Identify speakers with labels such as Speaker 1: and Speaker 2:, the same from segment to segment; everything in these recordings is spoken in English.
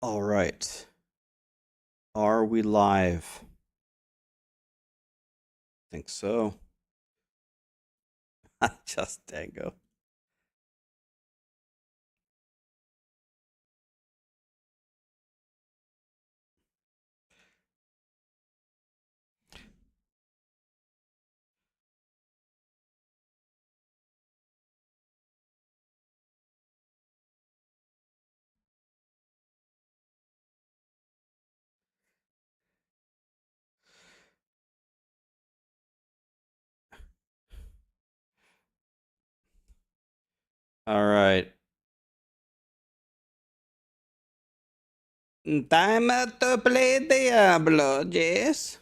Speaker 1: All right. Are we live? Think so. Just dango. All right. Time to play Diablo, yes.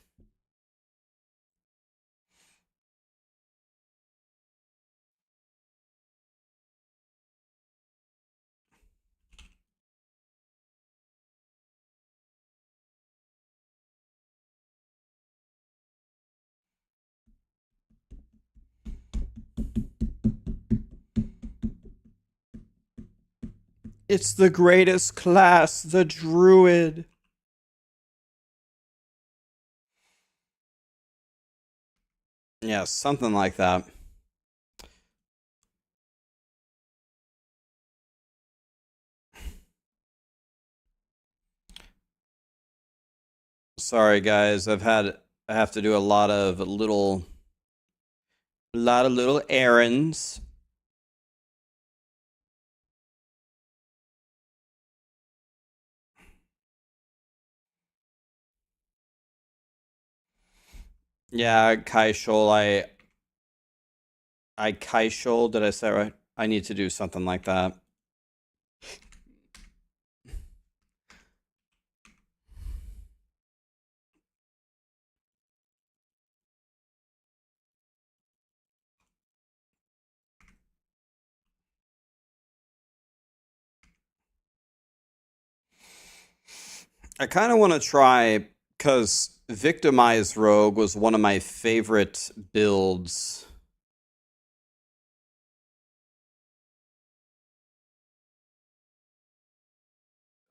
Speaker 1: It's the greatest class, the Druid. Yeah, something like that. Sorry guys, I have to do a lot of little errands. Yeah, Kaishol, I Kaishol, did I say it right? I need to do something like that. I kind of want to try, because Victimized Rogue was one of my favorite builds.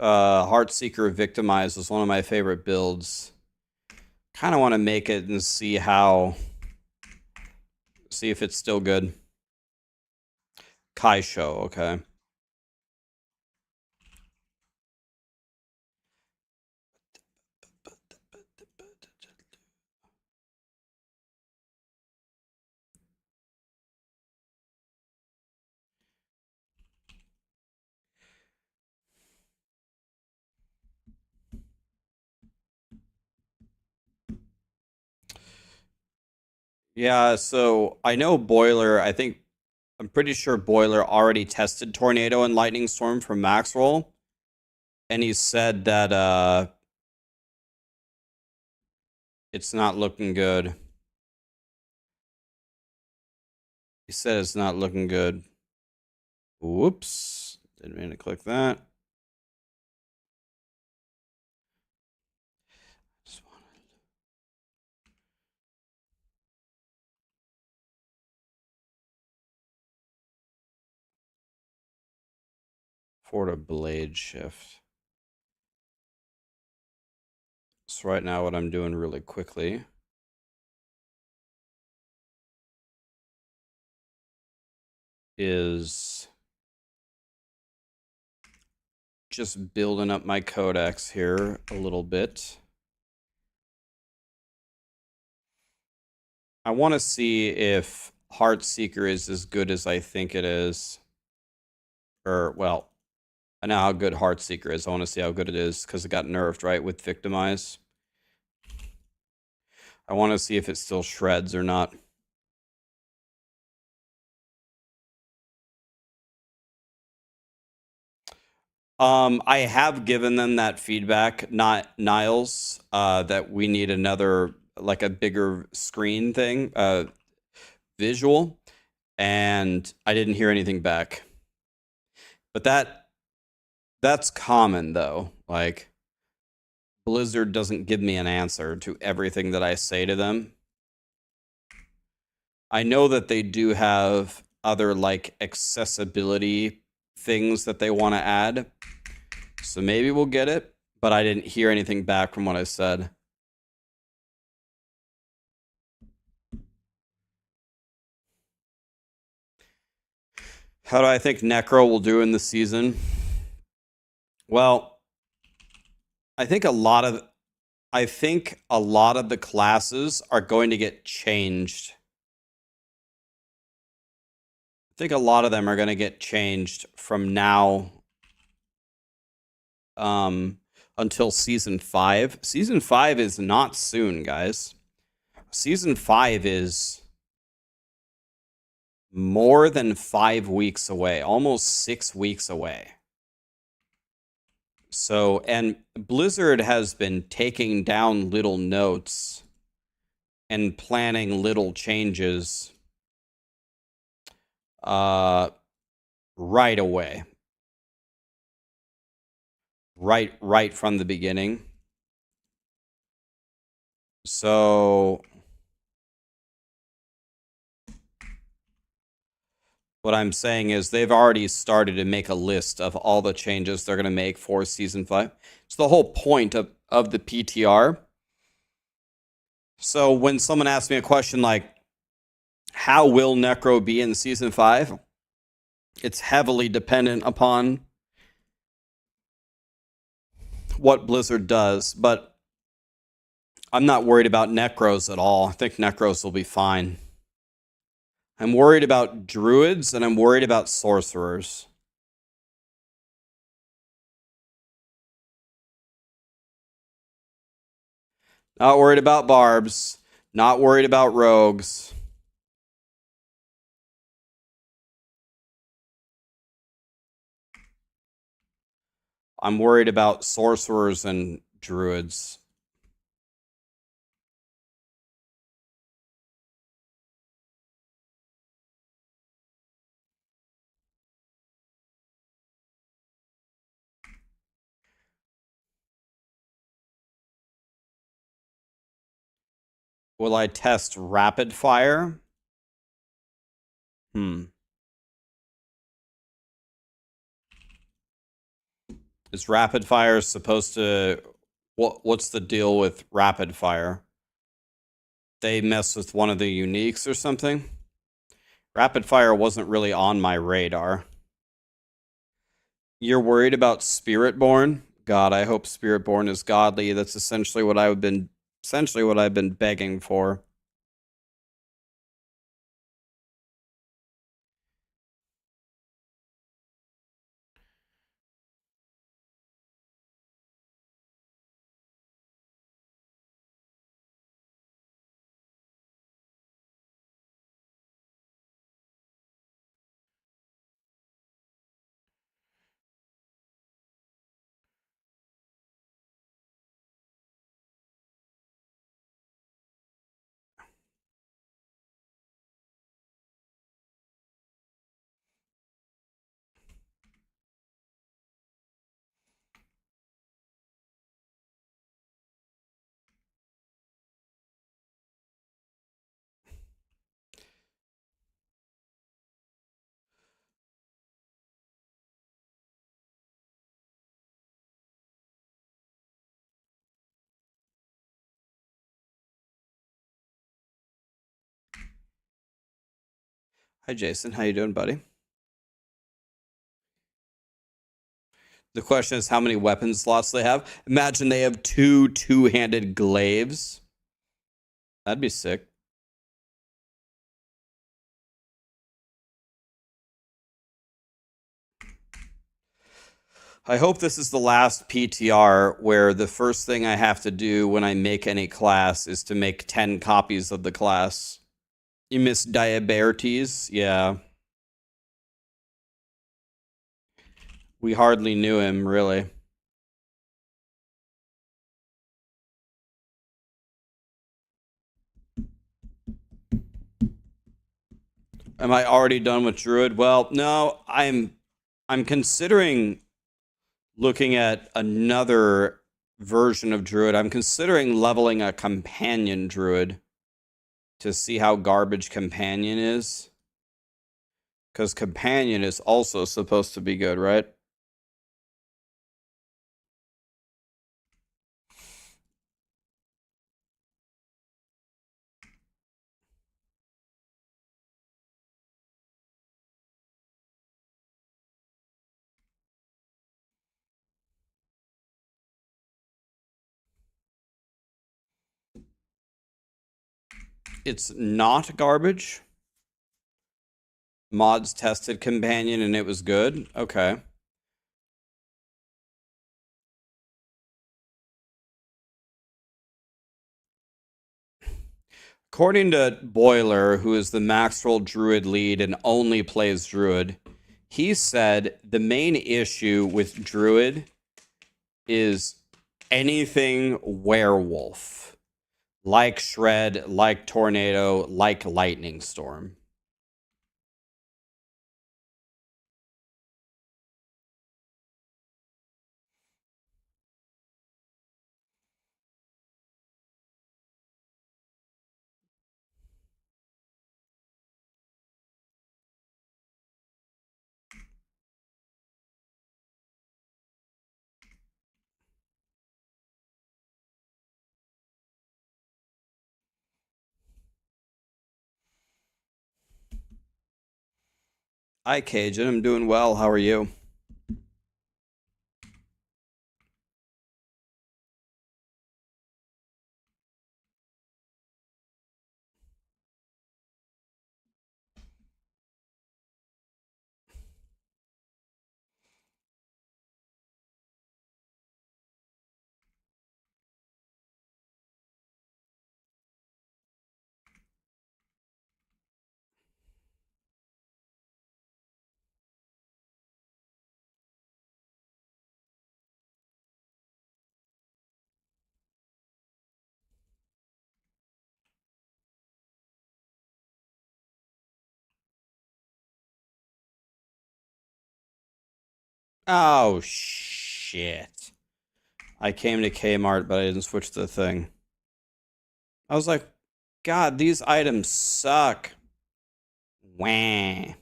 Speaker 1: Heartseeker Victimized was one of my favorite builds. Kind of want to make it and see if it's still good. Kaisho, okay. Yeah, so I know Boiler, I'm pretty sure Boiler already tested Tornado and Lightning Storm from Maxroll. And he said that it's not looking good. He said it's not looking good. Whoops. Didn't mean to click that. Forward a blade shift. So right now what I'm doing really quickly is just building up my codex here a little bit. I want to see if Heartseeker is as good as I think it is. Or, well, I know how good Heartseeker is. I want to see how good it is because it got nerfed, right, with Victimize. I want to see if it still shreds or not. I have given them that feedback, not Niles, that we need another, like a bigger screen thing, visual, and I didn't hear anything back. But that's common though. Like Blizzard doesn't give me an answer to everything that I say to them. I know that they do have other like accessibility things that they want to add. So maybe we'll get it, but I didn't hear anything back from what I said. How do I think Necro will do in the season? Well, I think a lot of the classes are going to get changed. I think a lot of them are going to get changed from now until season 5. Season 5 is not soon, guys. Season 5 is more than 5 weeks away, almost 6 weeks away. So, and Blizzard has been taking down little notes and planning little changes right away. Right from the beginning. So what I'm saying is they've already started to make a list of all the changes they're going to make for Season 5. It's the whole point of the PTR. So when someone asks me a question like, how will Necro be in Season 5? It's heavily dependent upon what Blizzard does, but I'm not worried about Necros at all. I think Necros will be fine. I'm worried about Druids, and I'm worried about Sorcerers. Not worried about Barbs. Not worried about Rogues. I'm worried about Sorcerers and Druids. Will I test Rapid Fire? Is Rapid Fire supposed to... What's the deal with Rapid Fire? They mess with one of the uniques or something? Rapid Fire wasn't really on my radar. You're worried about Spiritborn? God, I hope Spiritborn is godly. That's essentially what I've been begging for. Hi, Jason. How you doing, buddy? The question is how many weapon slots they have. Imagine they have two-handed glaives. That'd be sick. I hope this is the last PTR where the first thing I have to do when I make any class is to make 10 copies of the class. You miss Diabetes? Yeah. We hardly knew him, really. Am I already done with Druid? Well, no, I'm considering looking at another version of Druid. I'm considering leveling a companion Druid to see how garbage companion is. Because companion is also supposed to be good, right? it's not garbage. Mods tested companion and it was good. Okay. According to Boiler, who is the Maxroll Druid lead and only plays Druid, he said the main issue with Druid is anything werewolf. Like Shred, like Tornado, like Lightning Storm. Hi, Cajun. I'm doing well. How are you? Oh, shit. I came to Kmart, but I didn't switch the thing. I was like, God, these items suck. Wah.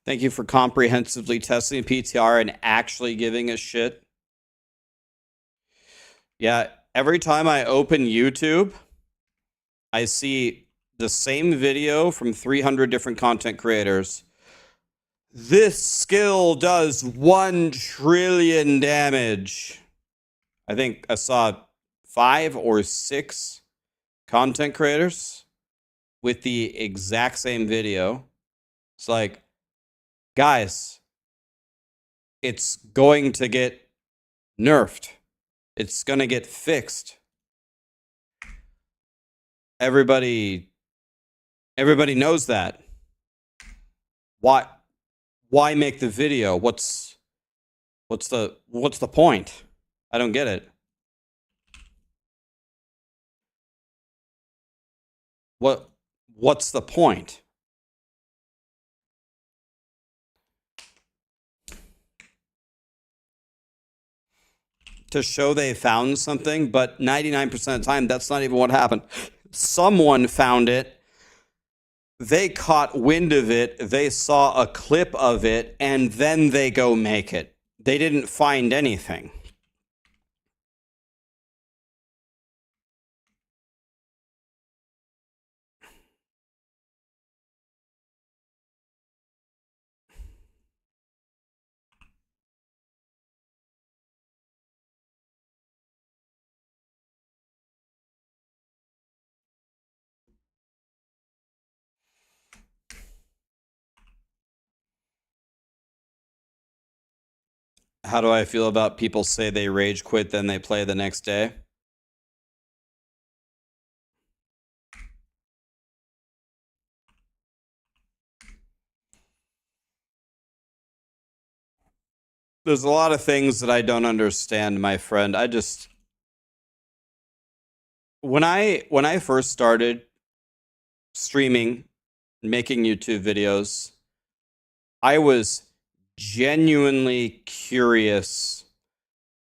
Speaker 1: Thank you for comprehensively testing PTR and actually giving a shit. Yeah, every time I open YouTube, I see the same video from 300 different content creators. This skill does 1 trillion damage. I think I saw 5 or 6 content creators with the exact same video. It's like, guys, it's going to get nerfed. It's going to get fixed. Everybody knows that. Why make the video? What's the point? I don't get it. What's the point? To show they found something, but 99% of the time, that's not even what happened. Someone found it. They caught wind of it. They saw a clip of it, and then they go make it. They didn't find anything. How do I feel about people say they rage quit, then they play the next day? There's a lot of things that I don't understand, my friend. When I first started streaming, making YouTube videos, I was genuinely curious.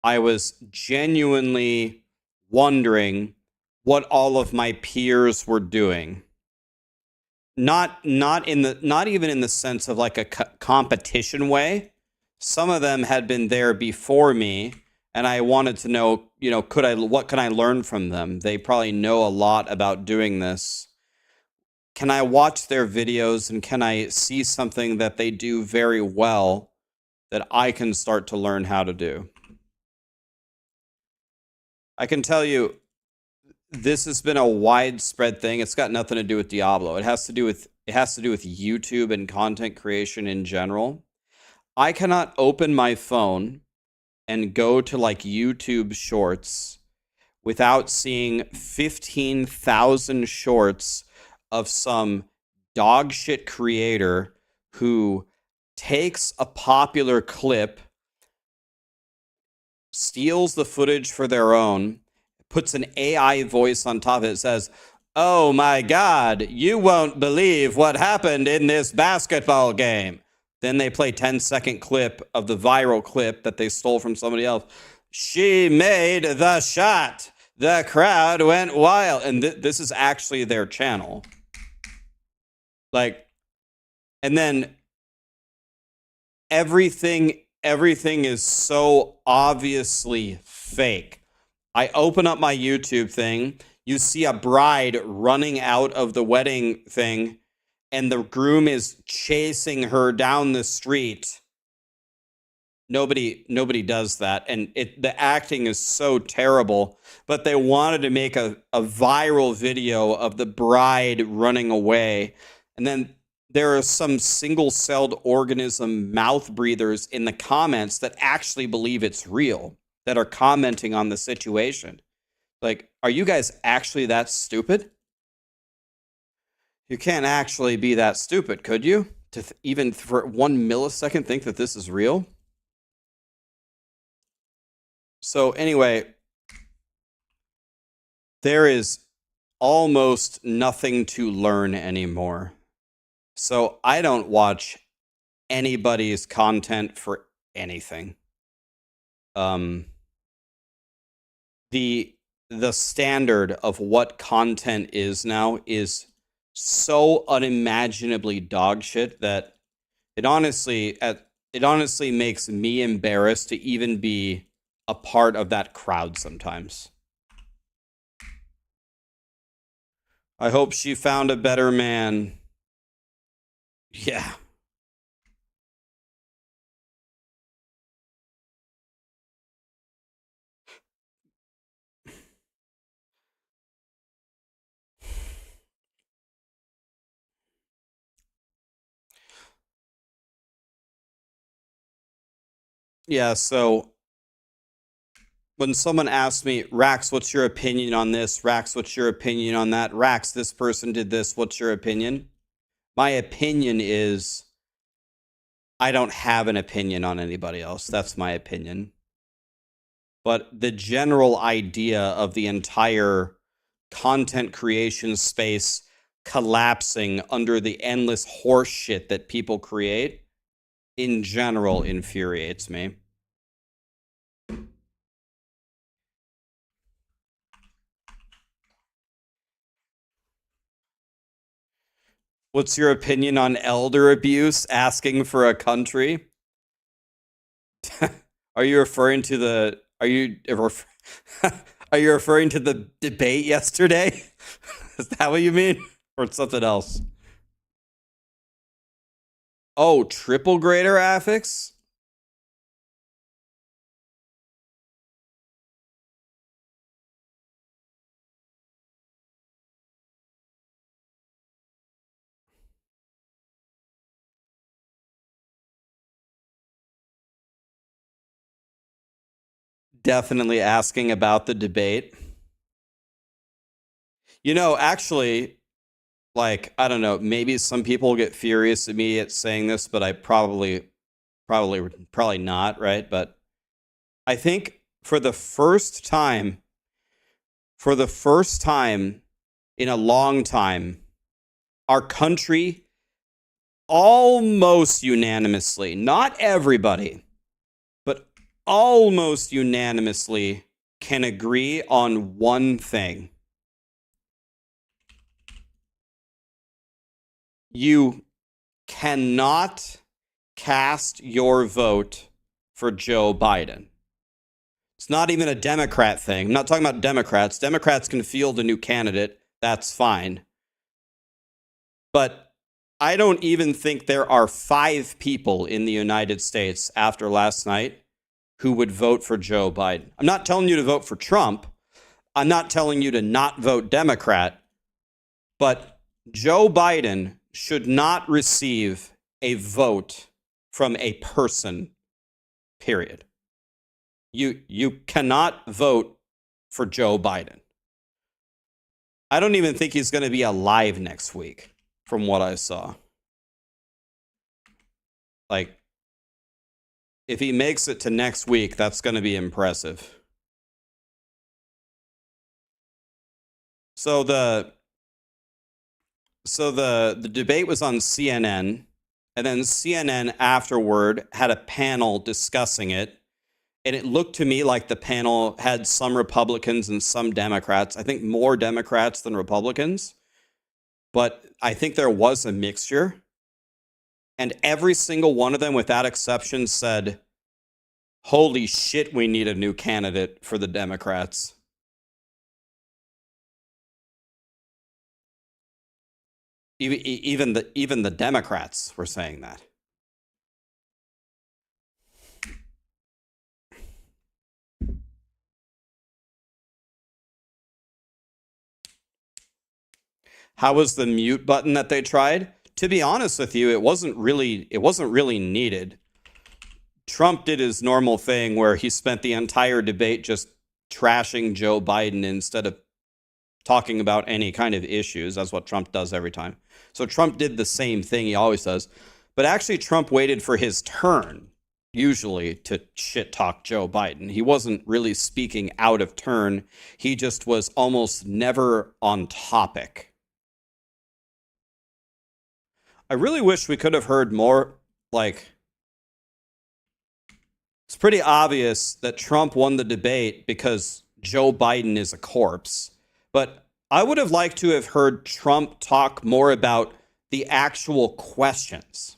Speaker 1: I was genuinely wondering what all of my peers were doing. Not even in the sense of like a competition way. Some of them had been there before me, and I wanted to know, what can I learn from them? They probably know a lot about doing this. Can I watch their videos and can I see something that they do very well that I can start to learn how to do? I can tell you, this has been a widespread thing. It's got nothing to do with Diablo. It has to do with YouTube and content creation in general. I cannot open my phone and go to like YouTube Shorts without seeing 15,000 shorts of some dog shit creator who takes a popular clip, steals the footage for their own, puts an AI voice on top of it, says, "Oh my God, you won't believe what happened in this basketball game." Then they play 10-second clip of the viral clip that they stole from somebody else. "She made the shot. The crowd went wild." And this is actually their channel. Like, and then everything is so obviously fake. I open up my YouTube thing. You see a bride running out of the wedding thing, and the groom is chasing her down the street. Nobody does that, and the acting is so terrible. But they wanted to make a viral video of the bride running away, and then there are some single-celled organism mouth breathers in the comments that actually believe it's real, that are commenting on the situation. Like, are you guys actually that stupid? You can't actually be that stupid, could you? To even for 1 millisecond think that this is real? So anyway, there is almost nothing to learn anymore. So I don't watch anybody's content for anything. The standard of what content is now is so unimaginably dog shit that it honestly makes me embarrassed to even be a part of that crowd sometimes. I hope she found a better man. Yeah. Yeah, so when someone asks me, "Rax, what's your opinion on this? Rax, what's your opinion on that? Rax, this person did this. What's your opinion?" My opinion is I don't have an opinion on anybody else. That's my opinion. But the general idea of the entire content creation space collapsing under the endless horse shit that people create in general infuriates me. What's your opinion on elder abuse asking for a country? Are you referring to the are you referring to the debate yesterday? Is that what you mean? Or something else? Oh, triple grader affix? Definitely asking about the debate. Actually, like, I don't know, maybe some people get furious at me at saying this, but I probably not, right? But I think for the first time in a long time, our country almost unanimously, not everybody, but almost unanimously can agree on one thing. You cannot cast your vote for Joe Biden. It's not even a Democrat thing. I'm not talking about Democrats. Democrats can field a new candidate. That's fine. But I don't even think there are 5 people in the United States after last night who would vote for Joe Biden. I'm not telling you to vote for Trump. I'm not telling you to not vote Democrat. But Joe Biden should not receive a vote from a person, period. You cannot vote for Joe Biden. I don't even think he's going to be alive next week, from what I saw. Like, if he makes it to next week, that's going to be impressive. So the debate was on CNN, and then CNN afterward had a panel discussing it. And it looked to me like the panel had some Republicans and some Democrats. I think more Democrats than Republicans. But I think there was a mixture. And every single one of them, without exception, said, holy shit, we need a new candidate for the Democrats. Even the Democrats were saying that. How was the mute button that they tried? To be honest with you, it wasn't really needed. Trump did his normal thing where he spent the entire debate just trashing Joe Biden instead of talking about any kind of issues. That's what Trump does every time. So Trump did the same thing he always does. But actually, Trump waited for his turn, usually, to shit talk Joe Biden. He wasn't really speaking out of turn. He just was almost never on topic. I really wish we could have heard more, like, it's pretty obvious that Trump won the debate because Joe Biden is a corpse. But I would have liked to have heard Trump talk more about the actual questions.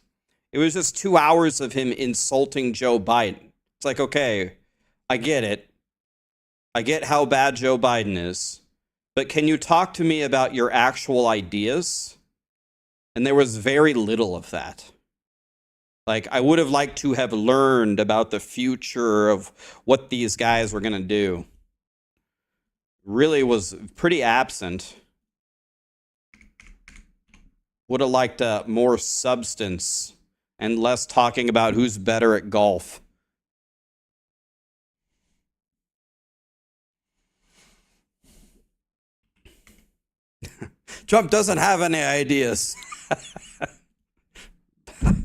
Speaker 1: It was just 2 hours of him insulting Joe Biden. It's like, okay, I get it. I get how bad Joe Biden is. But can you talk to me about your actual ideas? And there was very little of that. Like, I would have liked to have learned about the future of what these guys were going to do. Really was pretty absent. Would have liked more substance and less talking about who's better at golf. Trump doesn't have any ideas.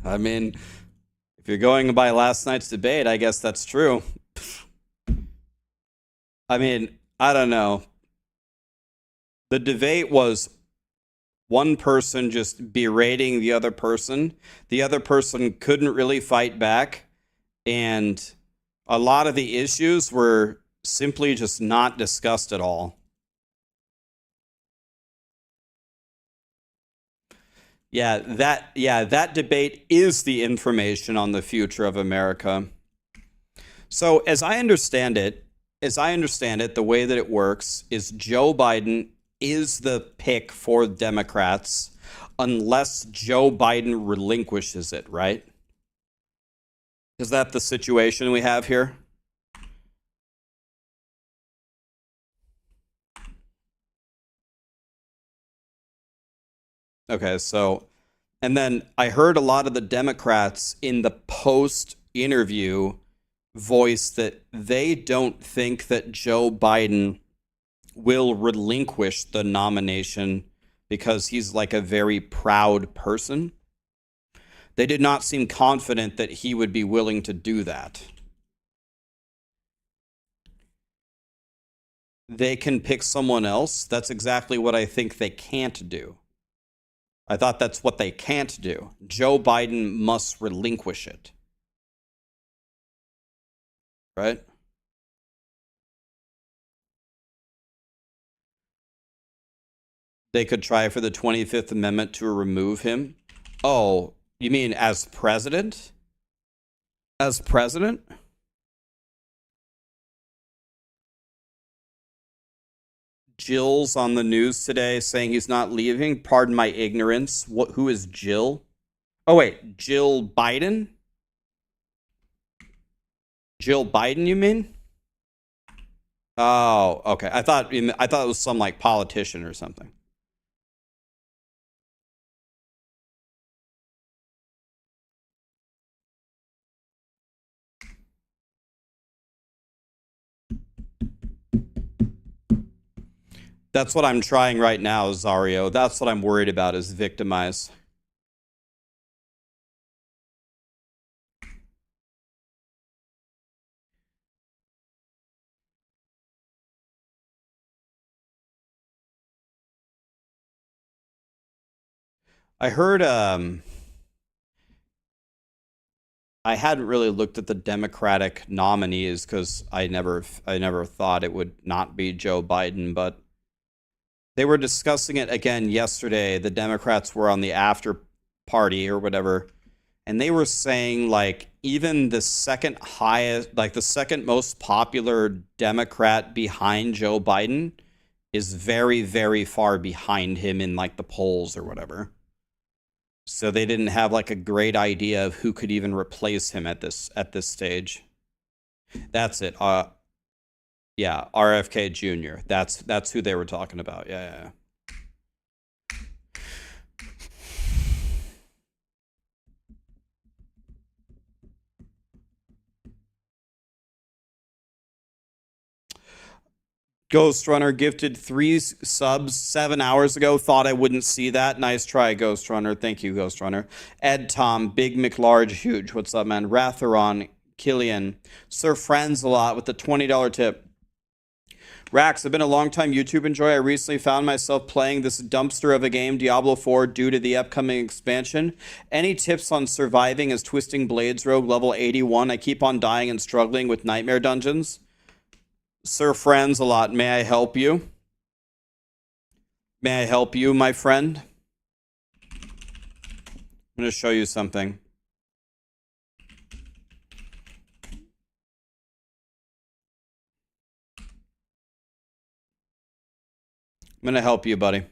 Speaker 1: I mean, if you're going by last night's debate, I guess that's true. I mean, I don't know. The debate was one person just berating the other person. The other person couldn't really fight back. And a lot of the issues were simply just not discussed at all. Yeah, that debate is the information on the future of America. So as I understand it, the way that it works is Joe Biden is the pick for Democrats unless Joe Biden relinquishes it, right? Is that the situation we have here? Okay, so, and then I heard a lot of the Democrats in the post interview voice that they don't think that Joe Biden will relinquish the nomination because he's like a very proud person. They did not seem confident that he would be willing to do that. They can pick someone else. That's exactly what I think they can't do. I thought that's what they can't do. Joe Biden must relinquish it. Right? They could try for the 25th Amendment to remove him. Oh, you mean as president? As president? Jill's on the news today saying he's not leaving. Pardon my ignorance. Who is Jill? Oh, wait. Jill Biden? Jill Biden, you mean? Oh, okay. I thought it was some like politician or something. That's what I'm trying right now, Zario. That's what I'm worried about is victimize. I heard I hadn't really looked at the Democratic nominees because I never thought it would not be Joe Biden, but they were discussing it again yesterday. The Democrats were on the after party or whatever, and they were saying like even the second highest, like the second most popular Democrat behind Joe Biden is very, very far behind him in like the polls or whatever. So they didn't have like a great idea of who could even replace him at this stage. That's it. Yeah, RFK Jr. That's who they were talking about. Yeah. Ghost Runner gifted 3 subs 7 hours ago. Thought I wouldn't see that. Nice try, Ghost Runner. Thank you, Ghost Runner. Ed Tom, Big McLarge, huge. What's up, man? Ratheron, Killian, Sir Friends a lot with the $20 tip. Rax, I've been a long-time YouTube enjoyer. I recently found myself playing this dumpster of a game, Diablo 4, due to the upcoming expansion. Any tips on surviving as Twisting Blades Rogue level 81? I keep on dying and struggling with nightmare dungeons. Sir Friends a lot. May I help you? May I help you, my friend? I'm going to show you something. I'm going to help you, buddy.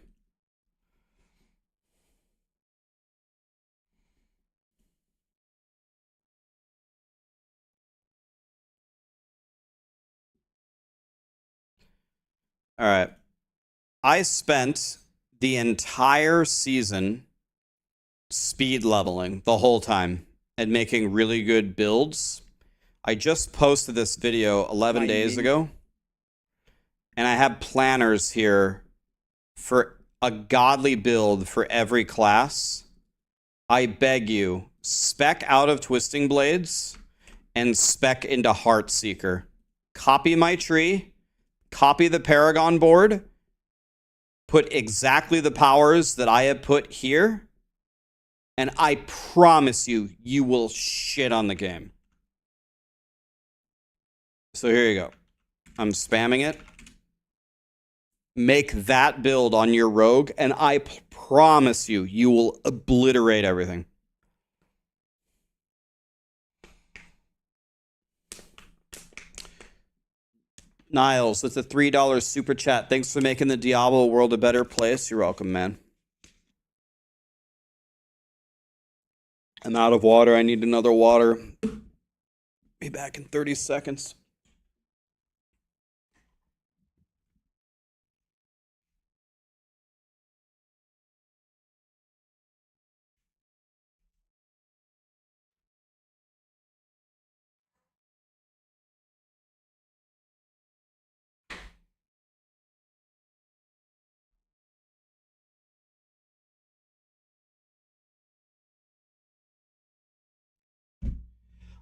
Speaker 1: All right. I spent the entire season speed leveling the whole time and making really good builds. I just posted this video 11 days ago, and I have planners here for a godly build for every class. I beg you, spec out of Twisting Blades and spec into Heartseeker. Copy my tree, copy the Paragon board, put exactly the powers that I have put here, and I promise you, you will shit on the game. So here you go. I'm spamming it. Make that build on your rogue, and I promise you, you will obliterate everything. Niles, it's a $3 super chat. Thanks for making the Diablo world a better place. You're welcome, man. I'm out of water. I need another water. Be back in 30 seconds.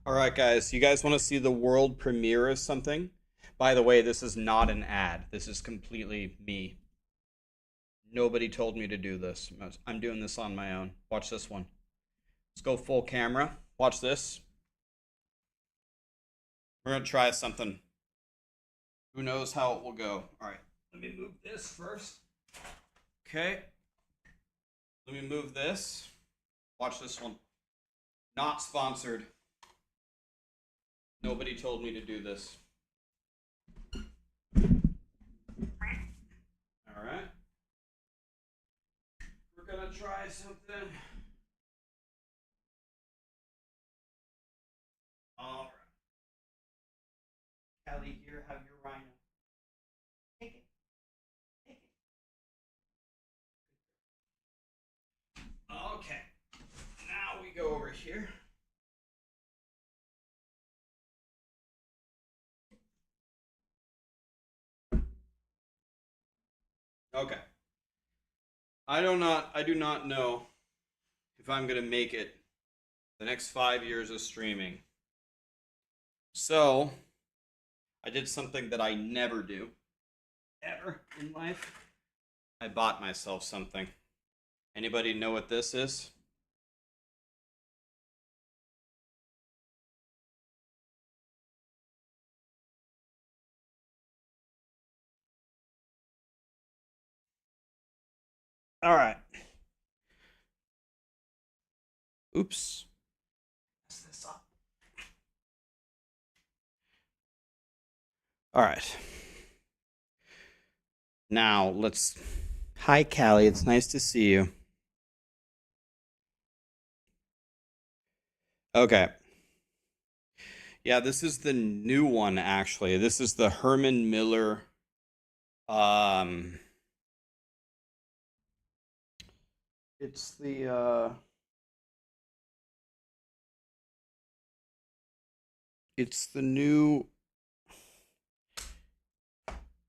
Speaker 1: All right, guys. You guys want to see the world premiere of something? By the way, this is not an ad. This is completely me. Nobody told me to do this. I'm doing this on my own. Watch this one. Let's go full camera. Watch this. We're going to try something. Who knows how it will go. All right. Let me move this first. Okay. Let me move this. Watch this one. Not sponsored. Nobody told me to do this. All right. We're gonna try something. All right. Callie, here, have your rhino. Take it. Take it. Okay. Now we go over here. Okay. I do not know if I'm gonna make it the next 5 years of streaming. So I did something that I never do, ever in life. I bought myself something. Anybody know what this is? All right. Oops. Mess this up. All right. Now let's. Hi, Callie. It's nice to see you. Okay. Yeah, this is the new one, actually. This is the Herman Miller. Um, it's the it's the new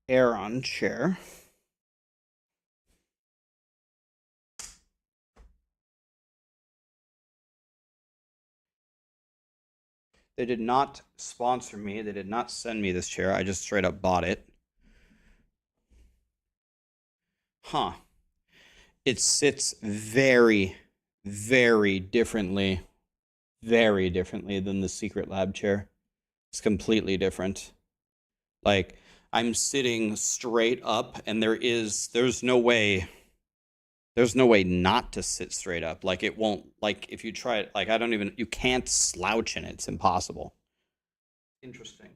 Speaker 1: Aeron chair. They did not sponsor me. They did not send me this chair. I just straight up bought it. Huh. It sits very, very differently than the Secret Lab chair. It's completely different. Like, I'm sitting straight up and there's no way not to sit straight up. Like, it won't, like, if you try it, like, you can't slouch in it. It's impossible. Interesting.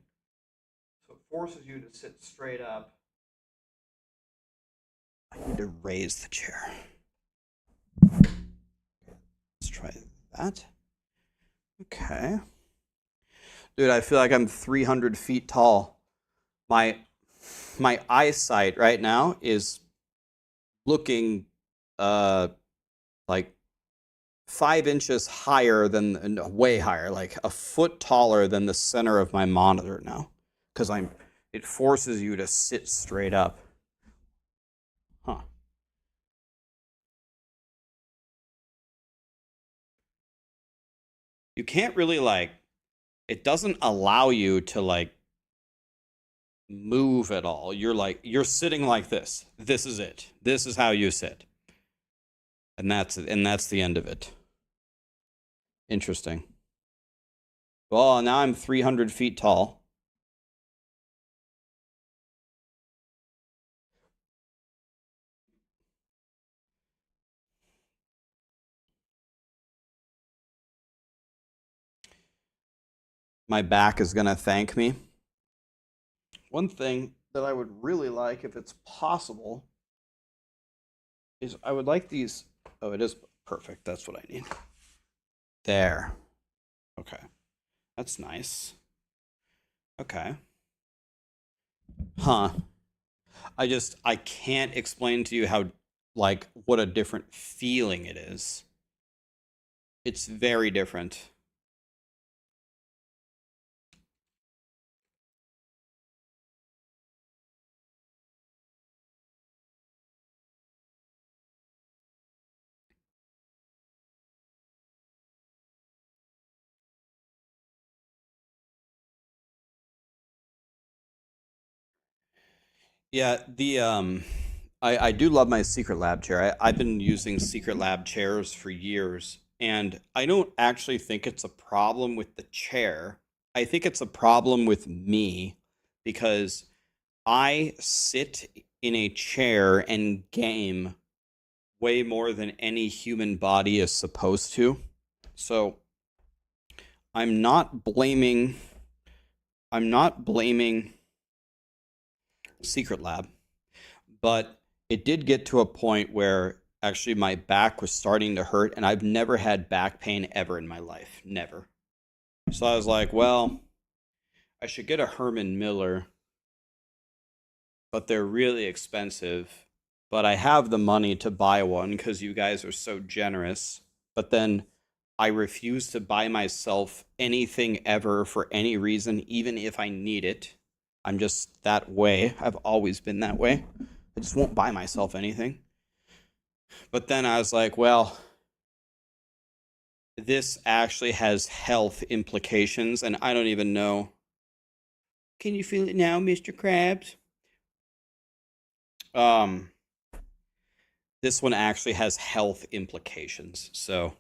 Speaker 1: So it forces you to sit straight up. I need to raise the chair. Let's try that. Okay. Dude, I feel like I'm 300 feet tall. My eyesight right now is looking like 5 inches higher than, way higher, like a foot taller than the center of my monitor now, because it forces you to sit straight up. Huh. You can't really, like, it doesn't allow you to, like, move at all. You're sitting like this. This is it. This is how you sit. And that's the end of it. Interesting. Well, now I'm 300 feet tall. My back is going to thank me. One thing that I would really like, if it's possible, is I would like these. Oh, it is perfect. That's what I need. There. Okay. That's nice. Okay. Huh. I can't explain to you how, like, what a different feeling it is. It's very different. Yeah, I do love my Secret Lab chair. I've been using Secret Lab chairs for years, and I don't actually think it's a problem with the chair. I think it's a problem with me because I sit in a chair and game way more than any human body is supposed to. So I'm not blaming Secret Lab, but it did get to a point where actually my back was starting to hurt, and I've never had back pain ever in my life. Never. So I was like, well, I should get a Herman Miller, but they're really expensive. But I have the money to buy one because you guys are so generous. But then I refuse to buy myself anything ever for any reason, even if I need it. I'm just that way. I've always been that way. I just won't buy myself anything. But then I was like, well, this actually has health implications, and I don't even know. Can you feel it now, Mr. Krabs? Um, this one actually has health implications. So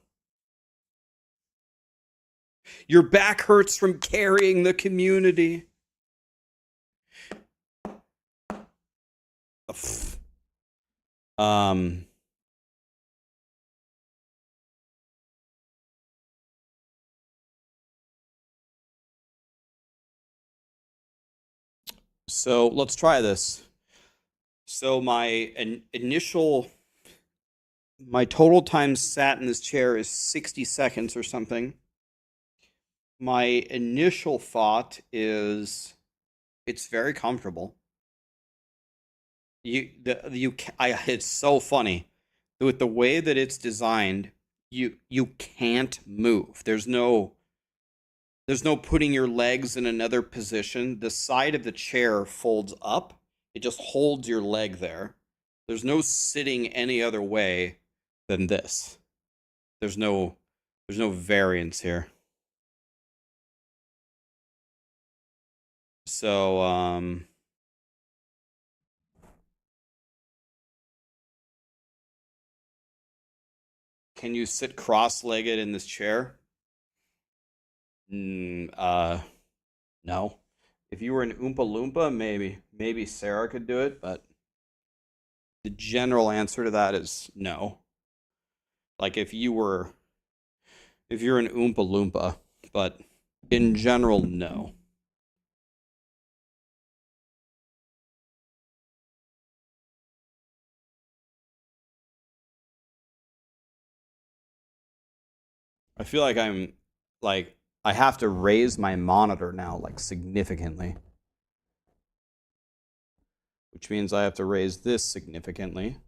Speaker 1: your back hurts from carrying the community. Um, so let's try this. So my total time sat in this chair is 60 seconds or something. My initial thought is it's very comfortable. It's so funny with the way that it's designed. You can't move. There's no putting your legs in another position. The side of the chair folds up. It just holds your leg there. There's no sitting any other way than this. There's no variance here. So can you sit cross-legged in this chair? No. If you were an Oompa Loompa, maybe Sarah could do it, but the general answer to that is no. Like if you're an Oompa Loompa, but in general, no. I feel like I have to raise my monitor now like significantly, which means I have to raise this significantly.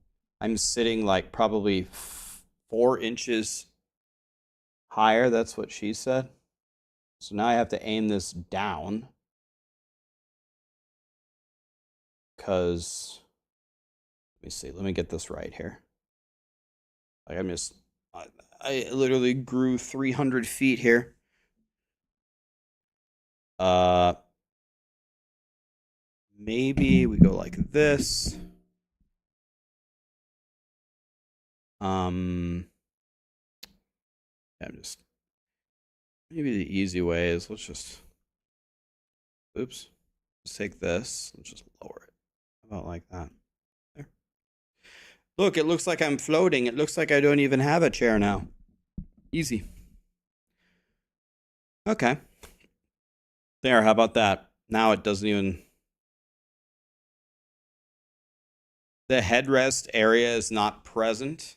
Speaker 1: I'm sitting like probably 4 inches higher. That's what she said. So now I have to aim this down because let me see. Let me get this right here. Like I literally grew 300 feet here. Maybe we go like this. I'm just maybe the easy way is let's just oops. Just take this. Let's just lower it. How about like that? There. Look, it looks like I'm floating. It looks like I don't even have a chair now. Easy. Okay. There, how about that? Now it doesn't even the headrest area is not present.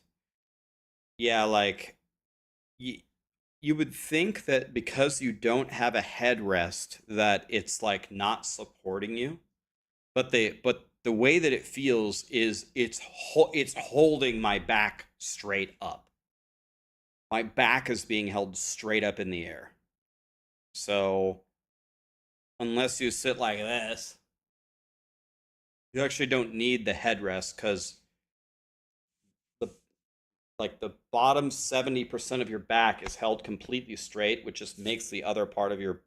Speaker 1: Yeah, like you would think that because you don't have a headrest that it's like not supporting you, but the way that it feels is it's holding my back straight up. My back is being held straight up in the air. So unless you sit like this, you actually don't need the headrest because the bottom 70% of your back is held completely straight, which just makes the other part of your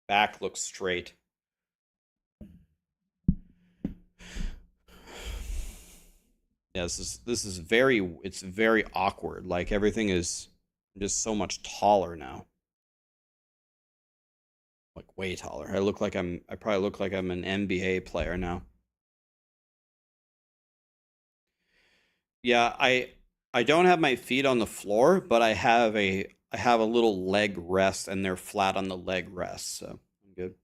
Speaker 1: back look straight. Yeah, this is very awkward. Like everything is just so much taller now. Like way taller. I probably look like I'm an NBA player now. Yeah, I don't have my feet on the floor, but I have a little leg rest and they're flat on the leg rest, so I'm good.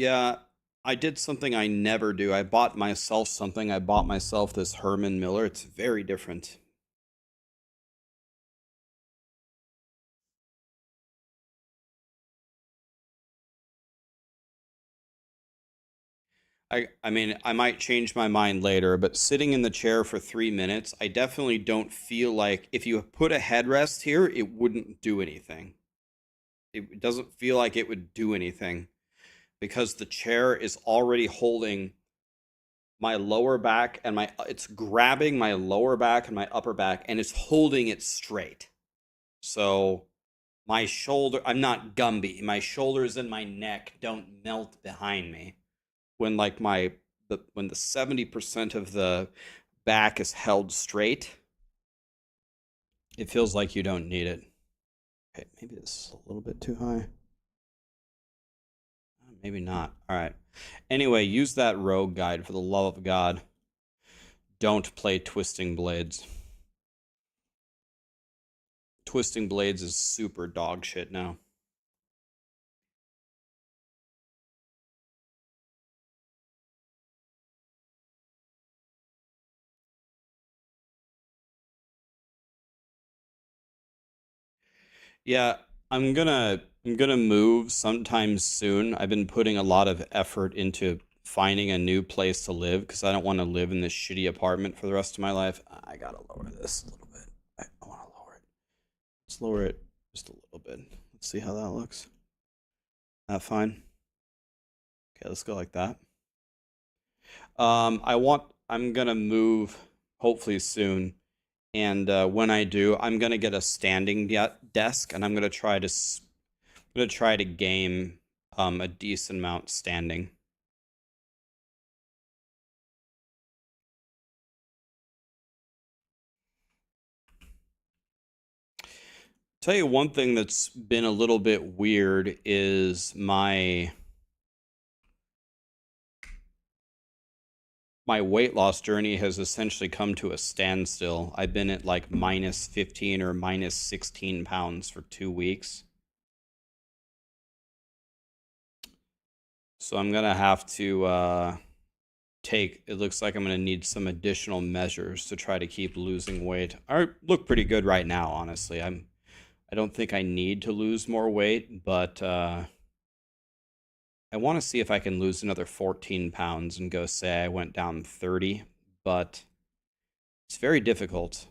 Speaker 1: Yeah, I did something I never do. I bought myself something. I bought myself this Herman Miller. It's very different. I mean, I might change my mind later, but sitting in the chair for 3 minutes, I definitely don't feel like if you put a headrest here, it wouldn't do anything. It doesn't feel like it would do anything because the chair is already holding my lower back and my it's grabbing my lower back and my upper back and it's holding it straight. So my shoulder, I'm not Gumby. My shoulders and my neck don't melt behind me when like when the 70% of the back is held straight. It feels like you don't need it. Okay, maybe this is a little bit too high. Maybe not. All right. Anyway, use that rogue guide for the love of God. Don't play Twisting Blades. Twisting Blades is super dog shit now. Yeah, I'm gonna move sometime soon. I've been putting a lot of effort into finding a new place to live because I don't want to live in this shitty apartment for the rest of my life. I gotta lower this a little bit. I want to lower it. Let's lower it just a little bit. Let's see how that looks. That fine? Okay, let's go like that. I'm gonna move hopefully soon, and when I do, I'm gonna get a standing desk, and I'm gonna try to game a decent amount standing. Tell you one thing that's been a little bit weird is my weight loss journey has essentially come to a standstill. I've been at like minus 15 or minus 16 pounds for 2 weeks. So I'm gonna have to it looks like I'm gonna need some additional measures to try to keep losing weight. I look pretty good right now, honestly. I don't think I need to lose more weight, but I want to see if I can lose another 14 pounds and go say I went down 30, but it's very difficult.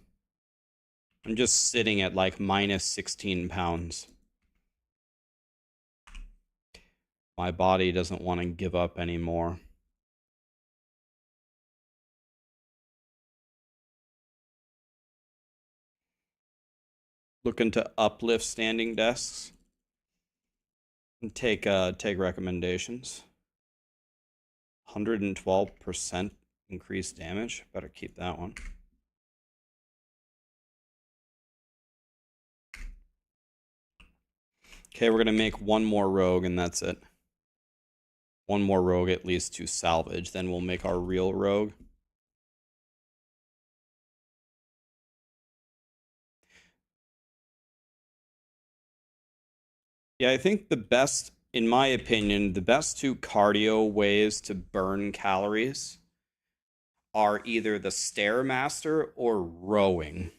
Speaker 1: I'm just sitting at like minus 16 pounds. My body doesn't want to give up anymore. Looking to uplift standing desks and take recommendations. 112% increased damage. Better keep that one. Okay, we're gonna make one more rogue and that's it. One more rogue at least to salvage. Then we'll make our real rogue. Yeah, I think in my opinion, the best two cardio ways to burn calories are either the Stairmaster or rowing.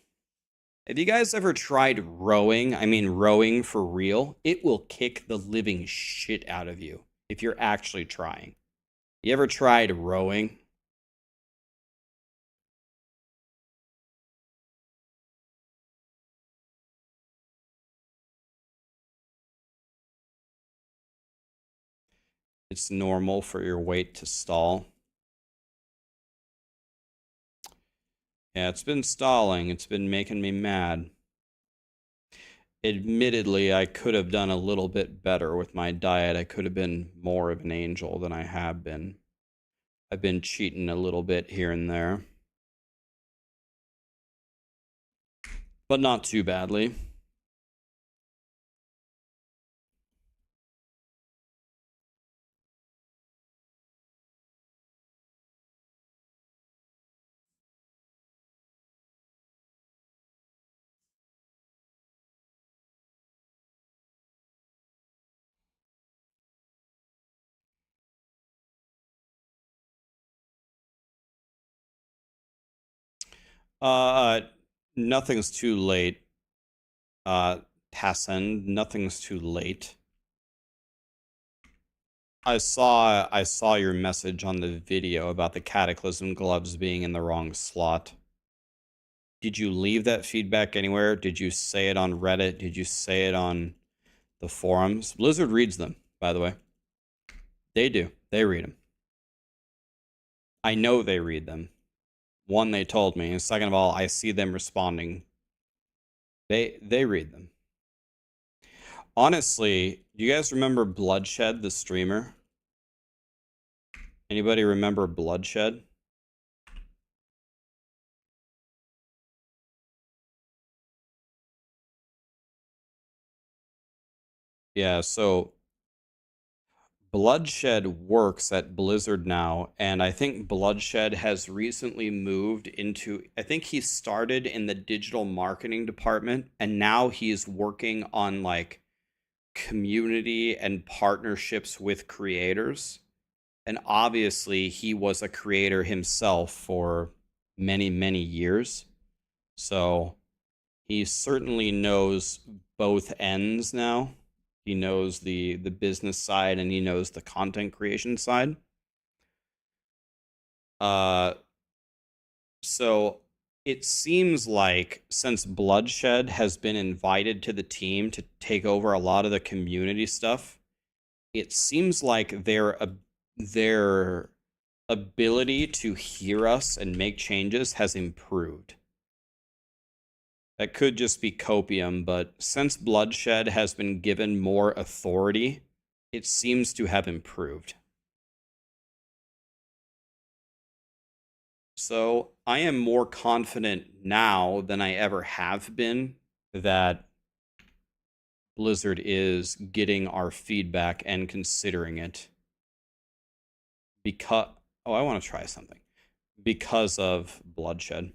Speaker 1: Have you guys ever tried rowing? I mean, rowing for real? It will kick the living shit out of you if you're actually trying. You ever tried rowing? It's normal for your weight to stall. Yeah, it's been stalling. It's been making me mad. Admittedly, I could have done a little bit better with my diet. I could have been more of an angel than I have been. I've been cheating a little bit here and there, but not too badly. Uh, nothing's too late. Tassin, nothing's too late. I saw your message on the video about the Cataclysm gloves being in the wrong slot. Did you leave that feedback anywhere? Did you say it on Reddit? Did you say it on the forums? Blizzard reads them, by the way. They do. They read them. I know they read them. One, they told me. And second of all, I see them responding. They read them. Honestly, do you guys remember Bloodshed, the streamer? Anybody remember Bloodshed? Yeah, so Bloodshed works at Blizzard now, and I think Bloodshed has recently moved into, I think he started in the digital marketing department, and now he's working on like community and partnerships with creators. And obviously, he was a creator himself for many, many years. So he certainly knows both ends now. He knows the business side and he knows the content creation side. So it seems like since Bloodshed has been invited to the team to take over a lot of the community stuff, it seems like their ability to hear us and make changes has improved. That could just be copium, but since Bloodshed has been given more authority, it seems to have improved. So I am more confident now than I ever have been that Blizzard is getting our feedback and considering it. Because, oh, I want to try something. Because of Bloodshed.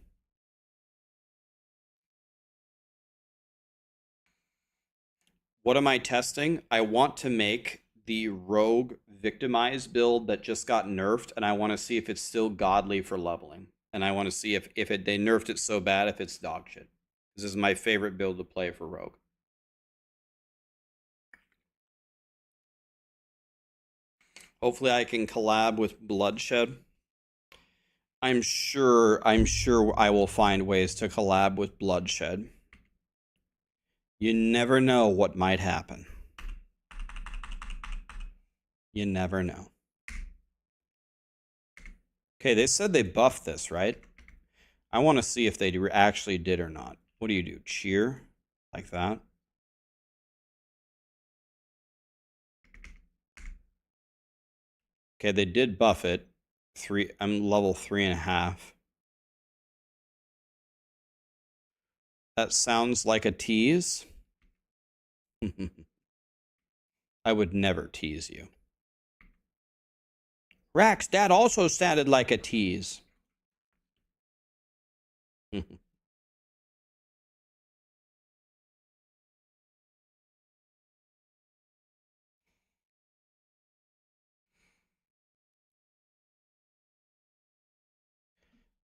Speaker 1: What am I testing? I want to make the rogue victimize build that just got nerfed, and I want to see if it's still godly for leveling. And I want to see if they nerfed it so bad if it's dog shit. This is my favorite build to play for rogue. Hopefully I can collab with Bloodshed. I'm sure I will find ways to collab with Bloodshed. You never know what might happen. You never know. Okay, they said they buffed this, right? I want to see if they actually did or not. What do you do? Cheer? Like that? Okay, they did buff it. I'm level 3.5. That sounds like a tease. I would never tease you. Rax, that also sounded like a tease.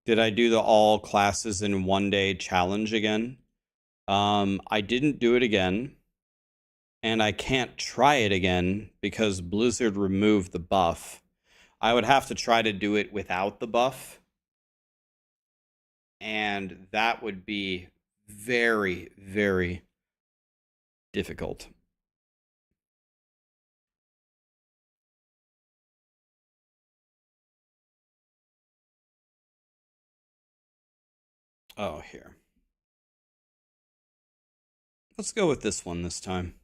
Speaker 1: Did I do the all classes in 1 day challenge again? I didn't do it again. And I can't try it again because Blizzard removed the buff. I would have to try to do it without the buff. And that would be very, very difficult. Oh, here. Let's go with this one this time.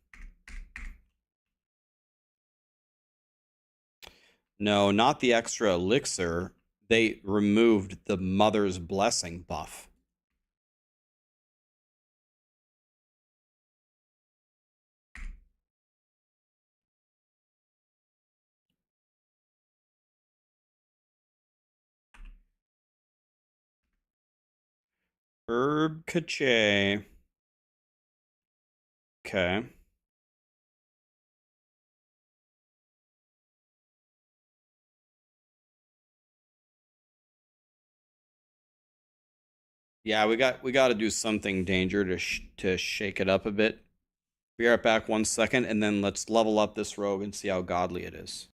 Speaker 1: No, not the extra elixir. They removed the Mother's Blessing buff. Herb Cache. Okay. Yeah, we got to do something danger to shake it up a bit. Be right back 1 second, and then let's level up this rogue and see how godly it is.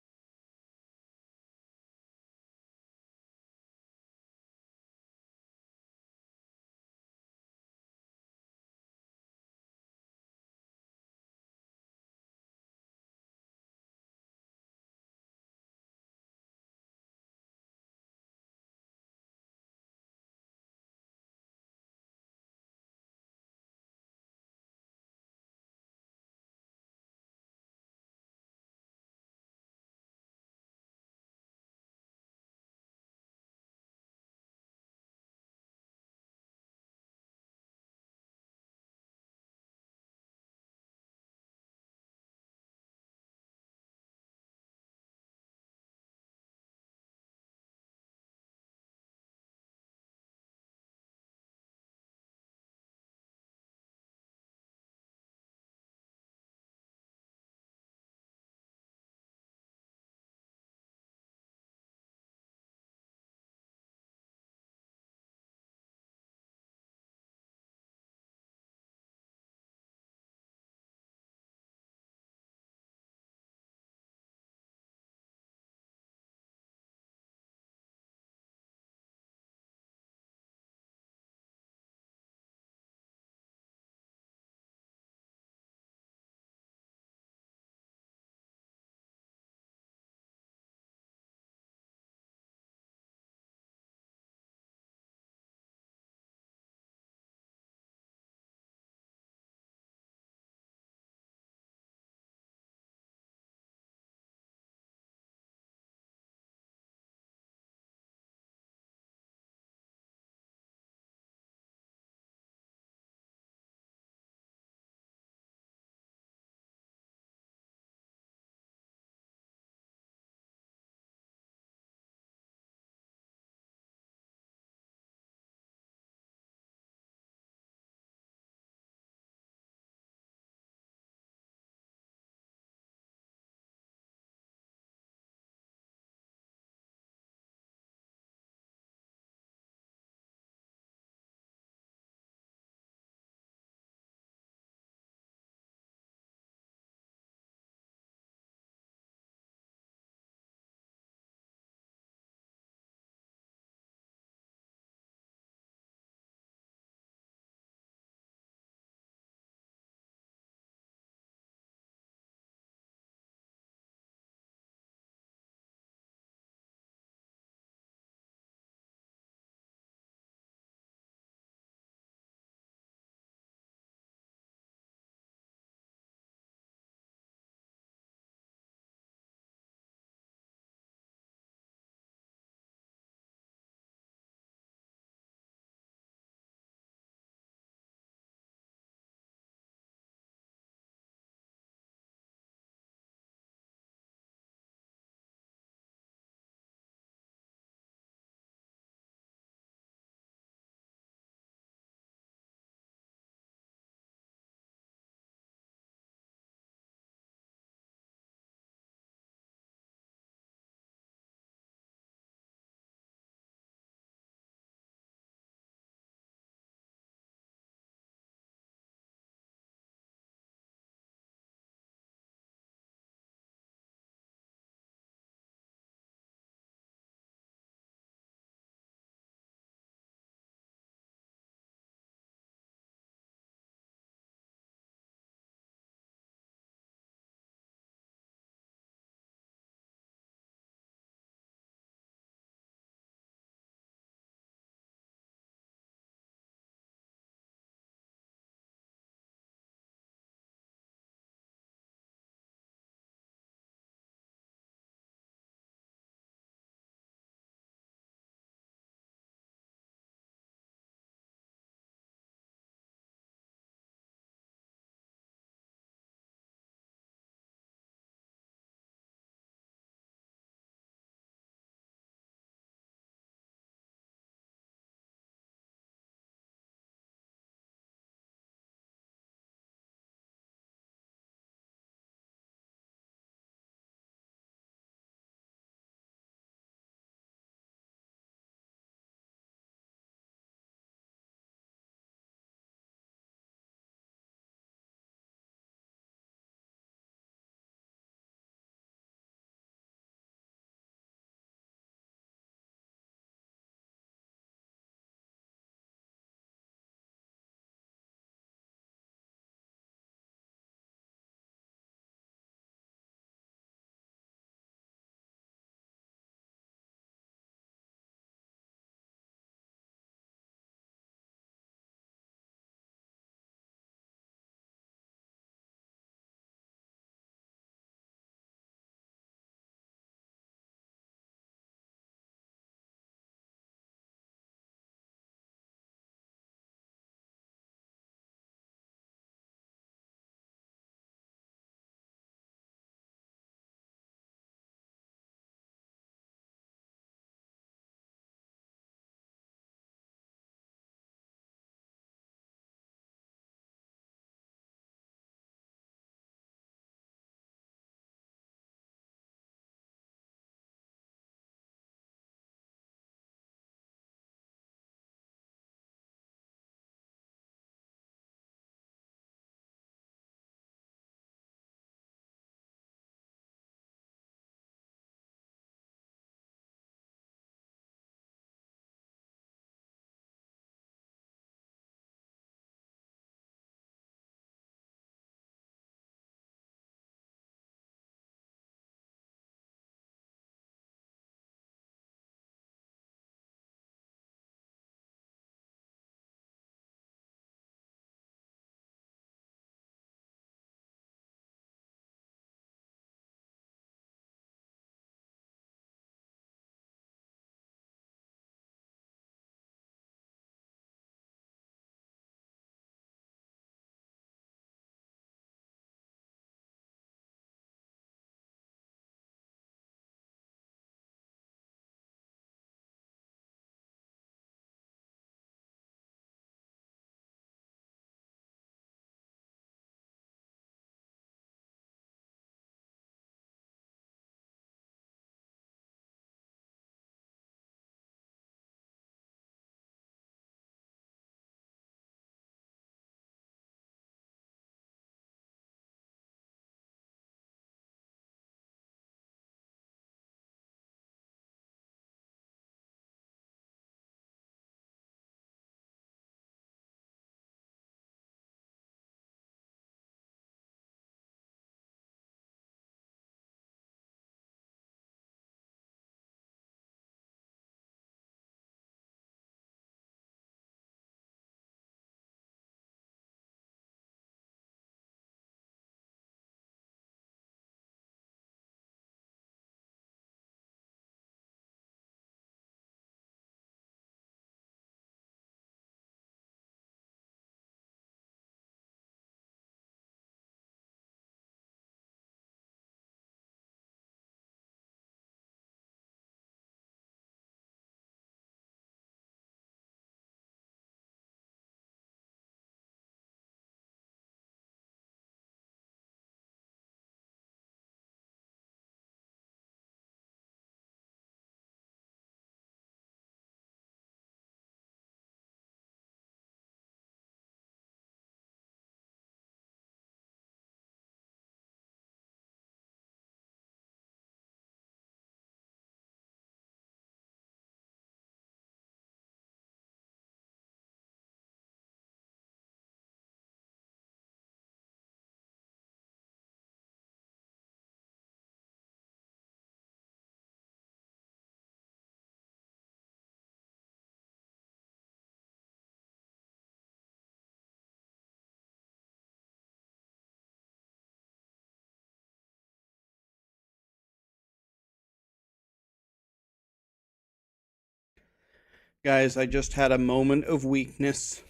Speaker 1: Guys, I just had a moment of weakness.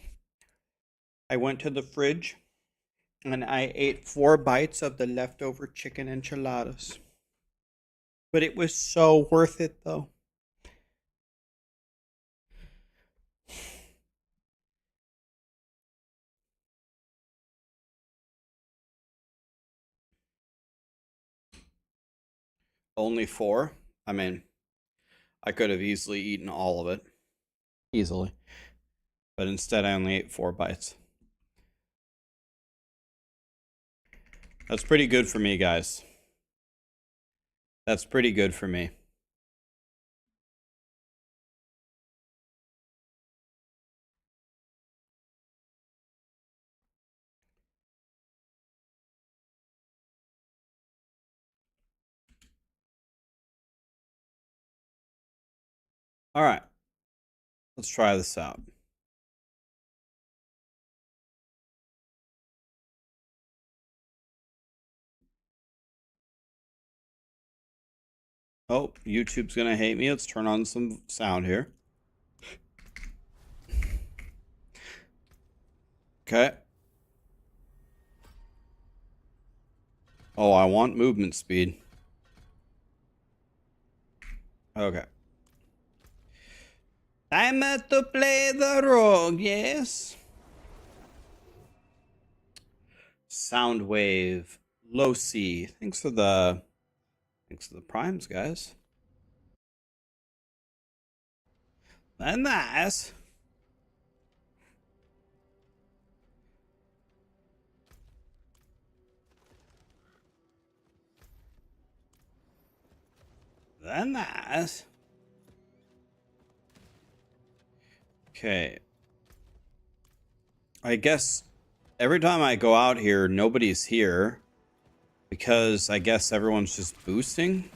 Speaker 1: I went to the fridge and I ate 4 bites of the leftover chicken enchiladas. But it was so worth it, though. Only 4? I mean, I could have easily eaten all of it. Easily. But instead, I only ate 4 bites. That's pretty good for me, guys. That's pretty good for me. All right. Let's try this out. Oh, YouTube's going to hate me. Let's turn on some sound here. Okay. Oh, I want movement speed. Okay. I'm at to play the rogue, yes. Soundwave, low C. Thanks for the primes, guys. That's nice. That's nice. Okay. I guess every time I go out here, nobody's here. Because I guess everyone's just boosting.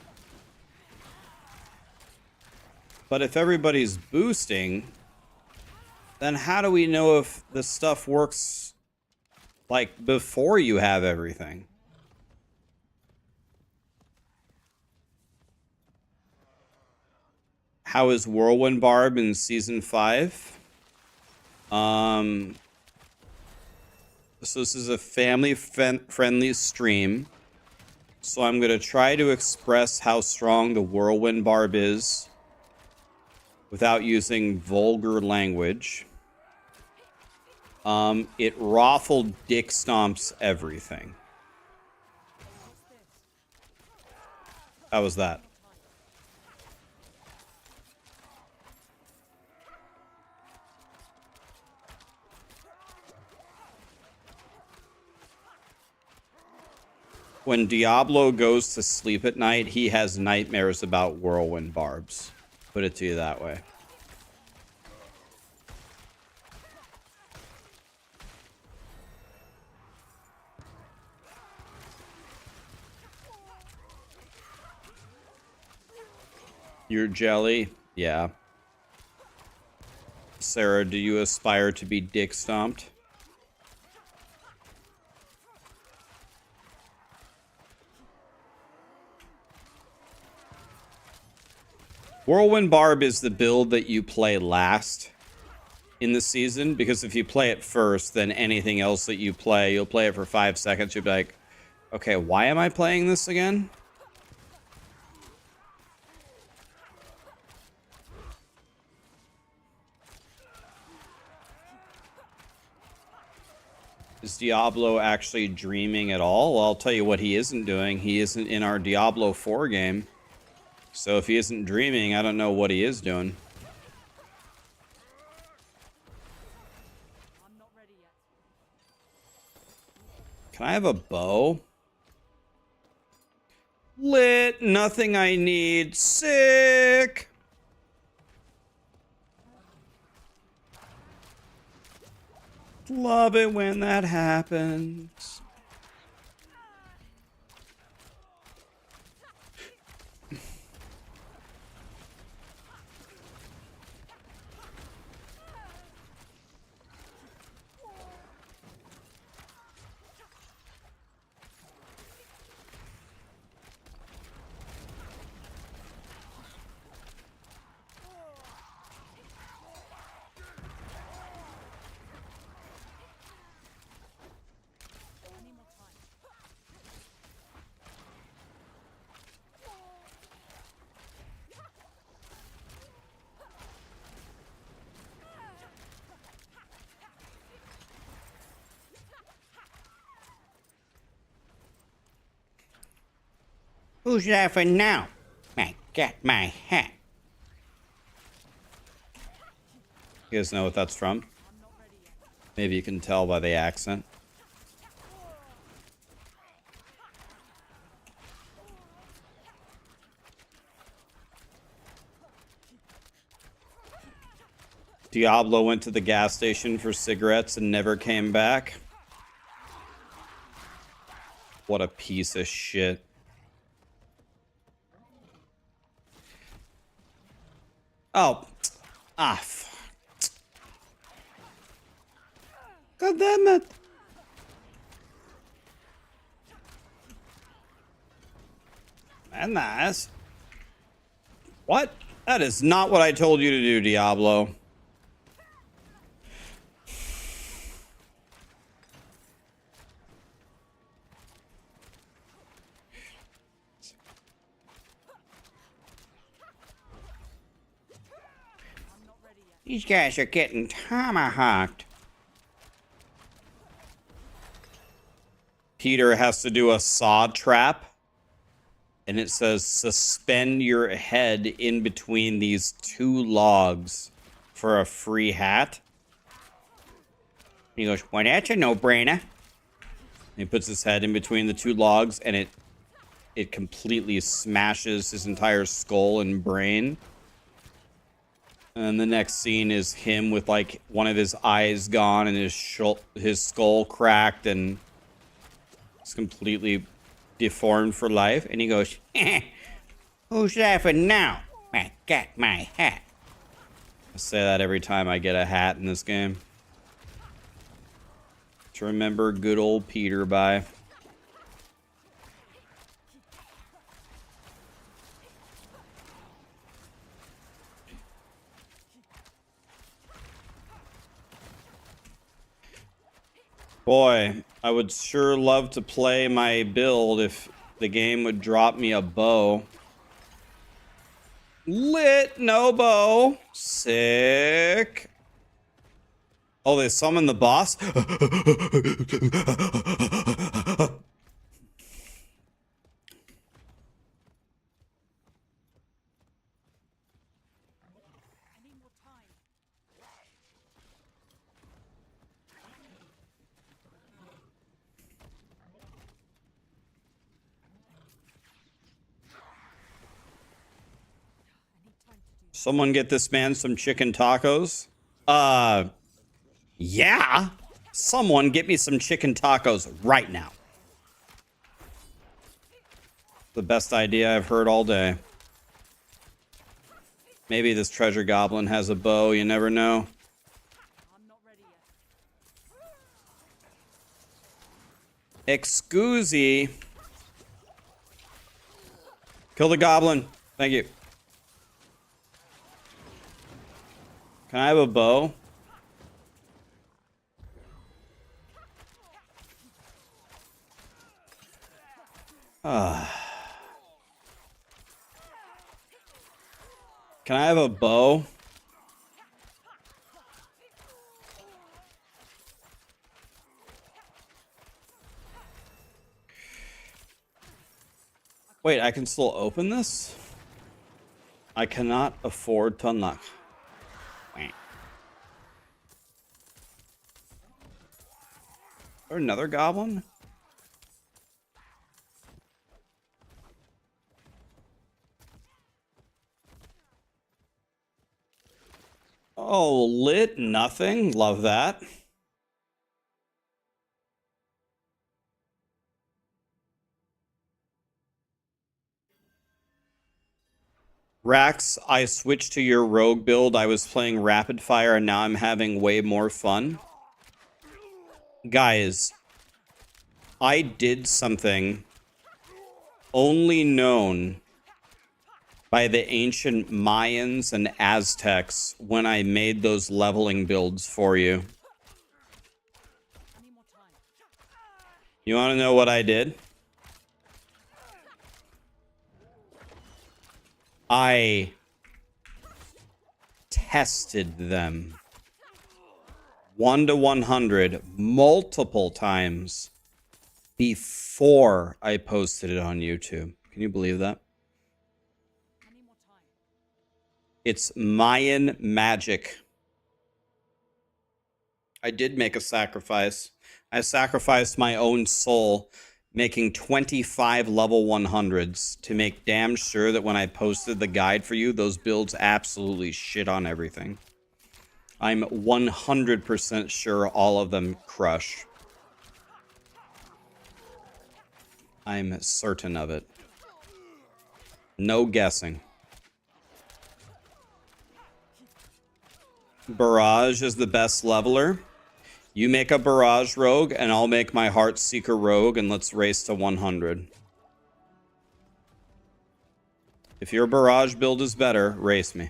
Speaker 1: But if everybody's boosting, then how do we know if the stuff works, like, before you have everything? How is Whirlwind Barb in Season 5? So this is a family-friendly stream. So I'm going to try to express how strong the Whirlwind Barb is without using vulgar language. It raffled dick stomps everything. How was that? When Diablo goes to sleep at night, he has nightmares about whirlwind barbs. Put it to you that way. You're jelly? Yeah. Sarah, do you aspire to be dick stomped? Whirlwind Barb is the build that you play last in the season, because if you play it first, then anything else that you play, you'll play it for 5 seconds, you'll be like, okay, why am I playing this again? Is Diablo actually dreaming at all? Well, I'll tell you what he isn't doing. He isn't in our Diablo 4 game. So if he isn't dreaming, I don't know what he is doing. Can I have a bow? Lit. Nothing I need. Sick. Love it when that happens. Who's laughing now? I got my hat. You guys know what that's from? Maybe you can tell by the accent. Diablo went to the gas station for cigarettes and never came back. What a piece of shit. Oh. Ah, fuck. God damn it. And nice. What? That is not what I told you to do, Diablo. These guys are getting tomahawked. Peter has to do a saw trap. And it says, suspend your head in between these two logs for a free hat. He goes, well, that's a no-brainer. He puts his head in between the two logs, and it completely smashes his entire skull and brain. And the next scene is him with, like, one of his eyes gone and his skull cracked and it's completely deformed for life. And he goes, who's laughing now? I got my hat. I say that every time I get a hat in this game. To remember good old Peter by. Boy, I would sure love to play my build if the game would drop me a bow. Lit, no bow. Sick. Oh, they summoned the boss? Someone get this man some chicken tacos? Yeah. Someone get me some chicken tacos right now. The best idea I've heard all day. Maybe this treasure goblin has a bow, you never know. Excusey. Kill the goblin. Thank you. Can I have a bow? Can I have a bow? Wait, I can still open this? I cannot afford to unlock. Or another goblin? Oh, lit nothing. Love that. Rax, I switched to your rogue build. I was playing rapid fire and now I'm having way more fun. Guys, I did something only known by the ancient Mayans and Aztecs when I made those leveling builds for you. You want to know what I did? I tested them 1 to 100 multiple times before I posted it on YouTube. Can Can you believe that? It's Mayan magic. I did make a sacrifice. I sacrificed my own soul, making 25 level 100s to make damn sure that when I posted the guide for you, those builds absolutely shit on everything. I'm 100% sure all of them crush. I'm certain of it. No guessing. Barrage is the best leveler. You make a Barrage rogue, and I'll make my Heartseeker rogue, and let's race to 100. If your Barrage build is better, race me.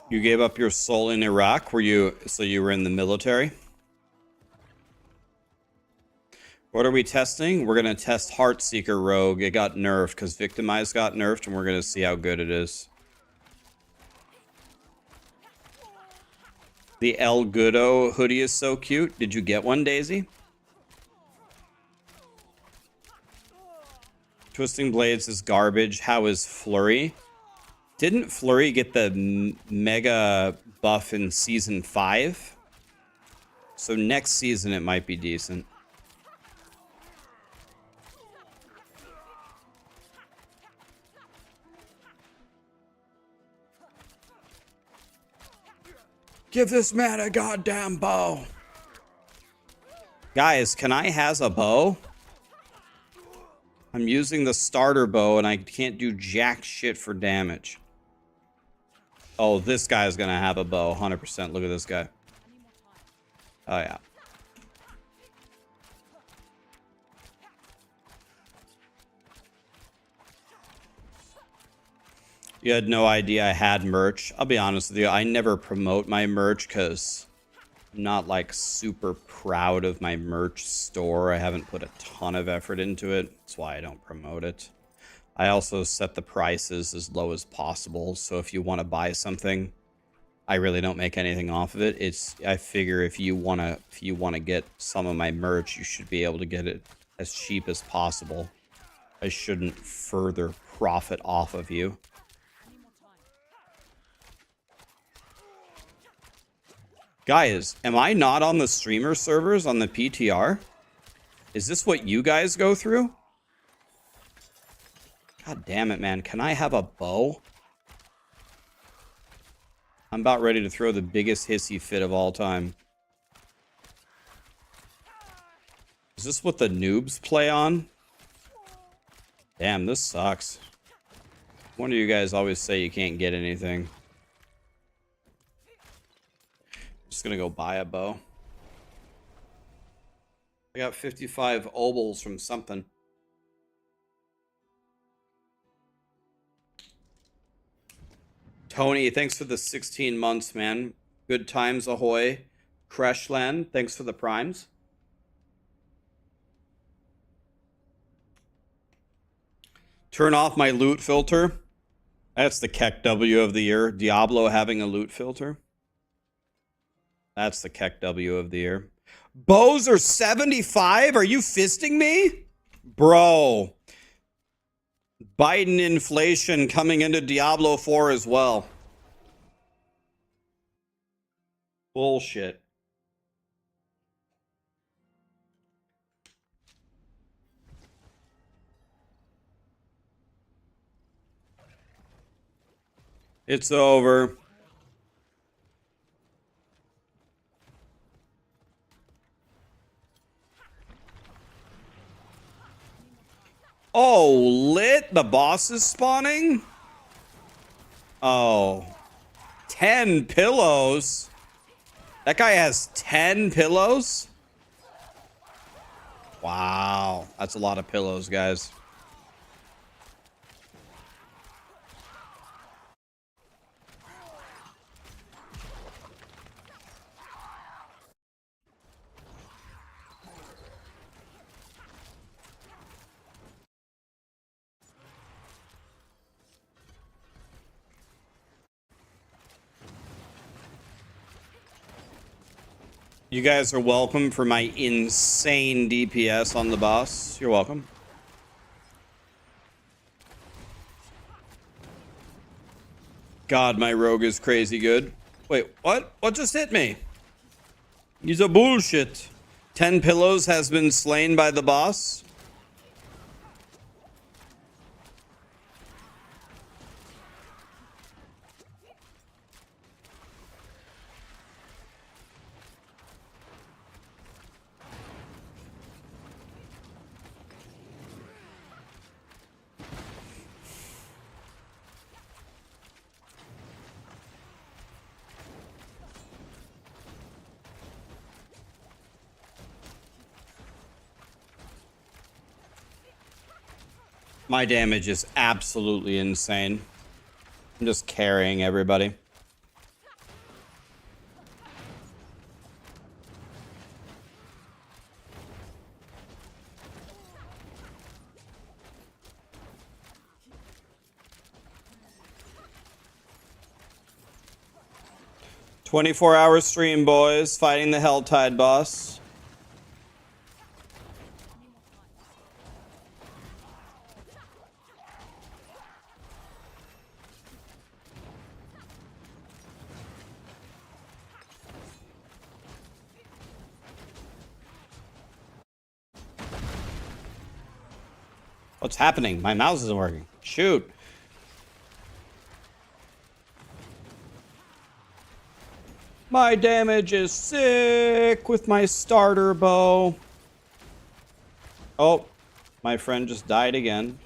Speaker 1: You gave up your soul in Iraq? So you were in the military? What are we testing? We're going to test Heartseeker Rogue. It got nerfed because Victimize got nerfed, and we're going to see how good it is. The El Goodo hoodie is so cute. Did you get one, Daisy? Twisting Blades is garbage. How is Flurry? Didn't Flurry get the mega buff in Season 5? So next season it might be decent. Give this man a goddamn bow. Guys, can I has a bow? I'm using the starter bow and I can't do jack shit for damage. Oh, this guy's gonna have a bow, 100%. Look at this guy. Oh, yeah. You had no idea I had merch. I'll be honest with you, I never promote my merch because I'm not, like, super proud of my merch store. I haven't put a ton of effort into it. That's why I don't promote it. I also set the prices as low as possible, so if you want to buy something, I really don't make anything off of it. I figure if you wanna get some of my merch, you should be able to get it as cheap as possible. I shouldn't further profit off of you. Guys, am I not on the streamer servers on the PTR? Is this what you guys go through? God damn it, man. Can I have a bow? I'm about ready to throw the biggest hissy fit of all time. Is this what the noobs play on? Damn, this sucks. One of you guys always say you can't get anything. I'm just gonna go buy a bow. I got 55 obols from something. Tony, thanks for the 16 months, man. Good times ahoy. Crashland, thanks for the primes. Turn off my loot filter. That's the Keck W of the year. Diablo having a loot filter. That's the Keck W of the year. Bows are 75? Are you fisting me? Bro. Biden inflation coming into Diablo 4 as well. Bullshit. It's over. Oh, lit. The boss is spawning? Oh. 10 pillows. That guy has 10 pillows? Wow. That's a lot of pillows, guys. You guys are welcome for my insane DPS on the boss. You're welcome. God, my rogue is crazy good. Wait, what? What just hit me? He's a bullshit. 10 pillows has been slain by the boss. My damage is absolutely insane. I'm just carrying everybody. "24-hour stream, boys. Fighting the Helltide boss." What's happening? My mouse isn't working. Shoot. My damage is sick with my starter bow. Oh, my friend just died again.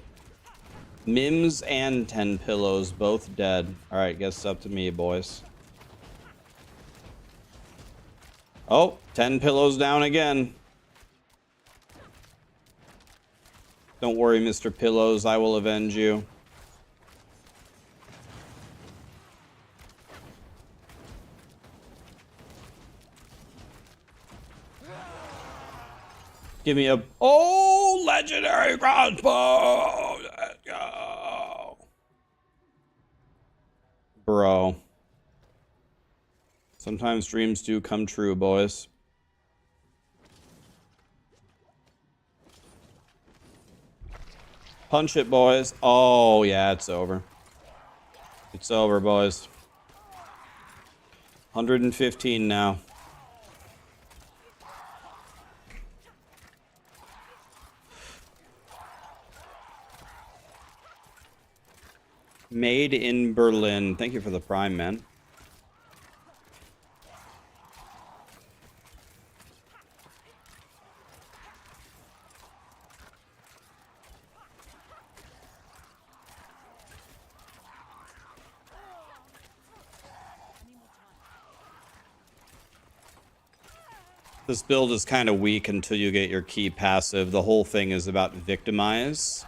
Speaker 1: Mims and 10 pillows, both dead. All right, guess it's up to me, boys. Oh, 10 pillows down again. Don't worry, Mr. Pillows. I will avenge you. Give me a... Oh, legendary crossbow! Let's go. Bro. Sometimes dreams do come true, boys. Punch it, boys. Oh, yeah, it's over. It's over, boys. 115 now. Made in Berlin. Thank you for the prime, man. This build is kind of weak until you get your key passive. The whole thing is about victimize.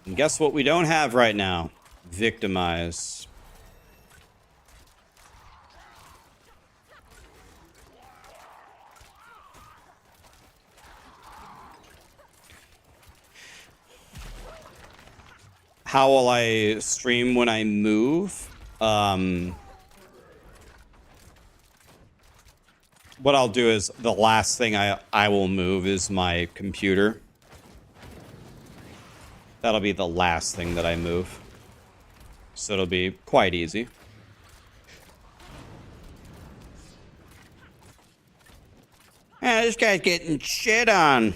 Speaker 1: And guess what we don't have right now? Victimize. How will I stream when I move? What I'll do is the last thing I will move is my computer. That'll be the last thing that I move. So it'll be quite easy. This guy's getting shit on.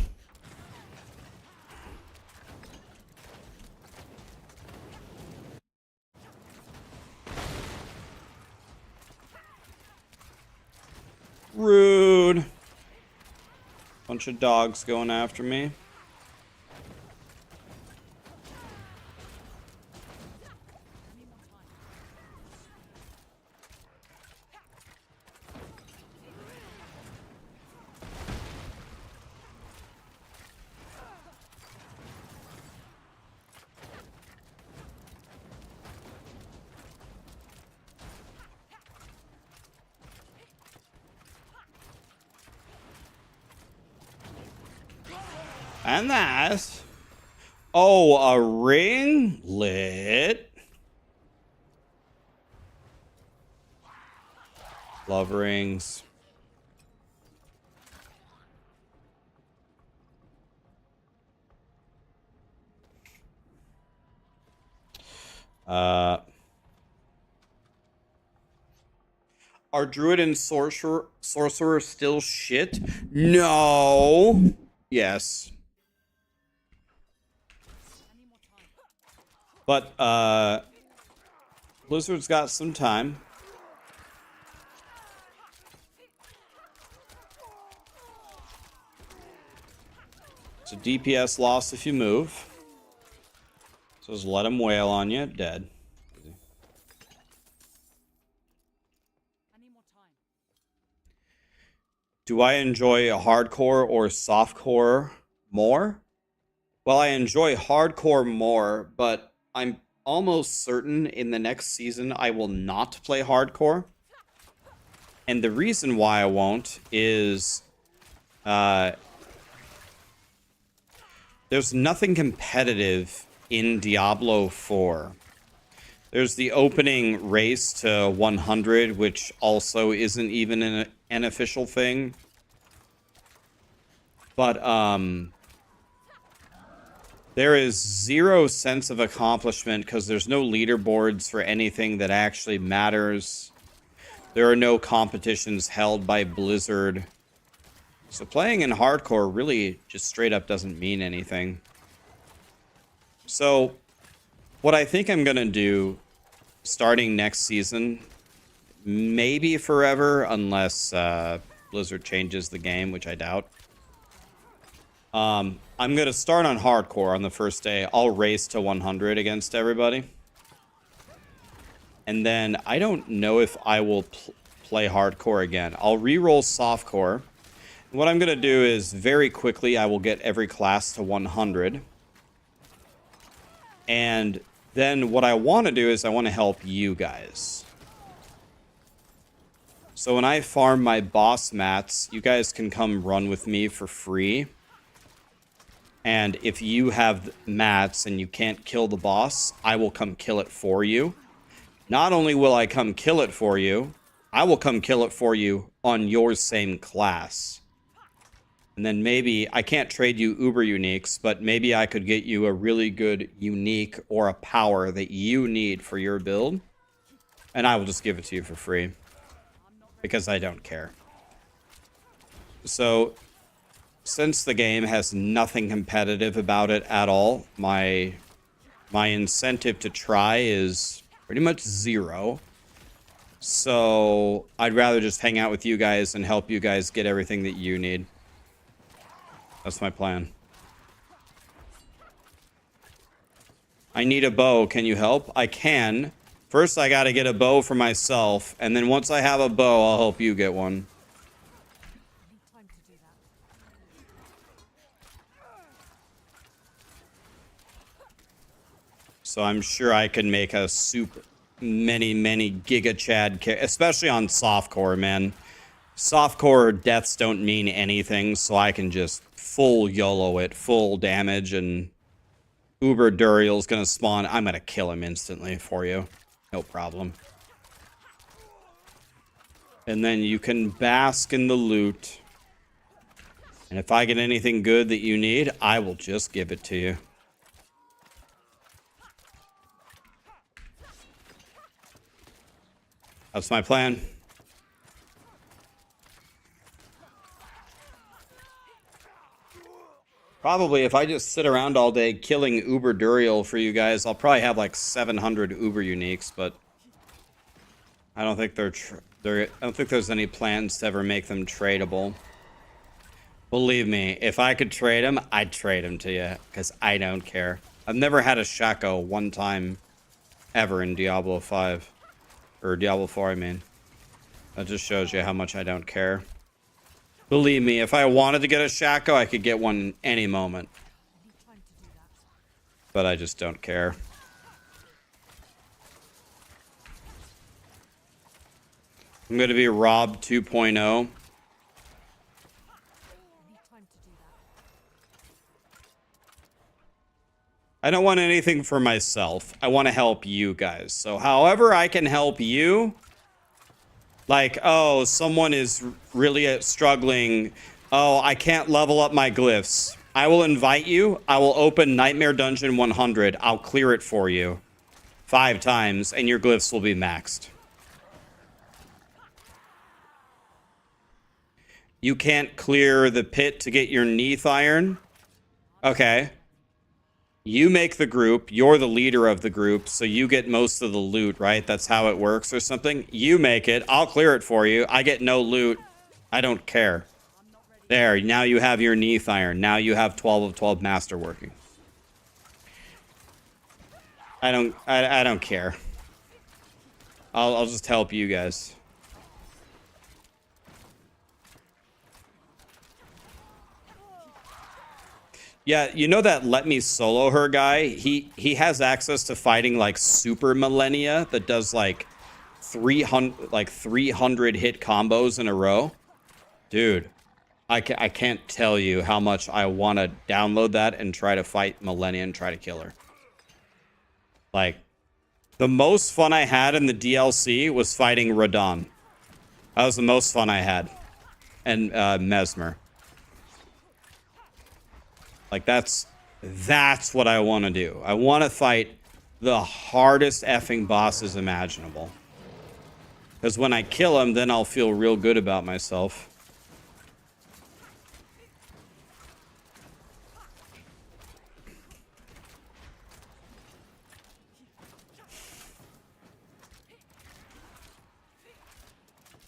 Speaker 1: Rude. Bunch of dogs going after me. And that. Oh, a ring? Lit. Love rings. Are Druid and Sorcerer still shit? No. Yes. But, Blizzard's got some time. It's a DPS loss if you move. So just let him wail on you. Dead. Do I enjoy hardcore or softcore more? Well, I enjoy hardcore more, but I'm almost certain in the next season I will not play hardcore. And the reason why I won't is there's nothing competitive in Diablo 4. There's the opening race to 100, which also isn't even an official thing. But there is zero sense of accomplishment because there's no leaderboards for anything that actually matters. There are no competitions held by Blizzard. So playing in hardcore really just straight up doesn't mean anything. So what I think I'm going to do starting next season, maybe forever, unless Blizzard changes the game, which I doubt. I'm going to start on hardcore on the first day. I'll race to 100 against everybody. And then I don't know if I will play hardcore again. I'll re-roll softcore. What I'm going to do is very quickly I will get every class to 100. And then what I want to do is I want to help you guys. So when I farm my boss mats, you guys can come run with me for free. And if you have mats and you can't kill the boss, I will come kill it for you. Not only will I come kill it for you, I will come kill it for you on your same class. And then maybe, I can't trade you uber uniques, but maybe I could get you a really good unique or a power that you need for your build. And I will just give it to you for free. Because I don't care. So, since the game has nothing competitive about it at all, my incentive to try is pretty much zero. So, I'd rather just hang out with you guys and help you guys get everything that you need. That's my plan. I need a bow. Can you help? I can. First, I gotta get a bow for myself, and then once I have a bow, I'll help you get one. So I'm sure I can make a super many Giga Chad, especially on softcore, man. Softcore deaths don't mean anything, so I can just full YOLO it, full damage, and Uber Duriel's gonna spawn. I'm gonna kill him instantly for you. No problem. And then you can bask in the loot. And if I get anything good that you need, I will just give it to you. That's my plan. Probably if I just sit around all day killing Uber Duriel for you guys, I'll probably have like 700 Uber uniques, but I don't think I don't think there's any plans to ever make them tradable. Believe me, if I could trade them, I'd trade them to you because I don't care. I've never had a Shaco one time ever in Diablo 5 or Diablo 4, I mean. That just shows you how much I don't care. Believe me, if I wanted to get a Shaco, I could get one any moment. But I just don't care. I'm going to be Rob 2.0. I don't want anything for myself. I want to help you guys. So however I can help you, like, oh, someone is really struggling. Oh, I can't level up my glyphs. I will invite you. I will open Nightmare Dungeon 100. I'll clear it for you 5 times, and your glyphs will be maxed. You can't clear the pit to get your Neath Iron? Okay. You make the group. You're the leader of the group, so you get most of the loot, right? That's how it works or something. You make it. I'll clear it for you. I get no loot. I don't care. There, now you have your Neath Iron. Now you have 12 of 12 master working. I don't care. I'll just help you guys. Yeah, you know that let me solo her guy? He has access to fighting like super millennia that does like 300 hit combos in a row. Dude, I can't tell you how much I want to download that and try to fight millennia and try to kill her. Like, the most fun I had in the DLC was fighting Radon. That was the most fun I had. And Mesmer. Like, that's what I want to do. I want to fight the hardest effing bosses imaginable. Because when I kill them, then I'll feel real good about myself.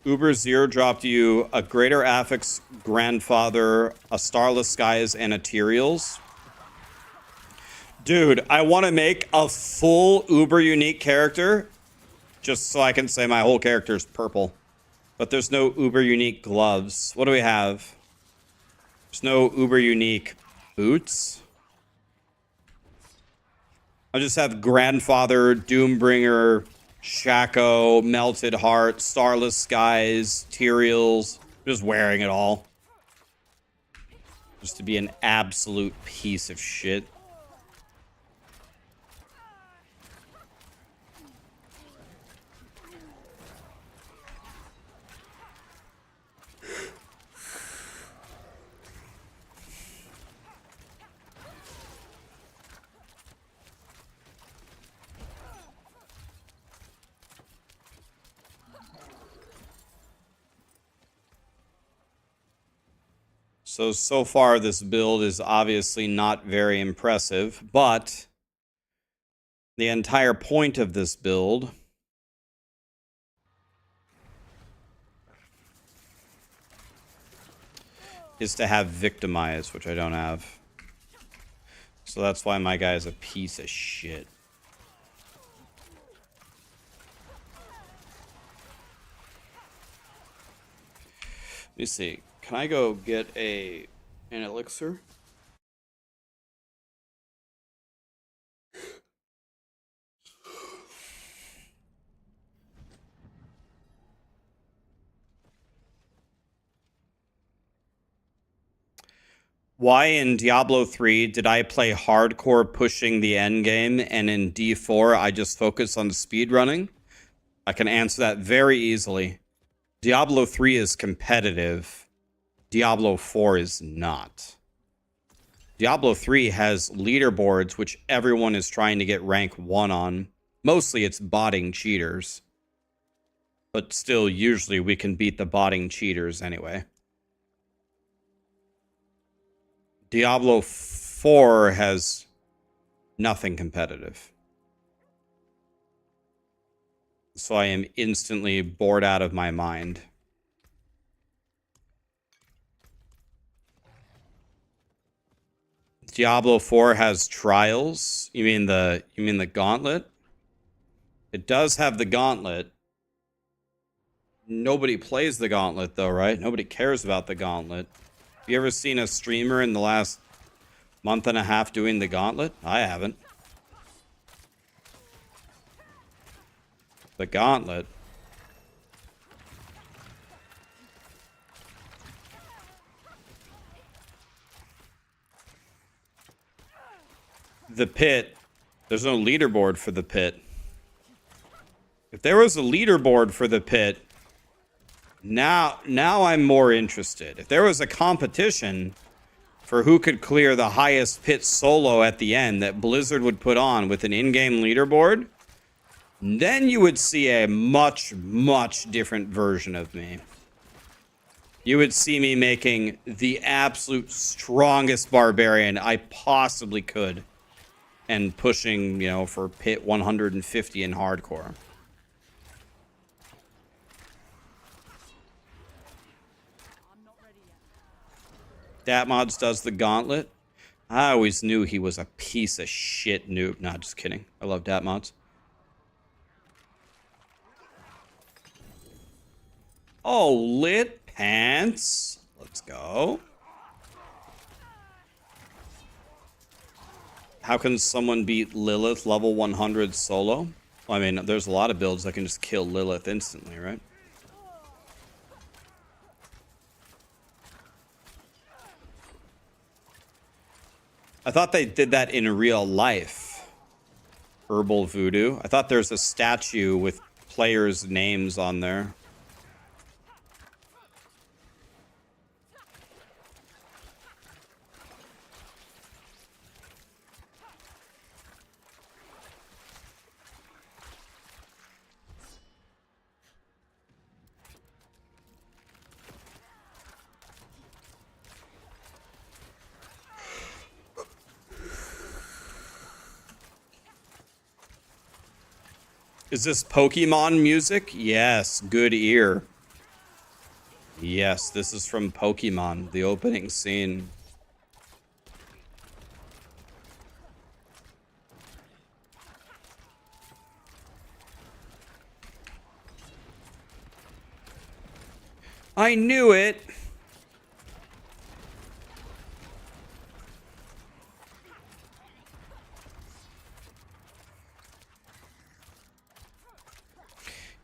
Speaker 1: Uber Zero dropped you a Greater Affix Grandfather, a Starless Skies, and a Tyraels. Dude, I want to make a full Uber unique character just so I can say my whole character is purple. But there's no Uber unique gloves. What do we have? There's no Uber unique boots. I just have Grandfather, Doombringer, Shaco, Melted Heart, Starless Skies, Tyraels. Just wearing it all. Just to be an absolute piece of shit. So far this build is obviously not very impressive, but the entire point of this build is to have Victimize, which I don't have. So that's why my guy is a piece of shit. Let me see. Can I go get an elixir? Why in Diablo 3 did I play hardcore pushing the endgame, and in D4 I just focus on speedrunning? I can answer that very easily. Diablo 3 is competitive. Diablo 4 is not. Diablo 3 has leaderboards which everyone is trying to get rank 1 on. Mostly it's botting cheaters. But still, usually we can beat the botting cheaters anyway. Diablo 4 has nothing competitive. So I am instantly bored out of my mind. Diablo 4 has trials. You mean the gauntlet? It does have the gauntlet. Nobody plays the gauntlet though, right? Nobody cares about the gauntlet. Have you ever seen a streamer in the last month and a half doing the gauntlet? I haven't. The gauntlet. the pit, there's no leaderboard for the pit. If there was a leaderboard for the pit, now I'm more interested. If there was a competition for who could clear the highest pit solo at the end that Blizzard would put on with an in-game leaderboard, then you would see a much, much different version of me. You would see me making the absolute strongest barbarian I possibly could and pushing, you know, for pit 150 in hardcore. Datmods does the gauntlet. I always knew he was a piece of shit noob. Nah, just kidding. I love Datmods. Oh, lit pants. Let's go. How can someone beat Lilith level 100 solo? Well, I mean, there's a lot of builds that can just kill Lilith instantly, right? I thought they did that in real life. Herbal voodoo. I thought there's a statue with players' names on there. Is this Pokemon music? Yes, good ear. Yes, this is from Pokemon, the opening scene. I knew it.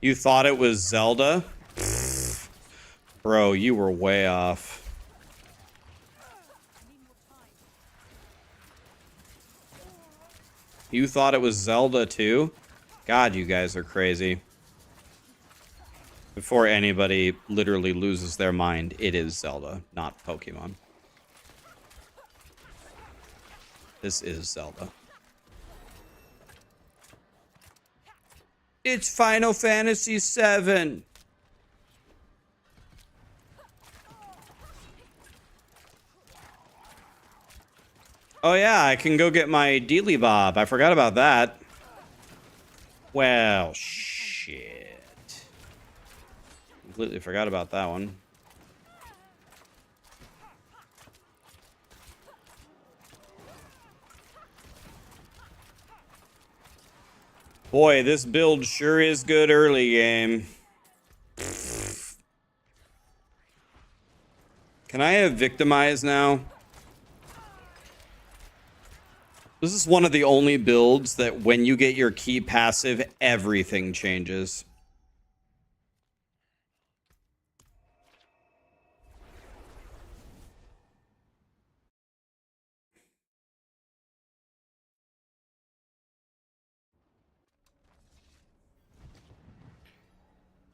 Speaker 1: You thought it was Zelda? Pfft. Bro, you were way off. You thought it was Zelda too? God, you guys are crazy. Before anybody literally loses their mind, it is Zelda, not Pokemon. This is Zelda. It's Final Fantasy VII. Oh yeah, I can go get my Dealy Bob. I forgot about that. Well, shit. Completely forgot about that one. Boy, this build sure is good early game. Can I have Victimize now? This is one of the only builds that when you get your key passive, everything changes.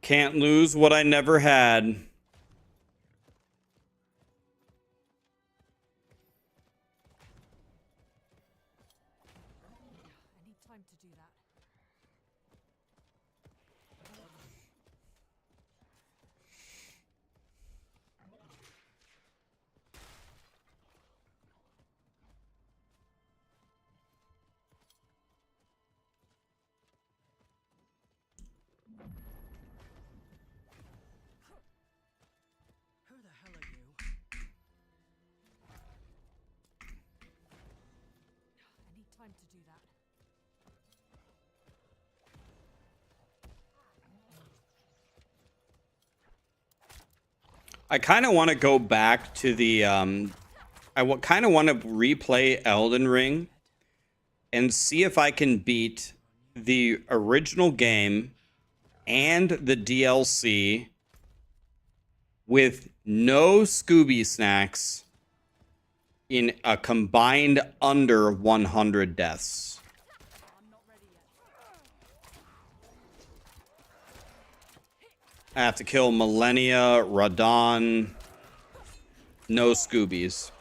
Speaker 1: Can't lose what I never had.
Speaker 2: I need time to do that. Who the hell are you? I need time to do that.
Speaker 1: I kind of want to go back to the kind of want to replay Elden Ring and see if I can beat the original game and the DLC with no Scooby snacks in a combined under 100 deaths. I have to kill Millennia, Radon, no Scoobies.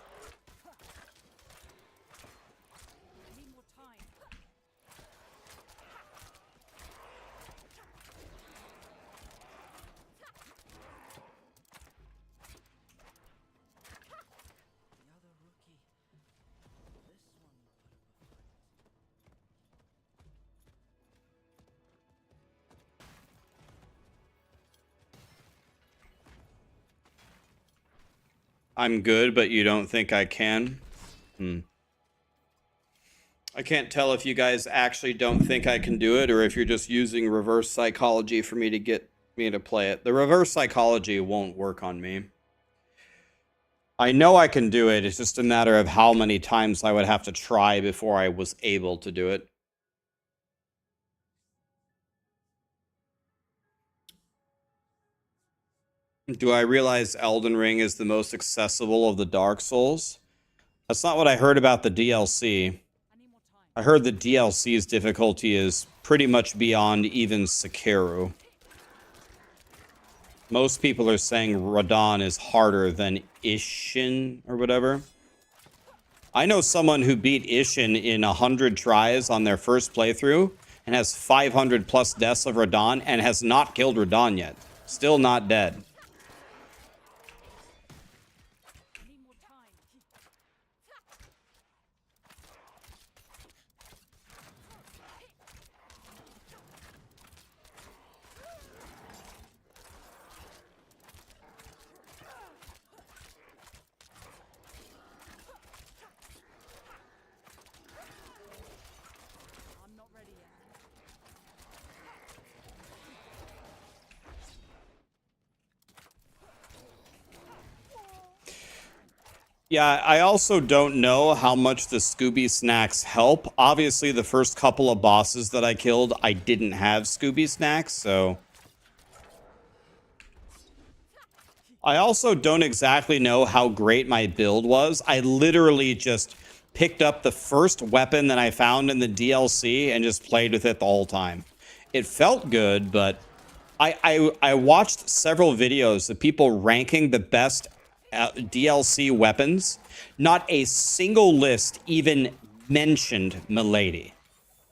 Speaker 1: I'm good, but you don't think I can? I can't tell if you guys actually don't think I can do it or if you're just using reverse psychology for me to get me to play it. The reverse psychology won't work on me. I know I can do it. It's just a matter of how many times I would have to try before I was able to do it. Do I realize Elden Ring is the most accessible of the Dark Souls? That's not what I heard about the DLC. I heard the DLC's difficulty is pretty much beyond even Sekiro. Most people are saying Radon is harder than Ishin or whatever. I know someone who beat Ishin in 100 tries on their first playthrough and has 500 plus deaths of Radon and has not killed Radon yet. Still not dead. Yeah, I also don't know how much the Scooby snacks help. Obviously, the first couple of bosses that I killed, I didn't have Scooby snacks, so... I also don't exactly know how great my build was. I literally just picked up the first weapon that I found in the DLC and just played with it the whole time. It felt good, but I watched several videos of people ranking the best DLC weapons. Not a single list even mentioned Milady.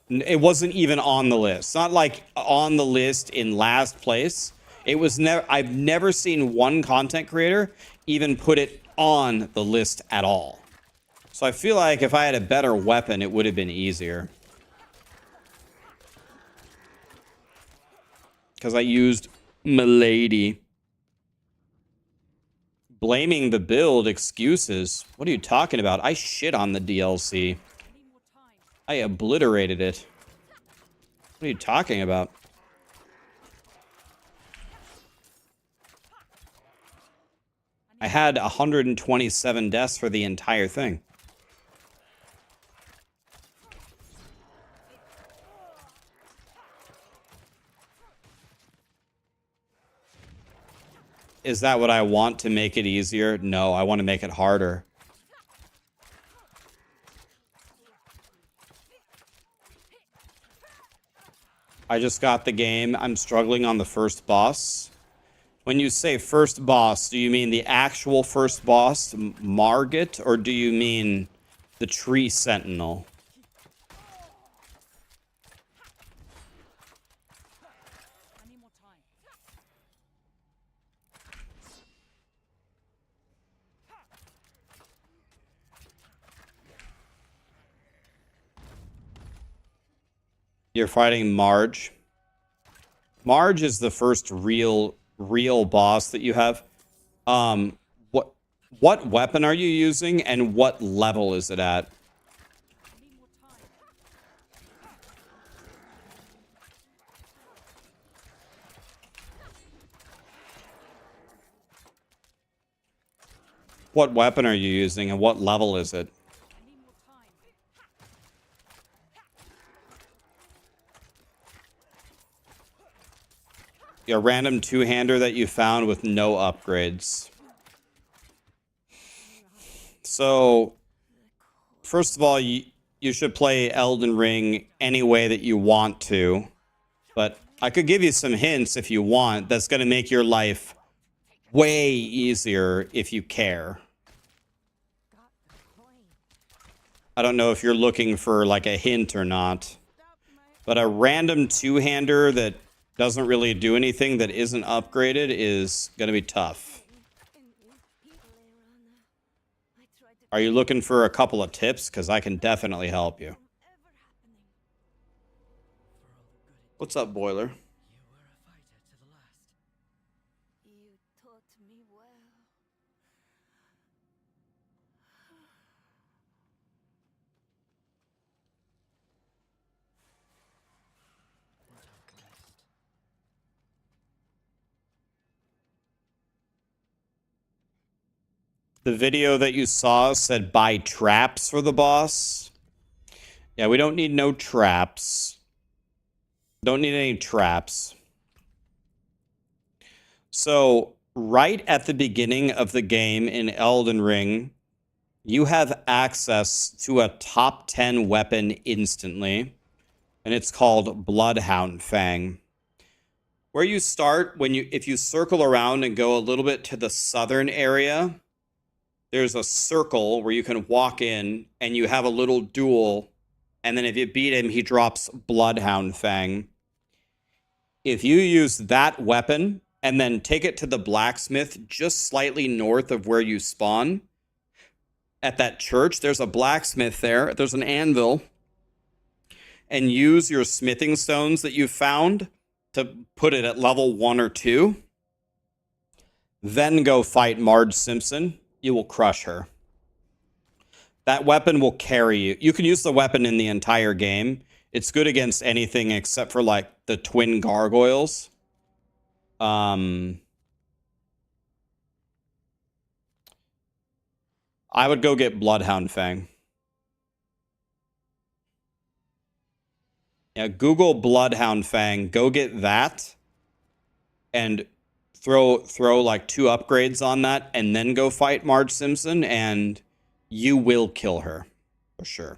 Speaker 1: It wasn't even on the list. Not like on the list in last place. It was never. I've never seen one content creator even put it on the list at all. So I feel like if I had a better weapon, it would have been easier. Because I used Milady. Blaming the build, excuses. What are you talking about? I shit on the DLC. I obliterated it. What are you talking about? I had 127 deaths for the entire thing. Is that what I want to make it easier? No, I want to make it harder. I just got the game. I'm struggling on the first boss. When you say first boss, do you mean the actual first boss, Margit, or do you mean the tree sentinel? You're fighting Marge. Marge is the first real boss that you have. What weapon are you using and what level is it at? What weapon are you using and what level is it? A random two-hander that you found with no upgrades. So first of all, you should play Elden Ring any way that you want to. But I could give you some hints if you want. That's going to make your life way easier if you care. I don't know if you're looking for like a hint or not. But a random two-hander that doesn't really do anything that isn't upgraded is going to be tough. Are you looking for a couple of tips? Because I can definitely help you. What's up, Boiler? The video that you saw said buy traps for the boss. Yeah, we don't need no traps. Don't need any traps. So, right at the beginning of the game in Elden Ring, you have access to a top 10 weapon instantly, and it's called Bloodhound Fang. Where you start, if you circle around and go a little bit to the southern area, there's a circle where you can walk in and you have a little duel. And then if you beat him, he drops Bloodhound Fang. If you use that weapon and then take it to the blacksmith just slightly north of where you spawn, at that church, there's a blacksmith there. There's an anvil. And use your smithing stones that you found to put it at level 1 or 2. Then go fight Marge Simpson. You will crush her. That weapon will carry you. You can use the weapon in the entire game. It's good against anything except for like the twin gargoyles. I would go get Bloodhound Fang. Yeah, Google Bloodhound Fang. Go get that. And throw like 2 upgrades on that and then go fight Marge Simpson and you will kill her for sure.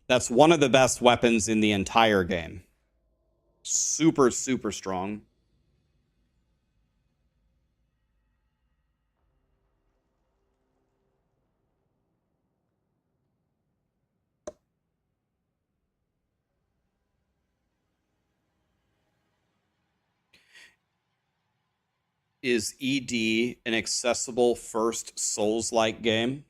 Speaker 1: That's one of the best weapons in the entire game. Super, super strong. Is ED an accessible first Souls-like game?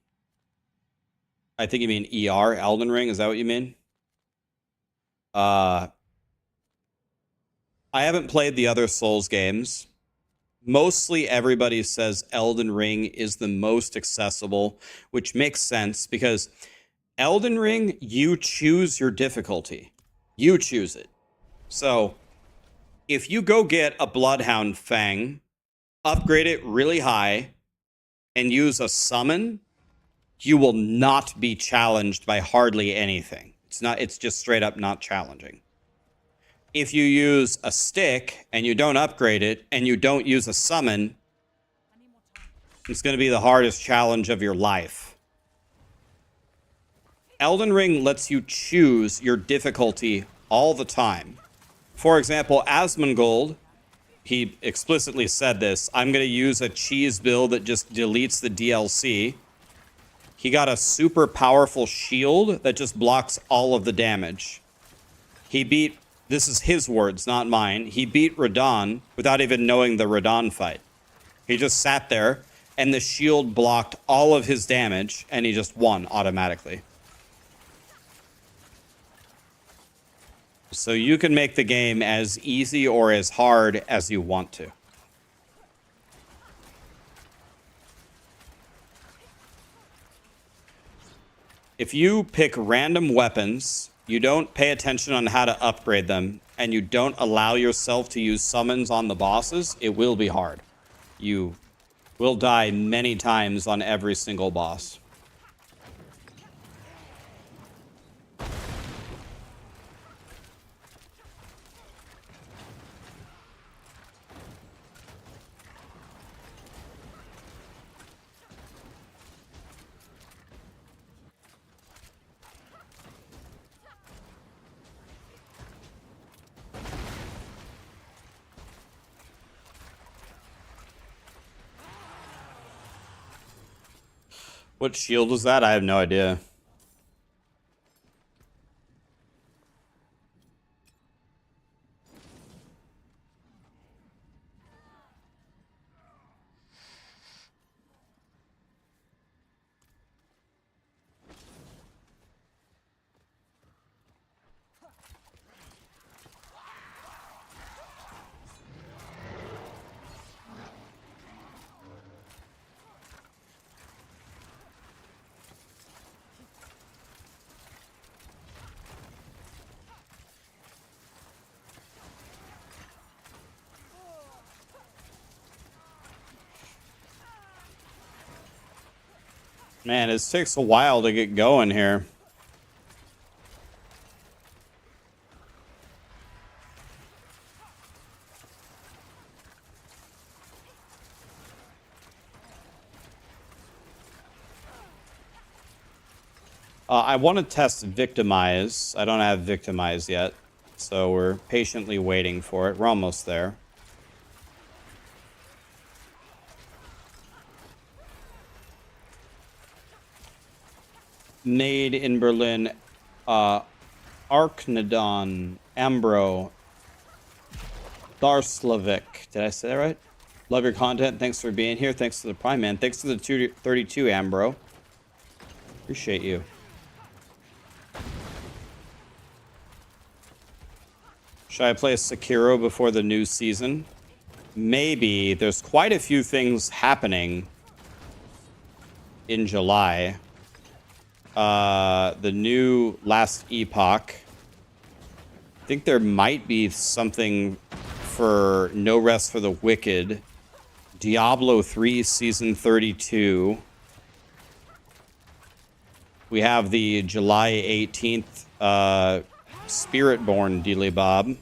Speaker 1: I think you mean ER, Elden Ring. Is that what you mean? I haven't played the other Souls games. Mostly everybody says Elden Ring is the most accessible, which makes sense because Elden Ring, you choose your difficulty. You choose it. So if you go get a Bloodhound Fang, upgrade it really high, and use a summon, you will not be challenged by hardly anything. It's just straight up not challenging. If you use a stick and you don't upgrade it and you don't use a summon, it's going to be the hardest challenge of your life. Elden Ring lets you choose your difficulty all the time. For example, Asmongold, he explicitly said this, I'm going to use a cheese build that just deletes the DLC. He got a super powerful shield that just blocks all of the damage. He beat, this is his words, not mine, he beat Radahn without even knowing the Radahn fight. He just sat there, and the shield blocked all of his damage, and he just won automatically. So you can make the game as easy or as hard as you want to. If you pick random weapons, you don't pay attention on how to upgrade them, and you don't allow yourself to use summons on the bosses, it will be hard. You will die many times on every single boss. What shield was that? I have no idea. Man, it takes a while to get going here. I want to test Victimize. I don't have Victimize yet, so we're patiently waiting for it. We're almost there. Nade in Berlin, Arknadon, Ambro, Darslavik. Did I say that right? Love your content. Thanks for being here. Thanks to the Prime Man. Thanks to the 232 Ambro. Appreciate you. Should I play Sekiro before the new season? Maybe. There's quite a few things happening in July. The new last Epoch. I think there might be something for No Rest for the Wicked. Diablo 3 Season 32. We have the July 18th Spiritborn Dealy Bob.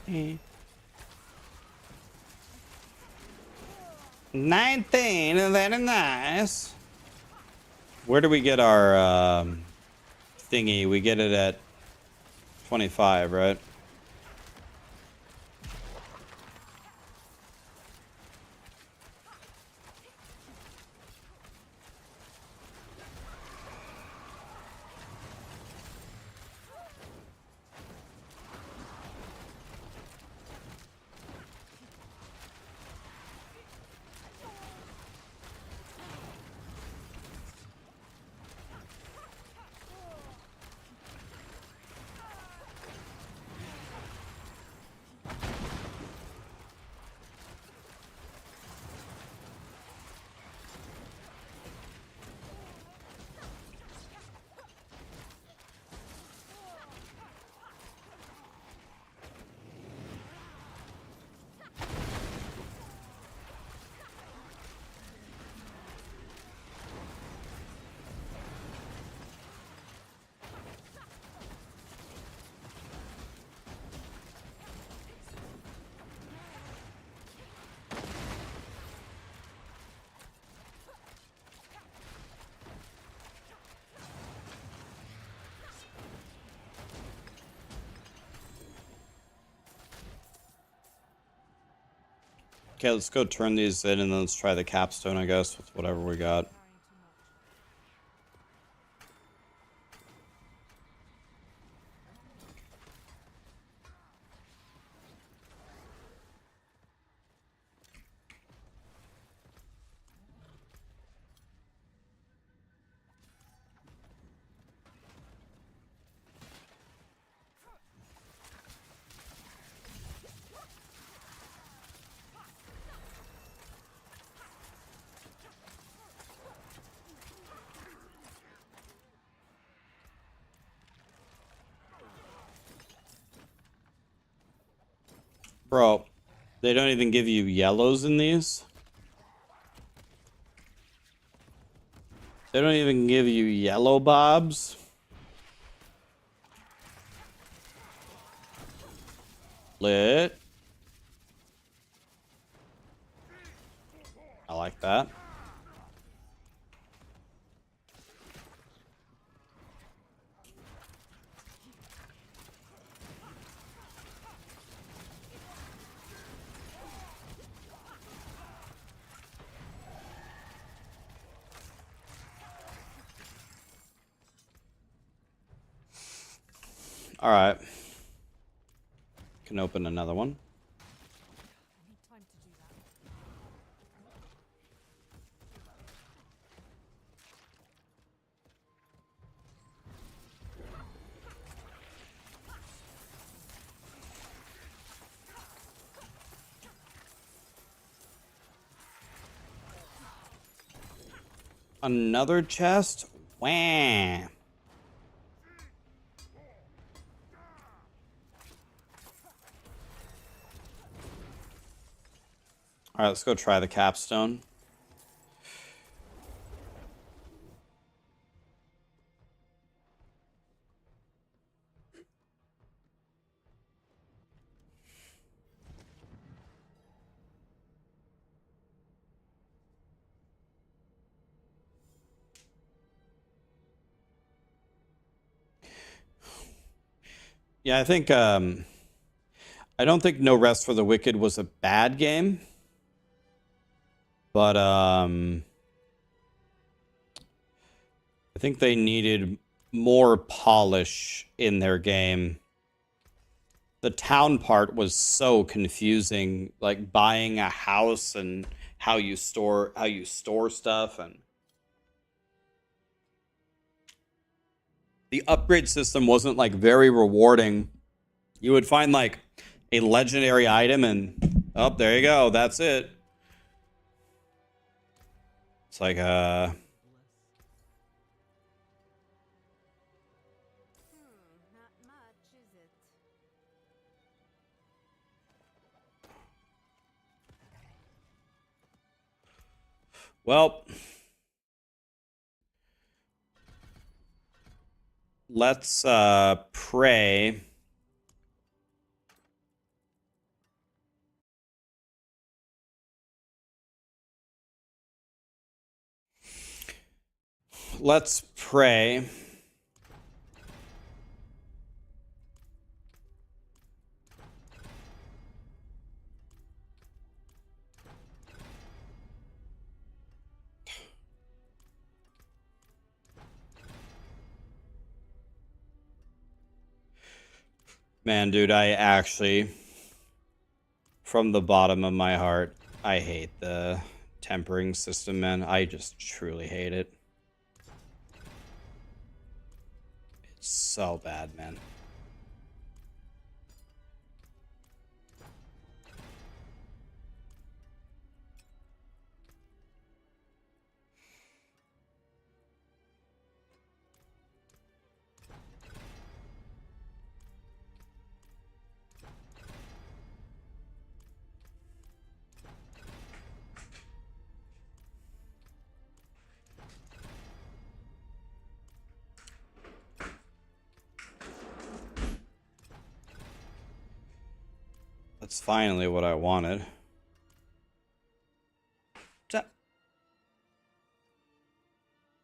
Speaker 1: Mm. 19, very nice. Where do we get our thingy? We get it at 25, right? Okay, let's go turn these in and then let's try the capstone, I guess, with whatever we got. Bro, they don't even give you yellows in these? They don't even give you yellow bobs? Lit. I like that. All right. Can open another one.
Speaker 2: I need time to do that.
Speaker 1: Another chest? Wham. All right, let's go try the capstone. Yeah, I think I don't think No Rest for the Wicked was a bad game. But I think they needed more polish in their game. The town part was so confusing, like buying a house and how you store stuff, and the upgrade system wasn't like very rewarding. You would find like a legendary item and oh, there you go, that's it. It's like
Speaker 2: Not much, is it?
Speaker 1: well, let's pray. Let's pray. Man, dude, I actually, from the bottom of my heart, I hate the tempering system, man. I just truly hate it. It's so bad, man. That's finally what I wanted.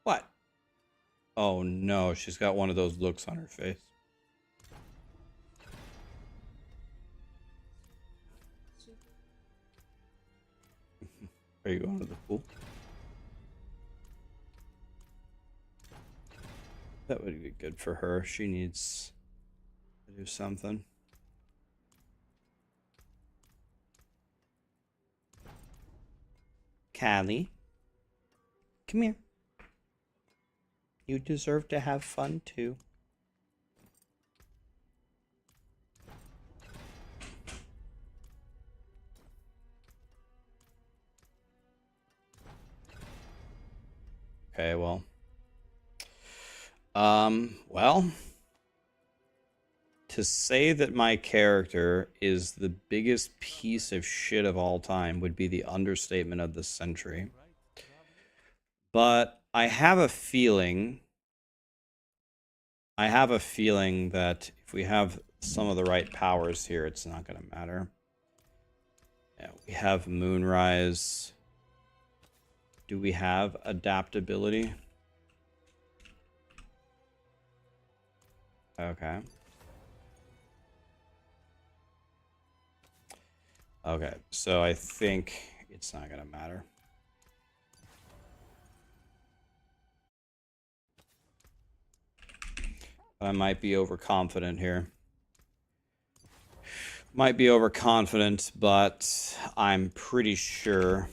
Speaker 1: What? Oh no, she's got one of those looks on her face. Are you going to the pool? That would be good for her. She needs to do something. Callie, come here. You deserve to have fun too. Okay, well, 'tis to say that my character is the biggest piece of shit of all time would be the understatement of the century. But I have a feeling that if we have some of the right powers here, it's not going to matter. Yeah, we have Moonrise. Do we have adaptability? Okay. Okay, so I think it's not going to matter. I might be overconfident here. Might be overconfident, but I'm pretty sure.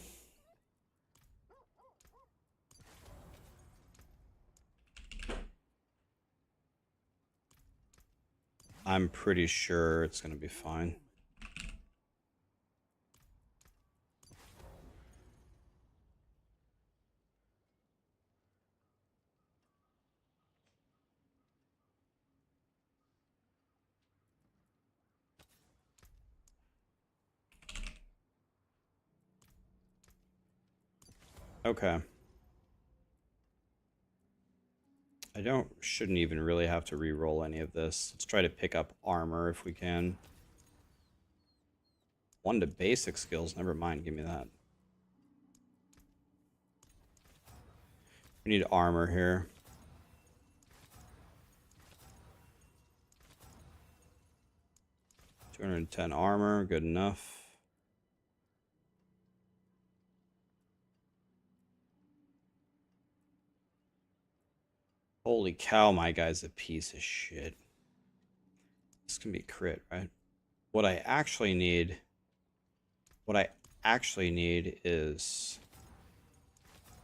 Speaker 1: I'm pretty sure it's going to be fine. Okay. Shouldn't even really have to re-roll any of this. Let's try to pick up armor if we can. 1 to basic skills, never mind, give me that. We need armor here. 210 armor, good enough. Holy cow, my guy's a piece of shit. This can be crit, right? What I actually need is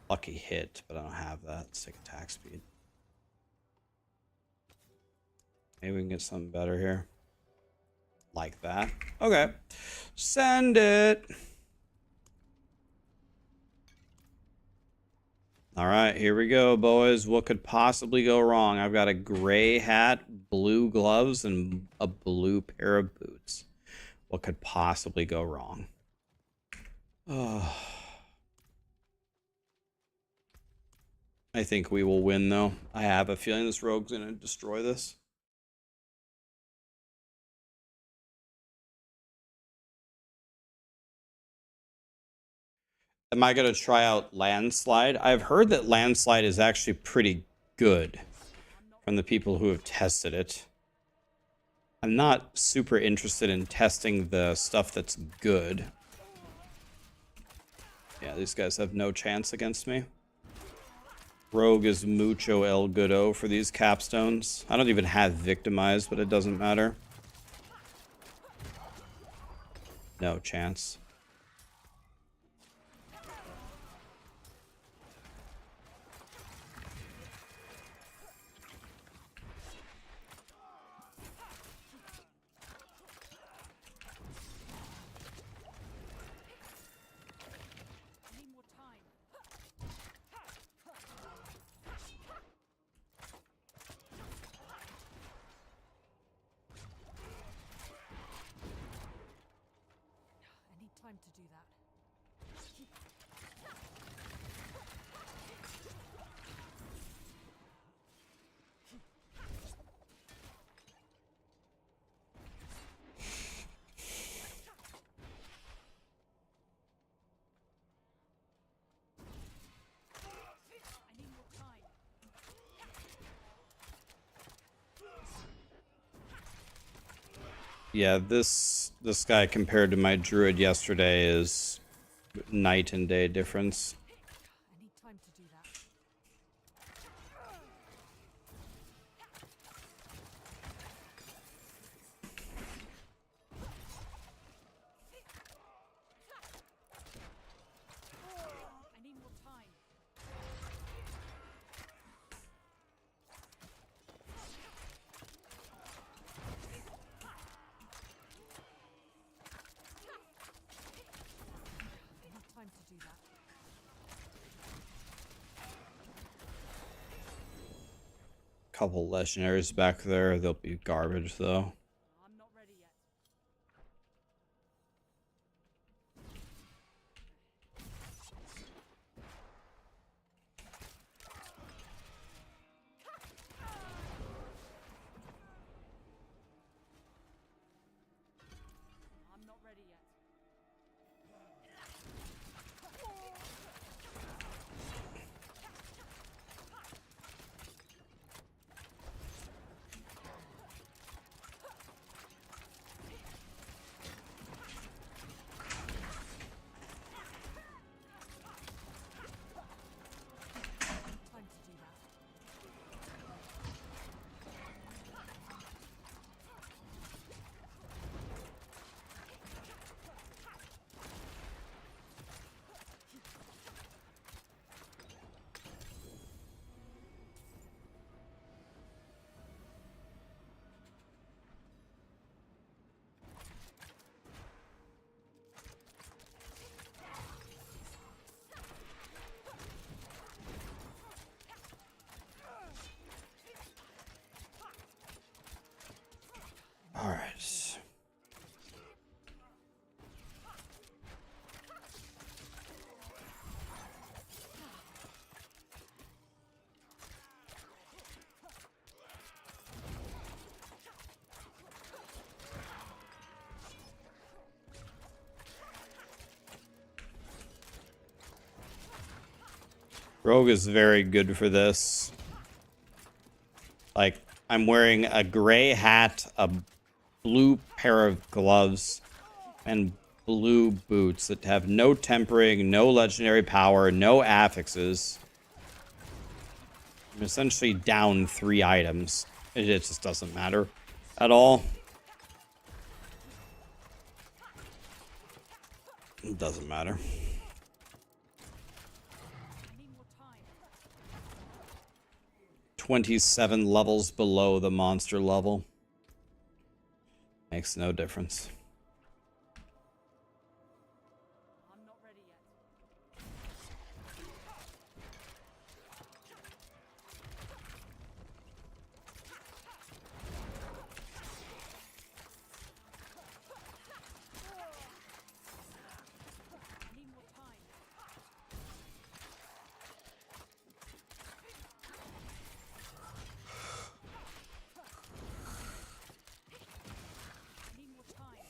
Speaker 1: lucky hit, but I don't have that. Let's take attack speed. Maybe we can get something better here. Like that. Okay. Send it. All right, here we go, boys. What could possibly go wrong? I've got a gray hat, blue gloves, and a blue pair of boots. What could possibly go wrong? Oh. I think we will win, though. I have a feeling this rogue's going to destroy this. Am I going to try out Landslide? I've heard that Landslide is actually pretty good from the people who have tested it. I'm not super interested in testing the stuff that's good. Yeah, these guys have no chance against me. Rogue is mucho el goodo for these capstones. I don't even have victimized, but it doesn't matter. No chance.
Speaker 2: Time to do that. I need more time.
Speaker 1: Yeah, this guy compared to my druid yesterday is night and day difference.
Speaker 2: I need time to do that. I need more time. Time to do that.
Speaker 1: Couple legendaries back there. They'll be garbage though. All right. Rogue is very good for this. Like, I'm wearing a gray hat, a blue pair of gloves, and blue boots that have no tempering, no legendary power, no affixes. I'm essentially down 3 items. It just doesn't matter at all. It doesn't matter.
Speaker 2: I need more time.
Speaker 1: 27 levels below the monster level. Makes no difference.
Speaker 2: I'm not ready yet. I need more time. I need more time.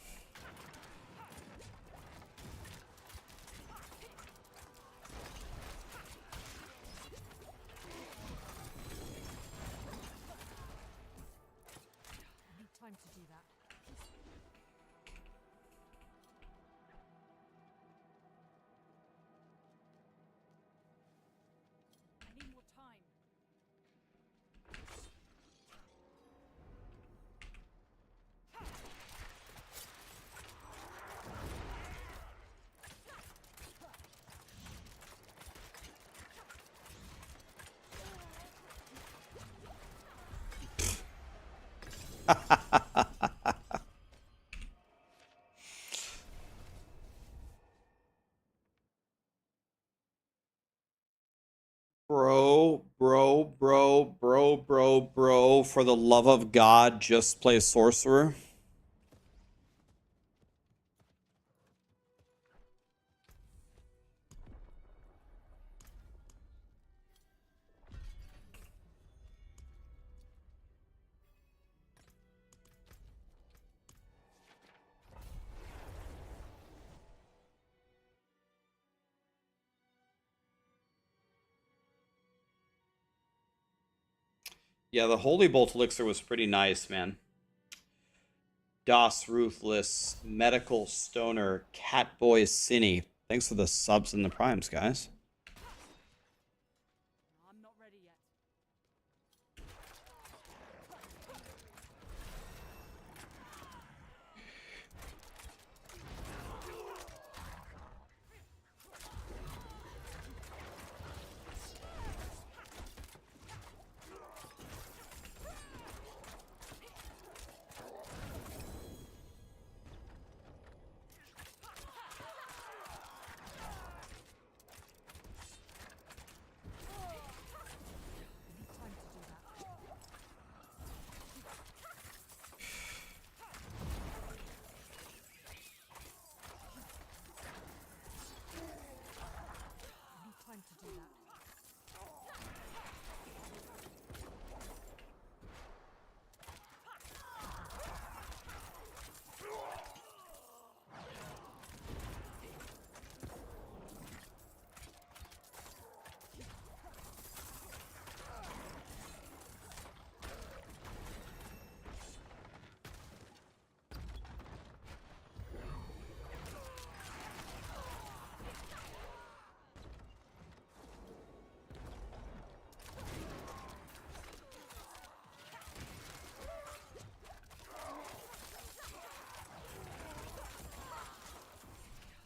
Speaker 2: I need time to do that. I need more time.
Speaker 1: Bro, for the love of God, just play sorcerer. Yeah, the Holy Bolt elixir was pretty nice, man. Das Ruthless, Medical Stoner, Catboy Cinny. Thanks for the subs and the primes, guys.
Speaker 2: I'm not ready yet. I need time to do that. I need time to do that.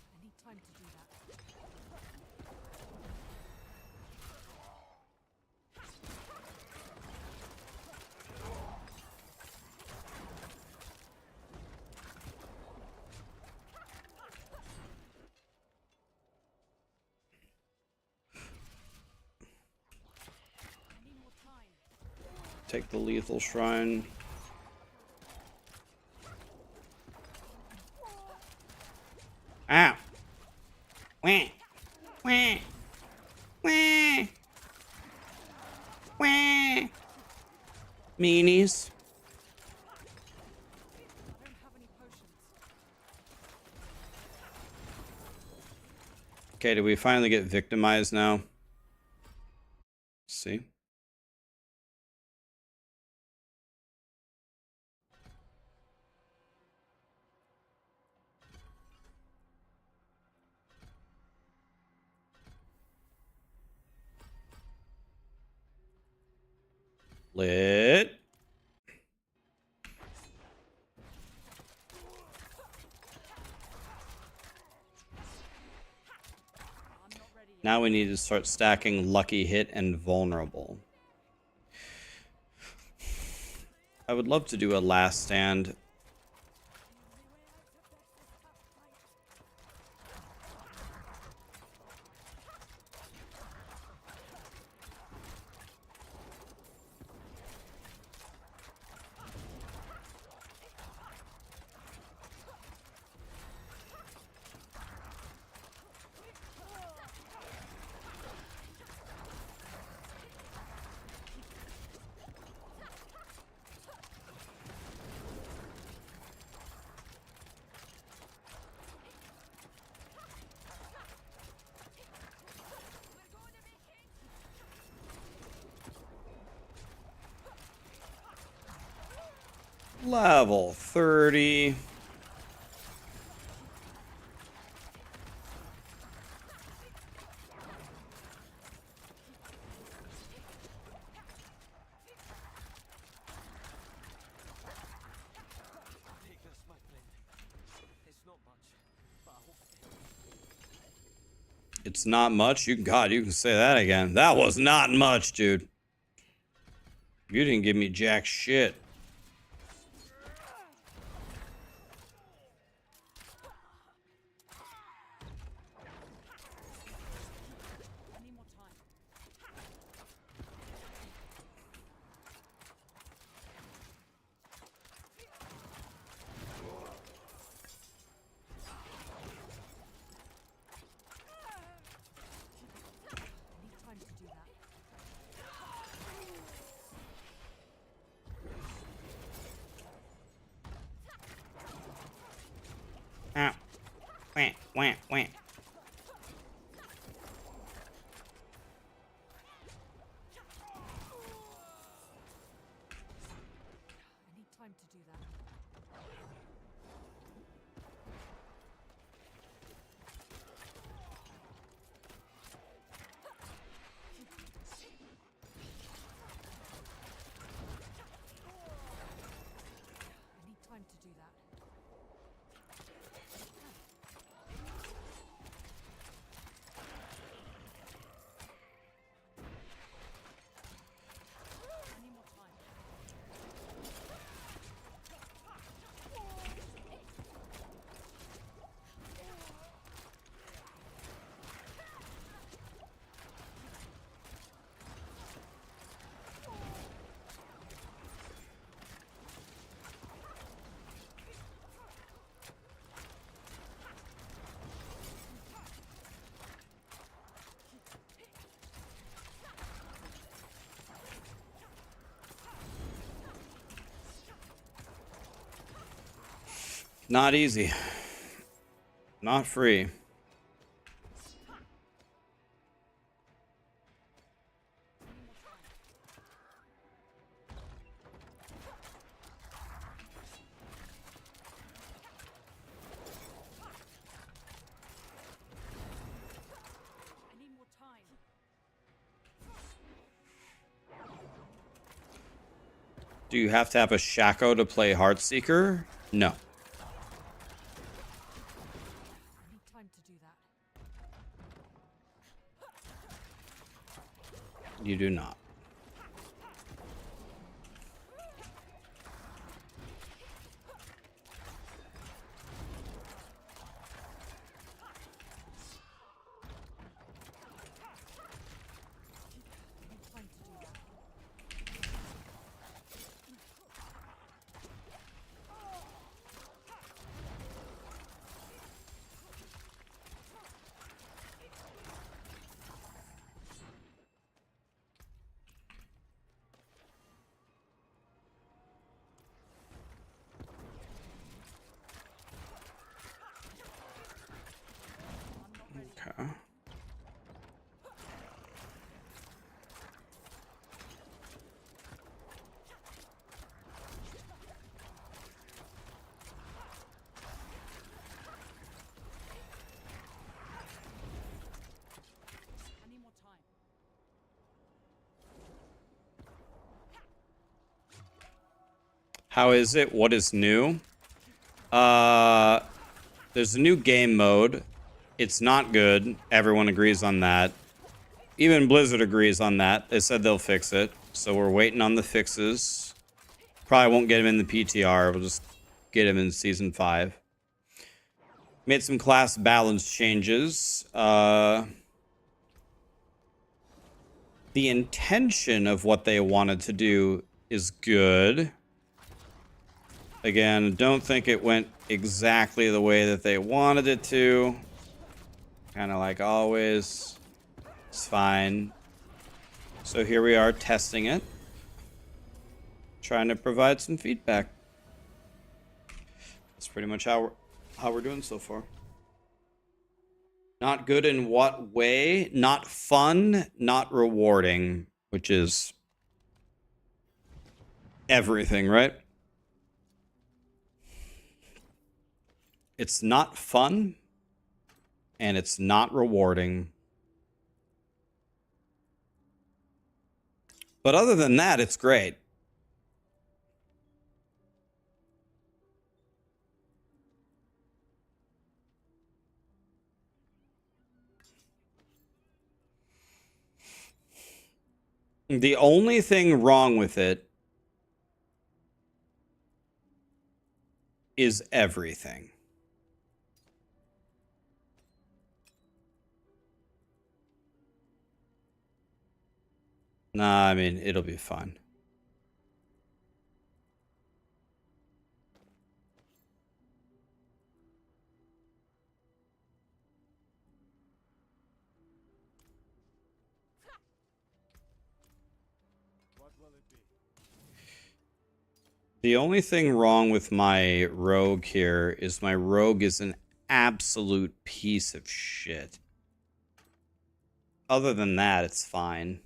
Speaker 2: I need time to do that. I need more time.
Speaker 1: Take the lethal shrine. Meanies.
Speaker 2: I don't have any potions.
Speaker 1: Okay, did we finally get victimized now? See? Lit.
Speaker 2: I'm not ready yet.
Speaker 1: Now we need to start stacking lucky hit and vulnerable. I would love to do a last stand. Level 30. It's not much. God, you can say that again. That was not much, dude. You didn't give me jack shit.
Speaker 2: I need more time. I need time to do that.
Speaker 1: Ah. Wah, wah, wah.
Speaker 2: I need time to do that. I need time to do that. I need more time.
Speaker 1: Not easy. Not free.
Speaker 2: I need more time.
Speaker 1: Do you have to have a Shaco to play Heartseeker? No.
Speaker 2: I need time to do that.
Speaker 1: You do not.
Speaker 2: I need time to do that.
Speaker 1: How is it? What is new? There's a new game mode. It's not good. Everyone agrees on that. Even Blizzard agrees on that. They said they'll fix it. So we're waiting on the fixes. Probably won't get him in the PTR. We'll just get him in Season 5. Made some class balance changes. The intention of what they wanted to do is good. Again, don't think it went exactly the way that they wanted it to. Kind of like always. It's fine. So here we are testing it. Trying to provide some feedback. That's pretty much how we're doing so far. Not good in what way? Not fun, not rewarding, which is everything, right? It's not fun, and it's not rewarding. But other than that, it's great. The only thing wrong with it is everything. Nah, I mean, it'll be fine. The only thing wrong with my rogue here is my rogue is an absolute piece of shit. Other than that, it's fine.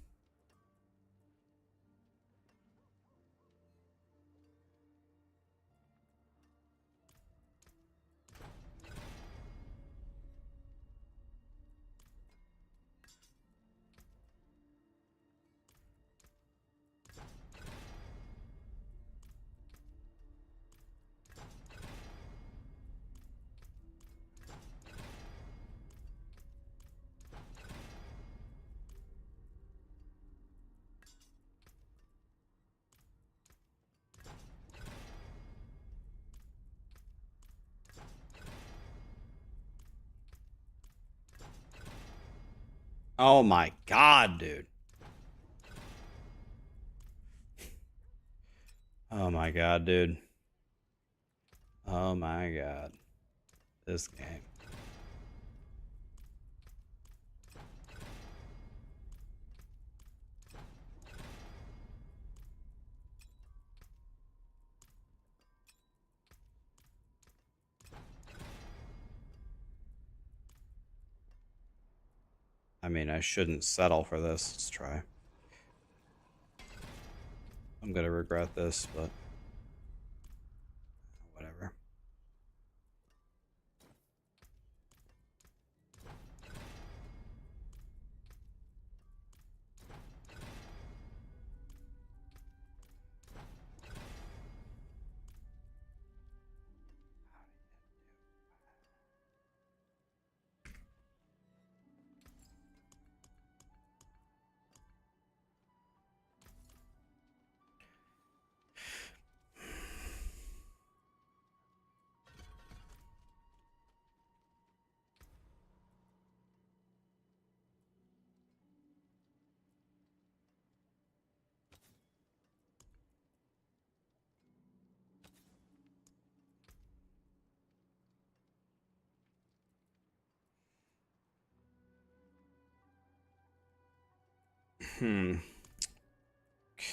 Speaker 1: Oh my god, dude. Oh my god, dude. Oh my god. This game. I mean, I shouldn't settle for this. Let's try. I'm gonna regret this, but whatever.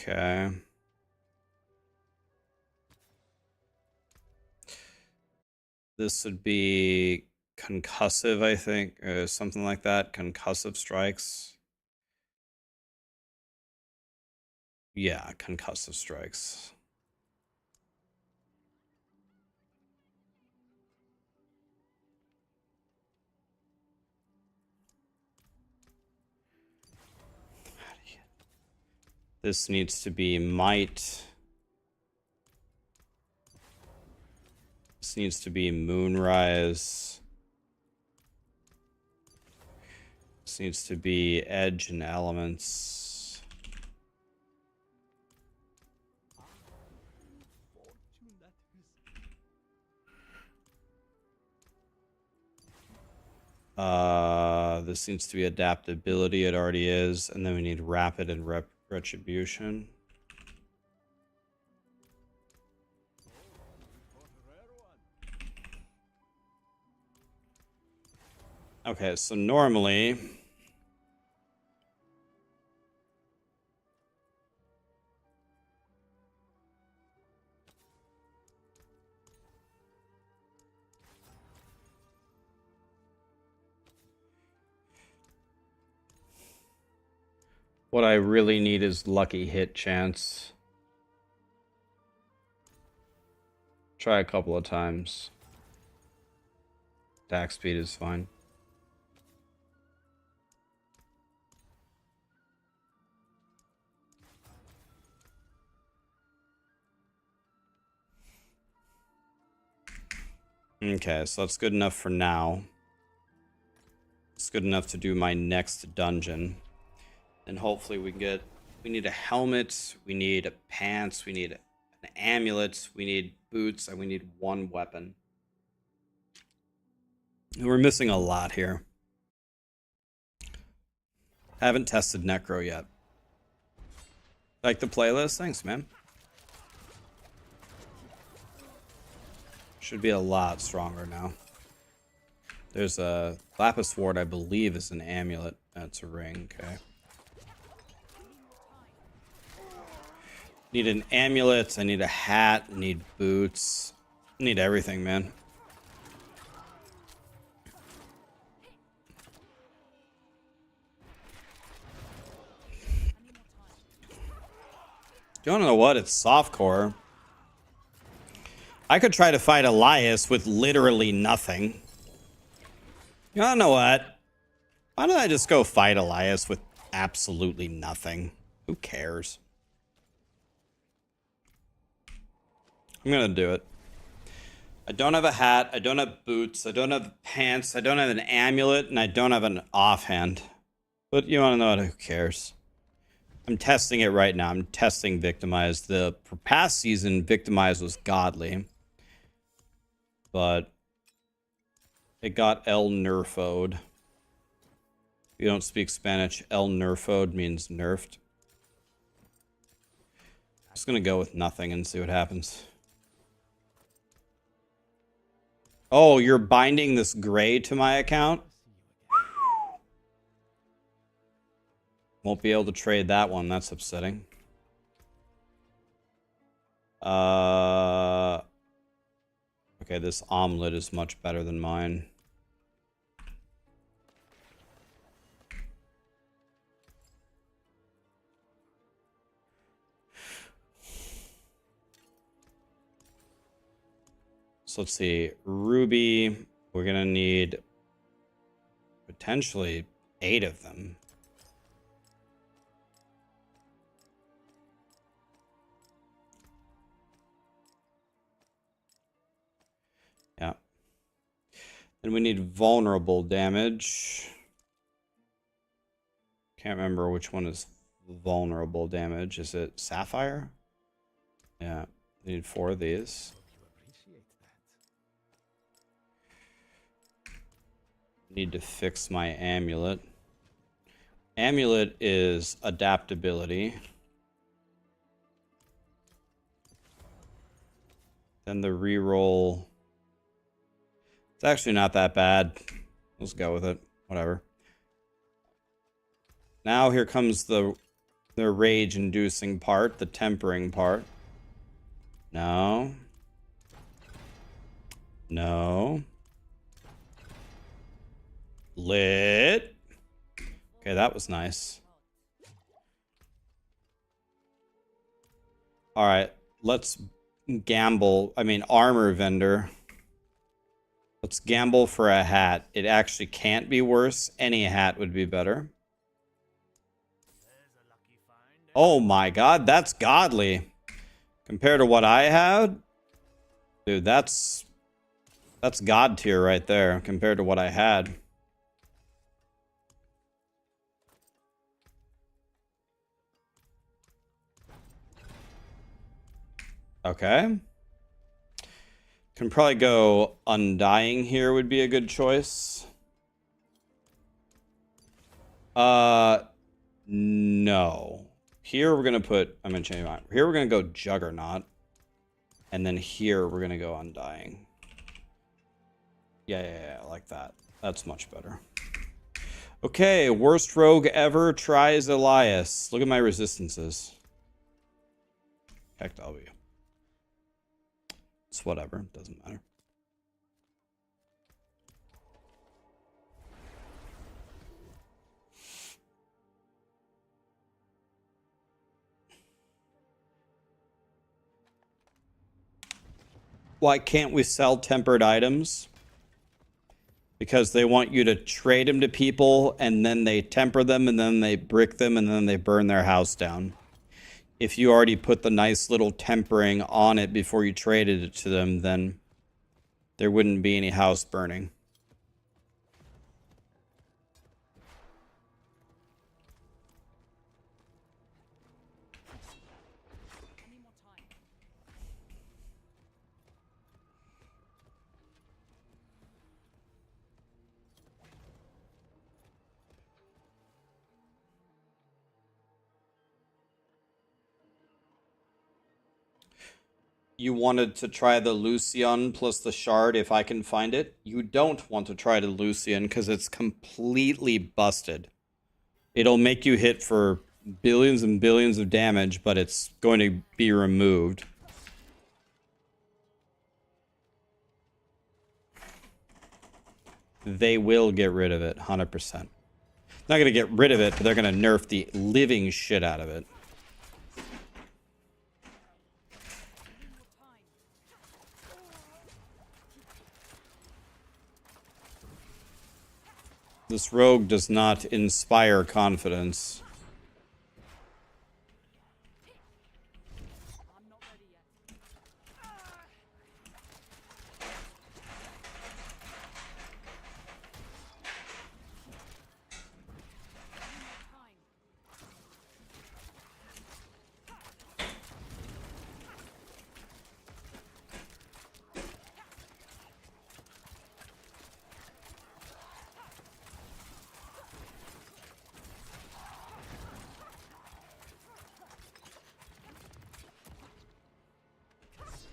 Speaker 1: Okay. This would be concussive, I think, or something like that. Concussive strikes. Yeah, concussive strikes. This needs to be might. This needs to be Moonrise. This needs to be Edge and Elements. This needs to be Adaptability. It already is. And then we need Rapid and Retribution. Okay, so normally what I really need is lucky hit chance. Try a couple of times. Attack speed is fine. Okay, so that's good enough for now. It's good enough to do my next dungeon. And hopefully we can get... We need a helmet, we need pants, we need an amulet, we need boots, and we need one weapon. And we're missing a lot here. Haven't tested Necro yet. Like the playlist? Thanks, man. Should be a lot stronger now. There's a Lapis Sword, I believe, is an amulet. That's a ring, okay. Need an amulet, I need a hat, I need boots. I need everything, man. You wanna know what? It's softcore. I could try to fight Elias with literally nothing. You wanna know what? Why don't I just go fight Elias with absolutely nothing? Who cares? I'm gonna do it. I don't have a hat, I don't have boots, I don't have pants, I don't have an amulet, and I don't have an offhand. But you wanna know what? Who cares? I'm testing it right now. I'm testing Victimize. The past season, Victimize was godly. But it got El Nerfoed. If you don't speak Spanish, El Nerfoed means nerfed. I'm just gonna go with nothing and see what happens. Oh, you're binding this gray to my account? Won't be able to trade that one. That's upsetting. Okay, this omelet is much better than mine. So let's see. Ruby. We're going to need potentially 8 of them. Yeah. Then we need vulnerable damage. Can't remember which one is vulnerable damage. Is it Sapphire? Yeah. We need 4 of these. Need to fix my amulet. Amulet is adaptability. Then the reroll. It's actually not that bad. Let's go with it. Whatever. Now here comes the rage-inducing part, the tempering part. No. No. Lit. Okay, that was nice. All right, let's gamble. I mean, armor vendor. Let's gamble for a hat. It actually can't be worse. Any hat would be better. Oh my god, that's godly. Compared to what I had? Dude, that's That's God tier right there compared to what I had. Okay. Can probably go Undying here would be a good choice. No. Here we're gonna put, I'm gonna change my mind. Here we're gonna go Juggernaut. And then here we're gonna go Undying. Yeah, like that. That's much better. Okay, worst rogue ever tries Elias. Look at my resistances. Heck W. It's whatever, doesn't matter. Why can't we sell tempered items? Because they want you to trade them to people, and then they temper them, and then they brick them, and then they burn their house down. If you already put the nice little tempering on it before you traded it to them, then there wouldn't be any house burning.
Speaker 2: Any more time?
Speaker 1: You wanted to try the Lucian plus the Shard if I can find it. You don't want to try the Lucian because it's completely busted. It'll make you hit for billions and billions of damage, but it's going to be removed. They will get rid of it, 100%. Not going to get rid of it, but they're going to nerf the living shit out of it. This rogue does not inspire confidence.
Speaker 2: I'm not ready yet. Time.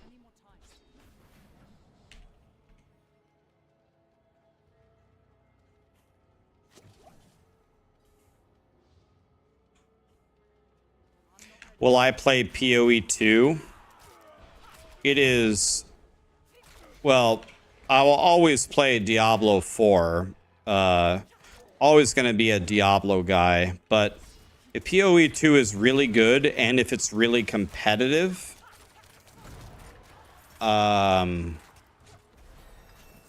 Speaker 2: Any more time?
Speaker 1: Will I play PoE 2? It is... Well, I will always play Diablo 4. Always going to be a Diablo guy. But if PoE 2 is really good, and if it's really competitive... I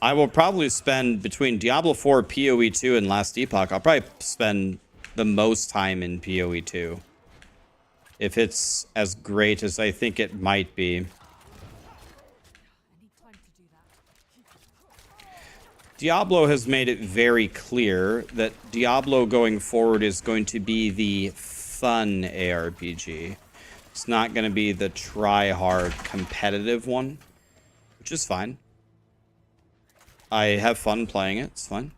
Speaker 1: will probably spend between Diablo 4, PoE 2, and Last Epoch. I'll probably spend the most time in PoE 2. If it's as great as I think it might be.
Speaker 2: I need time to do that.
Speaker 1: Diablo has made it very clear that Diablo going forward is going to be the fun ARPG. It's not going to be the try-hard competitive one, which is fine. I have fun playing it. It's fun.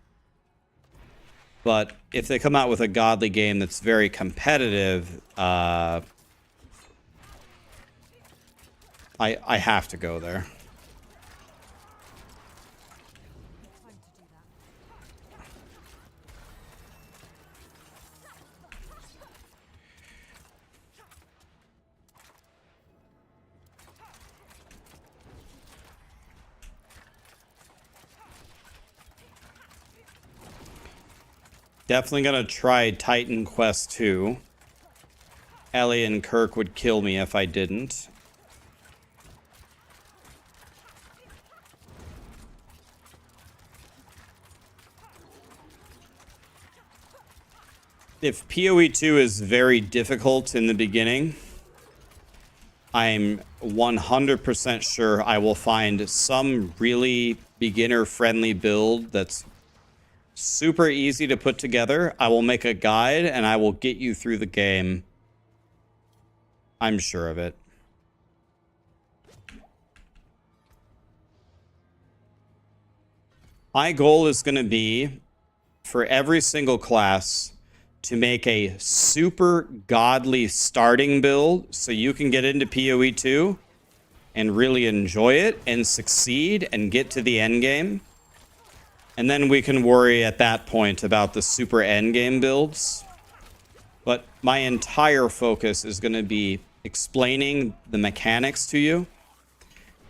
Speaker 1: But if they come out with a godly game that's very competitive, I have to go there.
Speaker 2: Time to do that.
Speaker 1: Definitely gonna try Titan Quest 2. Ellie and Kirk would kill me if I didn't. If PoE 2 is very difficult in the beginning, I'm 100% sure I will find some really beginner-friendly build that's super easy to put together. I will make a guide and I will get you through the game. I'm sure of it. My goal is going to be for every single class to make a super godly starting build so you can get into PoE 2 and really enjoy it and succeed and get to the end game. And then we can worry at that point about the super end game builds. But my entire focus is going to be explaining the mechanics to you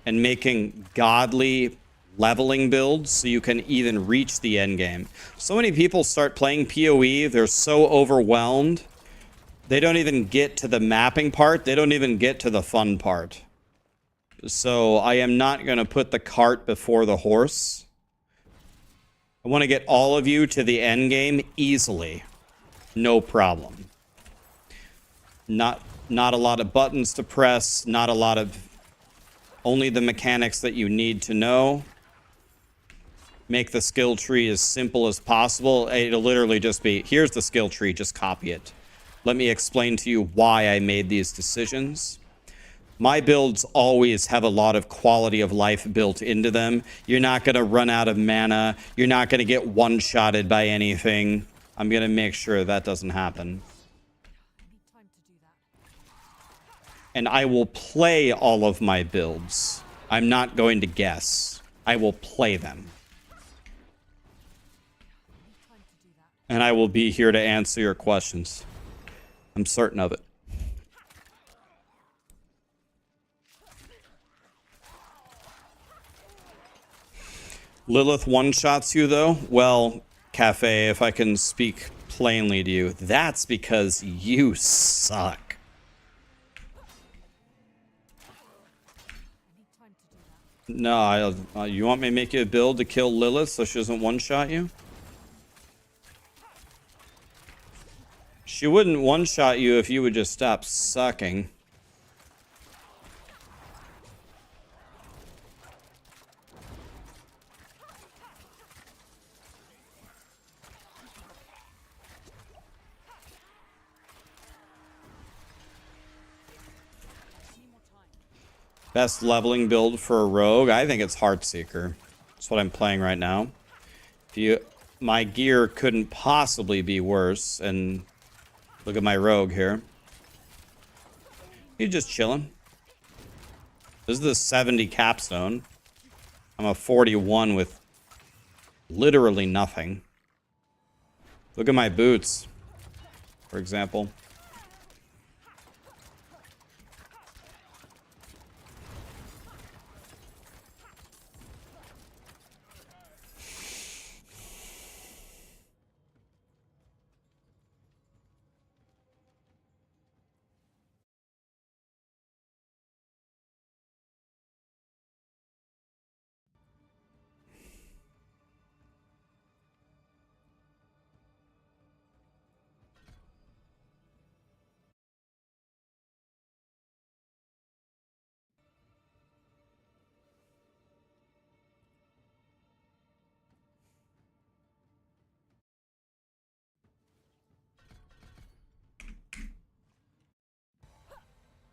Speaker 1: and making godly leveling builds so you can even reach the end game. So many people start playing PoE, they're so overwhelmed, they don't even get to the mapping part, they don't even get to the fun part. So I am not going to put the cart before the horse. I want to get all of you to the end game easily. No problem. Not a lot of buttons to press, not a lot of... only the mechanics that you need to know. Make the skill tree as simple as possible. It'll literally just be, here's the skill tree, just copy it. Let me explain to you why I made these decisions. My builds always have a lot of quality of life built into them. You're not going to run out of mana. You're not going to get one-shotted by anything. I'm going to make sure that doesn't happen.
Speaker 2: Time to do that.
Speaker 1: And I will play all of my builds. I'm not going to guess. I will play them.
Speaker 2: Time to do that.
Speaker 1: And I will be here to answer your questions. I'm certain of it. Lilith one-shots you, though? Well, Cafe, if I can speak plainly to you, that's because you suck.
Speaker 2: Time to do that.
Speaker 1: No, you want me to make you a build to kill Lilith so she doesn't one-shot you? She wouldn't one-shot you if you would just stop sucking. Best leveling build for a rogue? I think it's Heartseeker. That's what I'm playing right now. My gear couldn't possibly be worse, and look at my rogue here. He's just chilling. This is the 70 Capstone. I'm a 41 with literally nothing. Look at my boots, for example.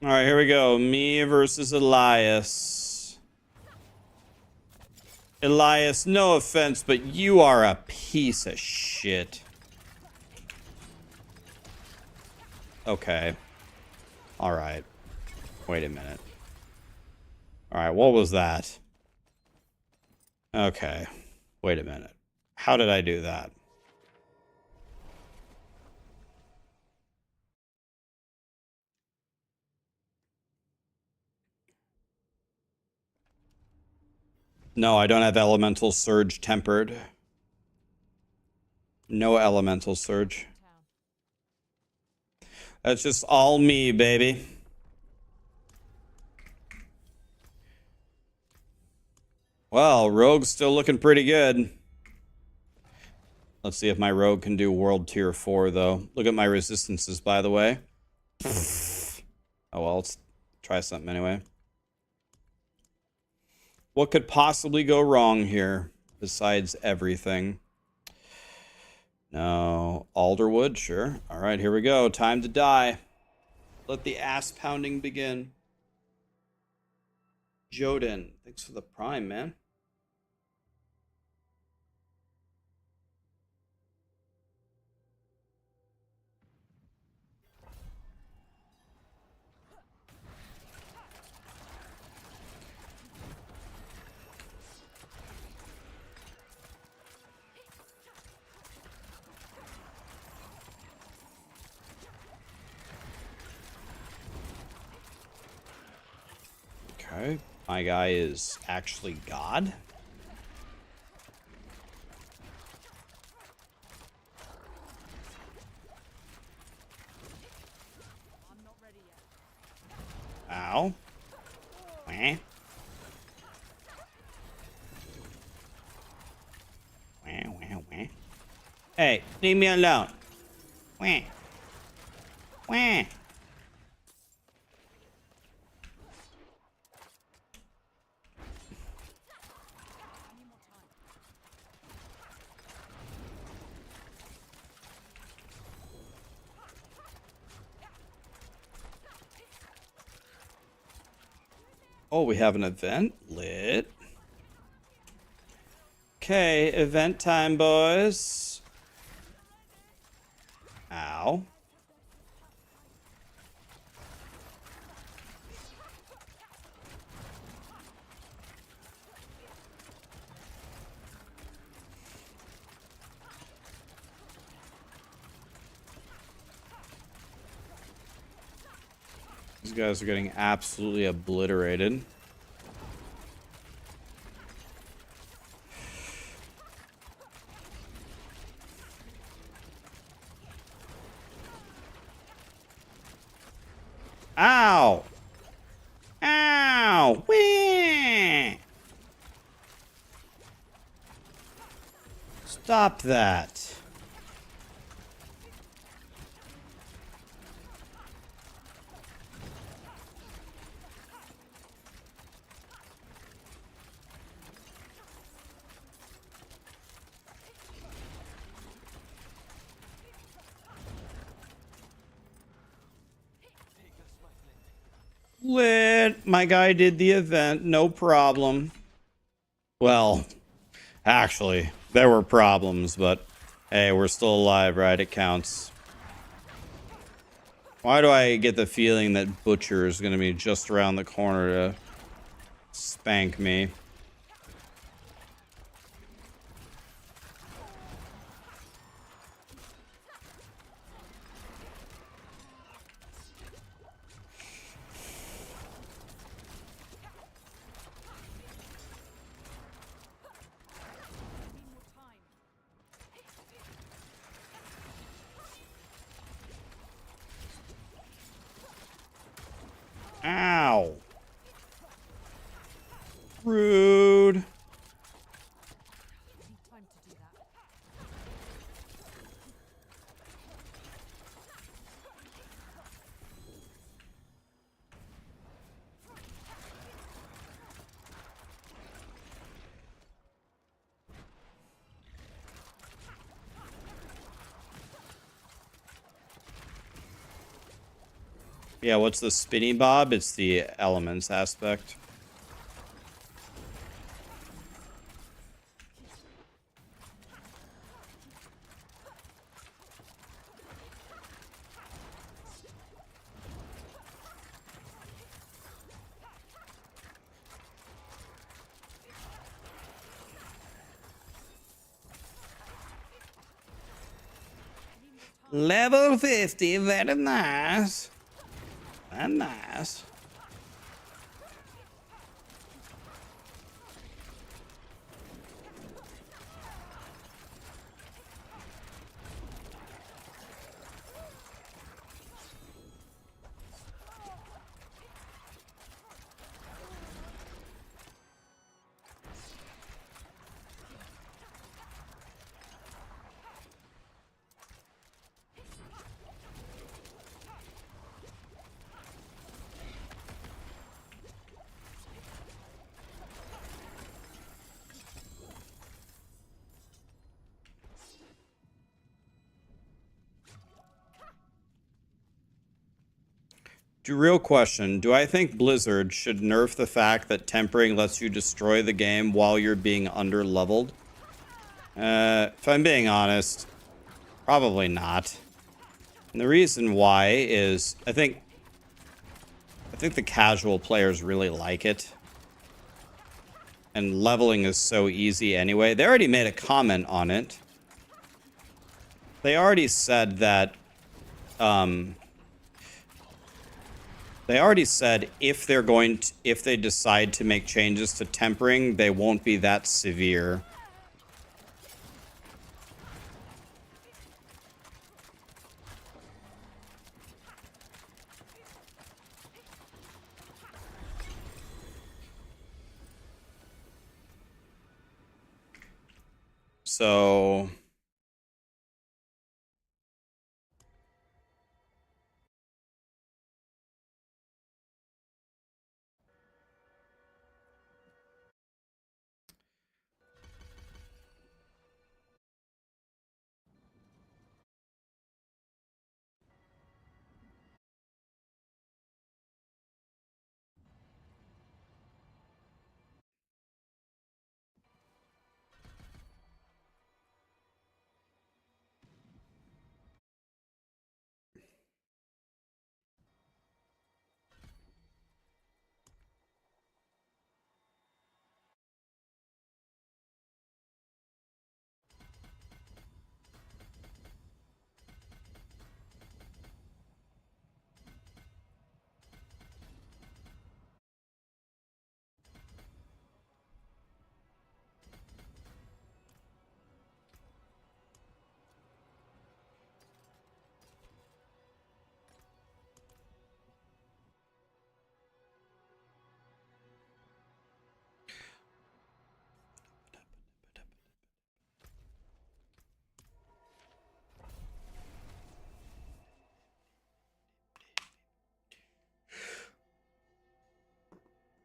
Speaker 1: All right, here we go. Me versus Elias. Elias, no offense, but you are a piece of shit. Okay. All right. Wait a minute. All right, what was that? Okay. Wait a minute. How did I do that? No, I don't have Elemental Surge tempered. No Elemental Surge. That's just all me, baby. Well, Rogue's still looking pretty good. Let's see if my Rogue can do World Tier 4, though. Look at my resistances, by the way. Oh, well, it's try something anyway. What could possibly go wrong here besides everything? No. Alderwood, sure. All right, here we go. Time to die. Let the ass pounding begin. Joden, thanks for the prime, man. Okay, my guy is actually God.
Speaker 2: I'm not ready yet.
Speaker 1: Ow. Wah. Wah, wah, wah. Hey, leave me alone. Wah. Wah. Oh, we have an event lit. Okay, event time, boys. Ow. These guys are getting absolutely obliterated. Ow! Ow! Whee! Stop that. Lit. My guy did the event, no problem. Well, actually, there were problems, but hey, we're still alive, right? It counts. Why do I get the feeling that Butcher is going to be just around the corner to spank me? Ow. Rude.
Speaker 2: I need time to do that.
Speaker 1: Yeah, what's the spinny bob? It's the elements aspect. Level 50, very nice. Very nice. Real question. Do I think Blizzard should nerf the fact that tempering lets you destroy the game while you're being under-leveled? If I'm being honest, probably not. And the reason why is I think the casual players really like it. And leveling is so easy anyway. They already made a comment on it. They already said that they already said if they decide to make changes to tempering, they won't be that severe. So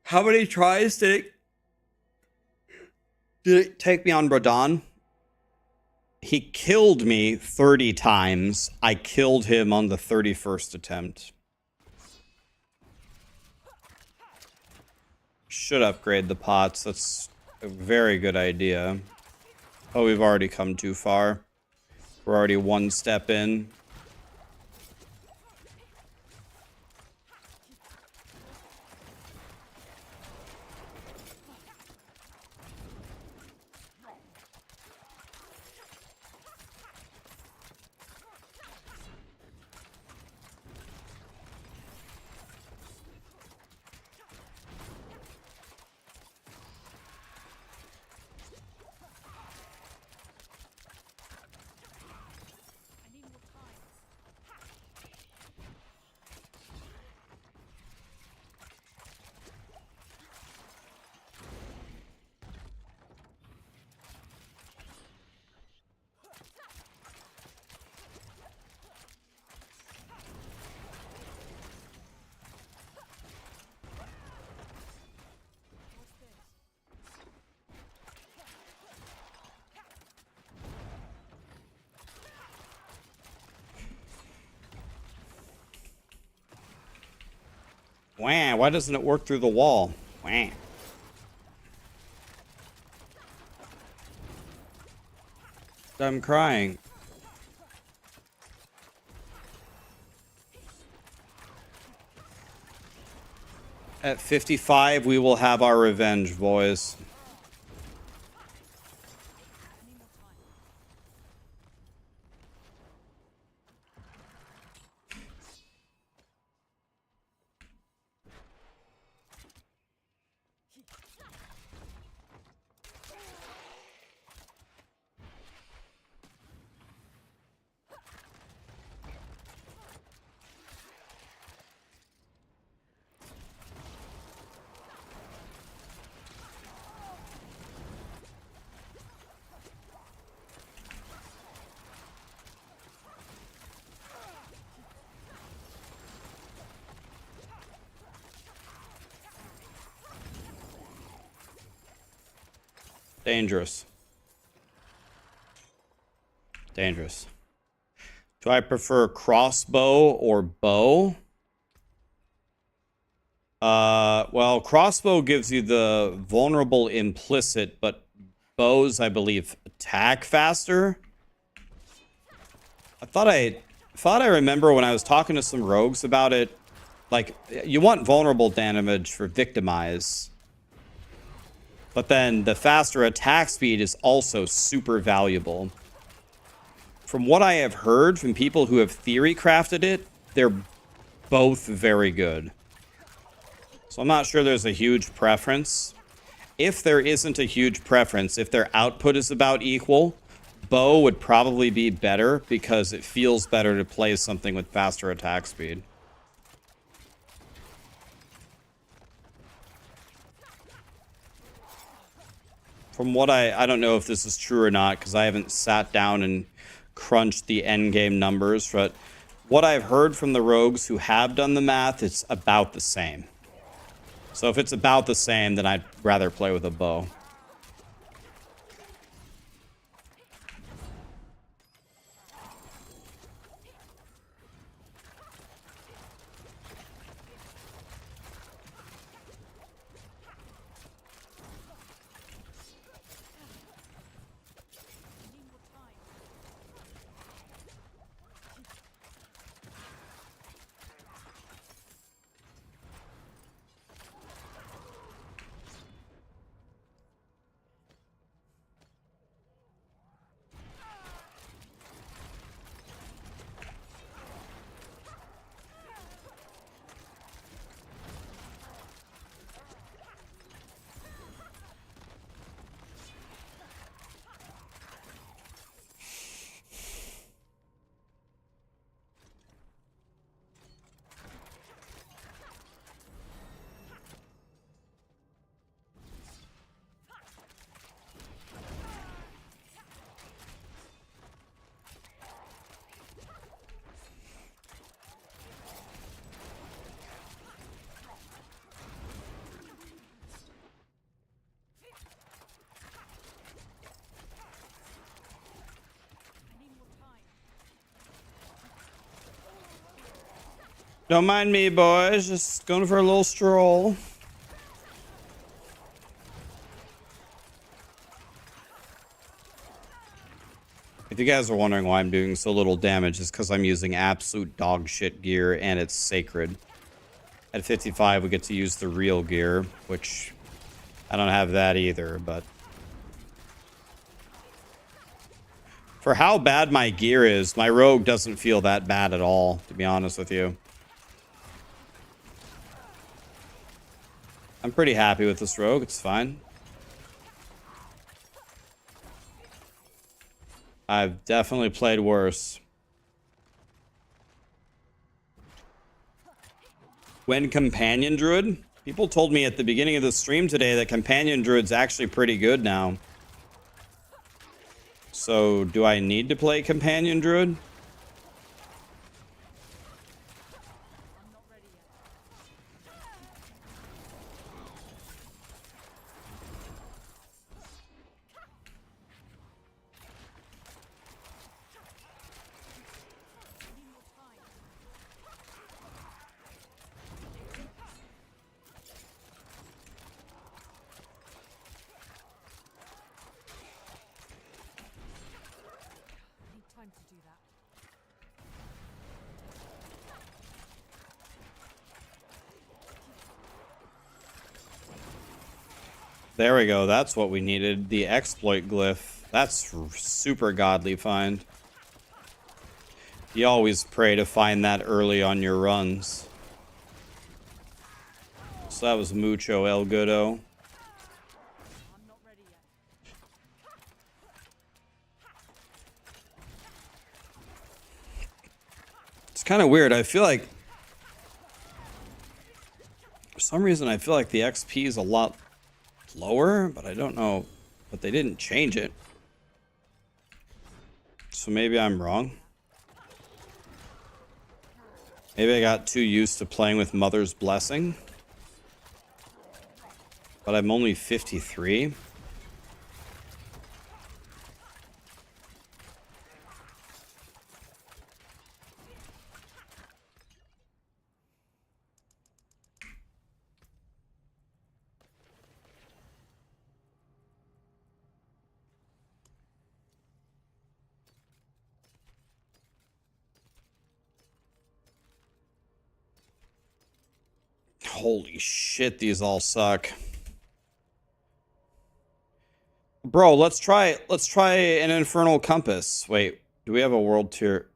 Speaker 1: how many tries did it take me on Radon? He killed me 30 times. I killed him on the 31st attempt. Should upgrade the pots. That's a very good idea. Oh, we've already come too far. We're already one step in.
Speaker 2: I need more time. What's this?
Speaker 1: Wah, why doesn't it work through the wall? Wah. I'm crying. At 55, we will have our revenge, boys.
Speaker 2: I need more time.
Speaker 1: Dangerous. Dangerous. Do I prefer crossbow or bow? Well, crossbow gives you the vulnerable implicit, but bows, I believe, attack faster. I thought I remember when I was talking to some rogues about it, like, you want vulnerable damage for victimize, but then the faster attack speed is also super valuable. From what I have heard from people who have theory crafted it, they're both very good. So I'm not sure there's a huge preference. If there isn't a huge preference, if their output is about equal, bow would probably be better because it feels better to play something with faster attack speed. From what I don't know if this is true or not because I haven't sat down and crunched the endgame numbers, but what I've heard from the rogues who have done the math, it's about the same. So if it's about the same, then I'd rather play with a bow. Don't mind me, boys. Just going for a little stroll. If you guys are wondering why I'm doing so little damage, it's because I'm using absolute dog shit gear and it's sacred. At 55, we get to use the real gear, which I don't have that either, but for how bad my gear is, my rogue doesn't feel that bad at all, to be honest with you. I'm pretty happy with this rogue. It's fine. I've definitely played worse. When Companion Druid? People told me at the beginning of the stream today that Companion Druid's actually pretty good now. So, do I need to play Companion Druid?
Speaker 2: Time to do that.
Speaker 1: There we go. That's what we needed. The exploit glyph. That's super godly find. You always pray to find that early on your runs. So that was mucho el goodo.
Speaker 2: I'm not ready yet.
Speaker 1: It's kind of weird. I feel like for some reason I feel like the XP is a lot lower, but I don't know. But they didn't change it. So maybe I'm wrong. Maybe I got too used to playing with Mother's Blessing. But I'm only 53. Holy shit, these all suck. Bro, let's try an Infernal Compass. Wait, do we have a World Tier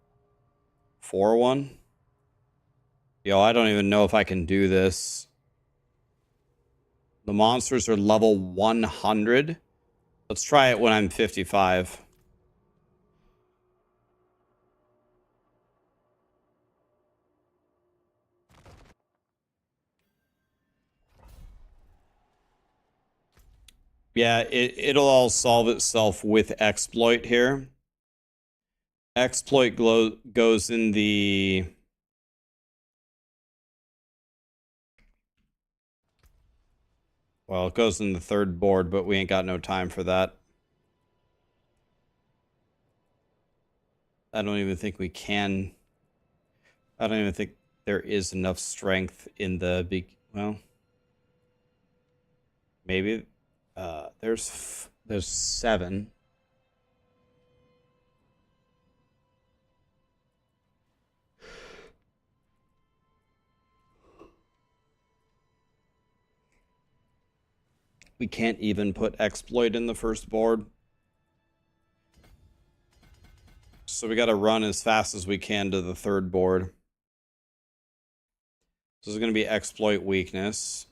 Speaker 1: 4 one? Yo, I don't even know if I can do this. The monsters are level 100. Let's try it when I'm 55. Yeah, it'll all solve itself with exploit here. Exploit goes in the... Well, it goes in the third board, but we ain't got no time for that. I don't even think we can... I don't even think there is enough strength in the big... Well... Maybe... there's 7. We can't even put exploit in the first board. So we got to run as fast as we can to the third board. This is going to be exploit weakness.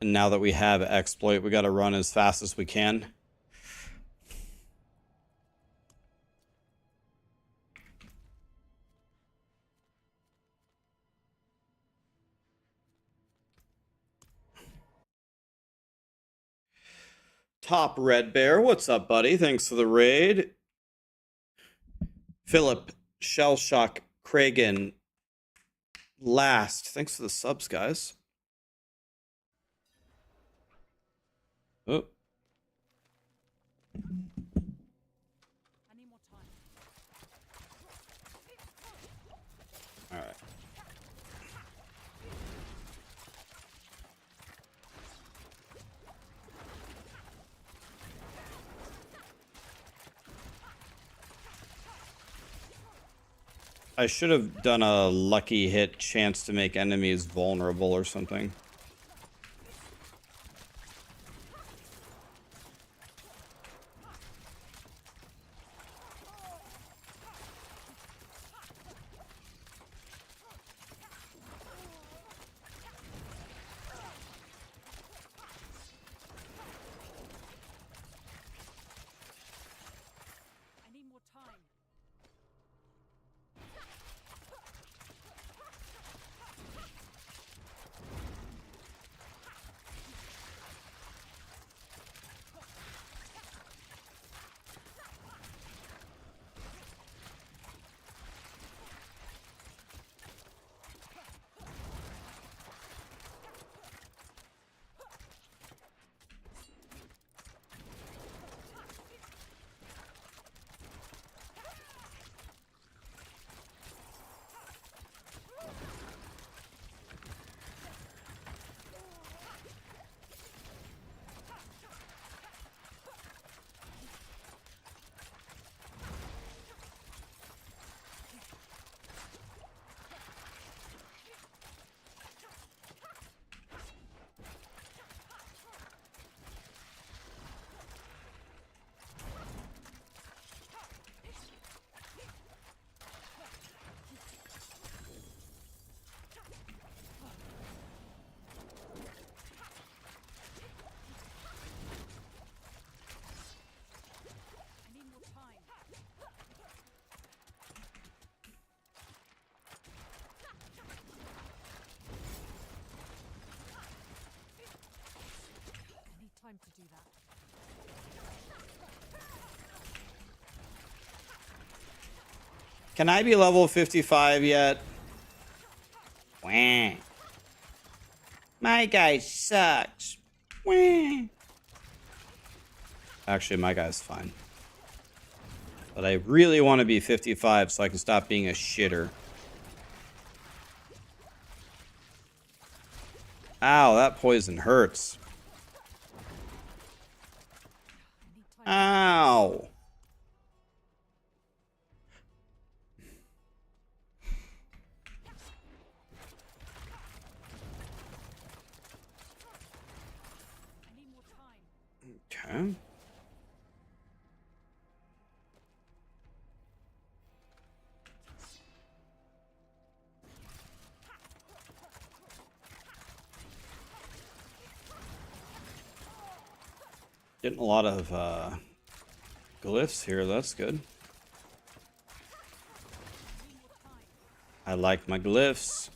Speaker 1: And now that we have exploit, we got to run as fast as we can. Top Red Bear, what's up, buddy? Thanks for the raid. Philip, Shellshock, Kragan, Last. Thanks for the subs, guys. Oh.
Speaker 2: I need more time.
Speaker 1: All right. I should have done a lucky hit chance to make enemies vulnerable or something.
Speaker 2: I need more time. I need more time. I need time to do that.
Speaker 1: Can I be level 55 yet? Wah. My guy sucks. Wah. Actually, my guy's fine. But I really want to be 55 so I can stop being a shitter. Ow, that poison hurts. Getting a lot of glyphs here. That's good. I like my glyphs.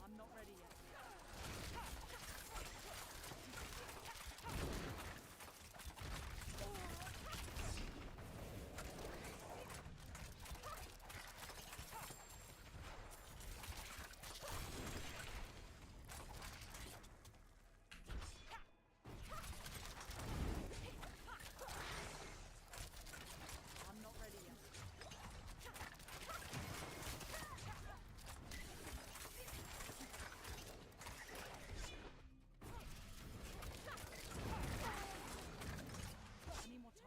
Speaker 2: I'm not ready yet. I'm not ready yet. I need more time.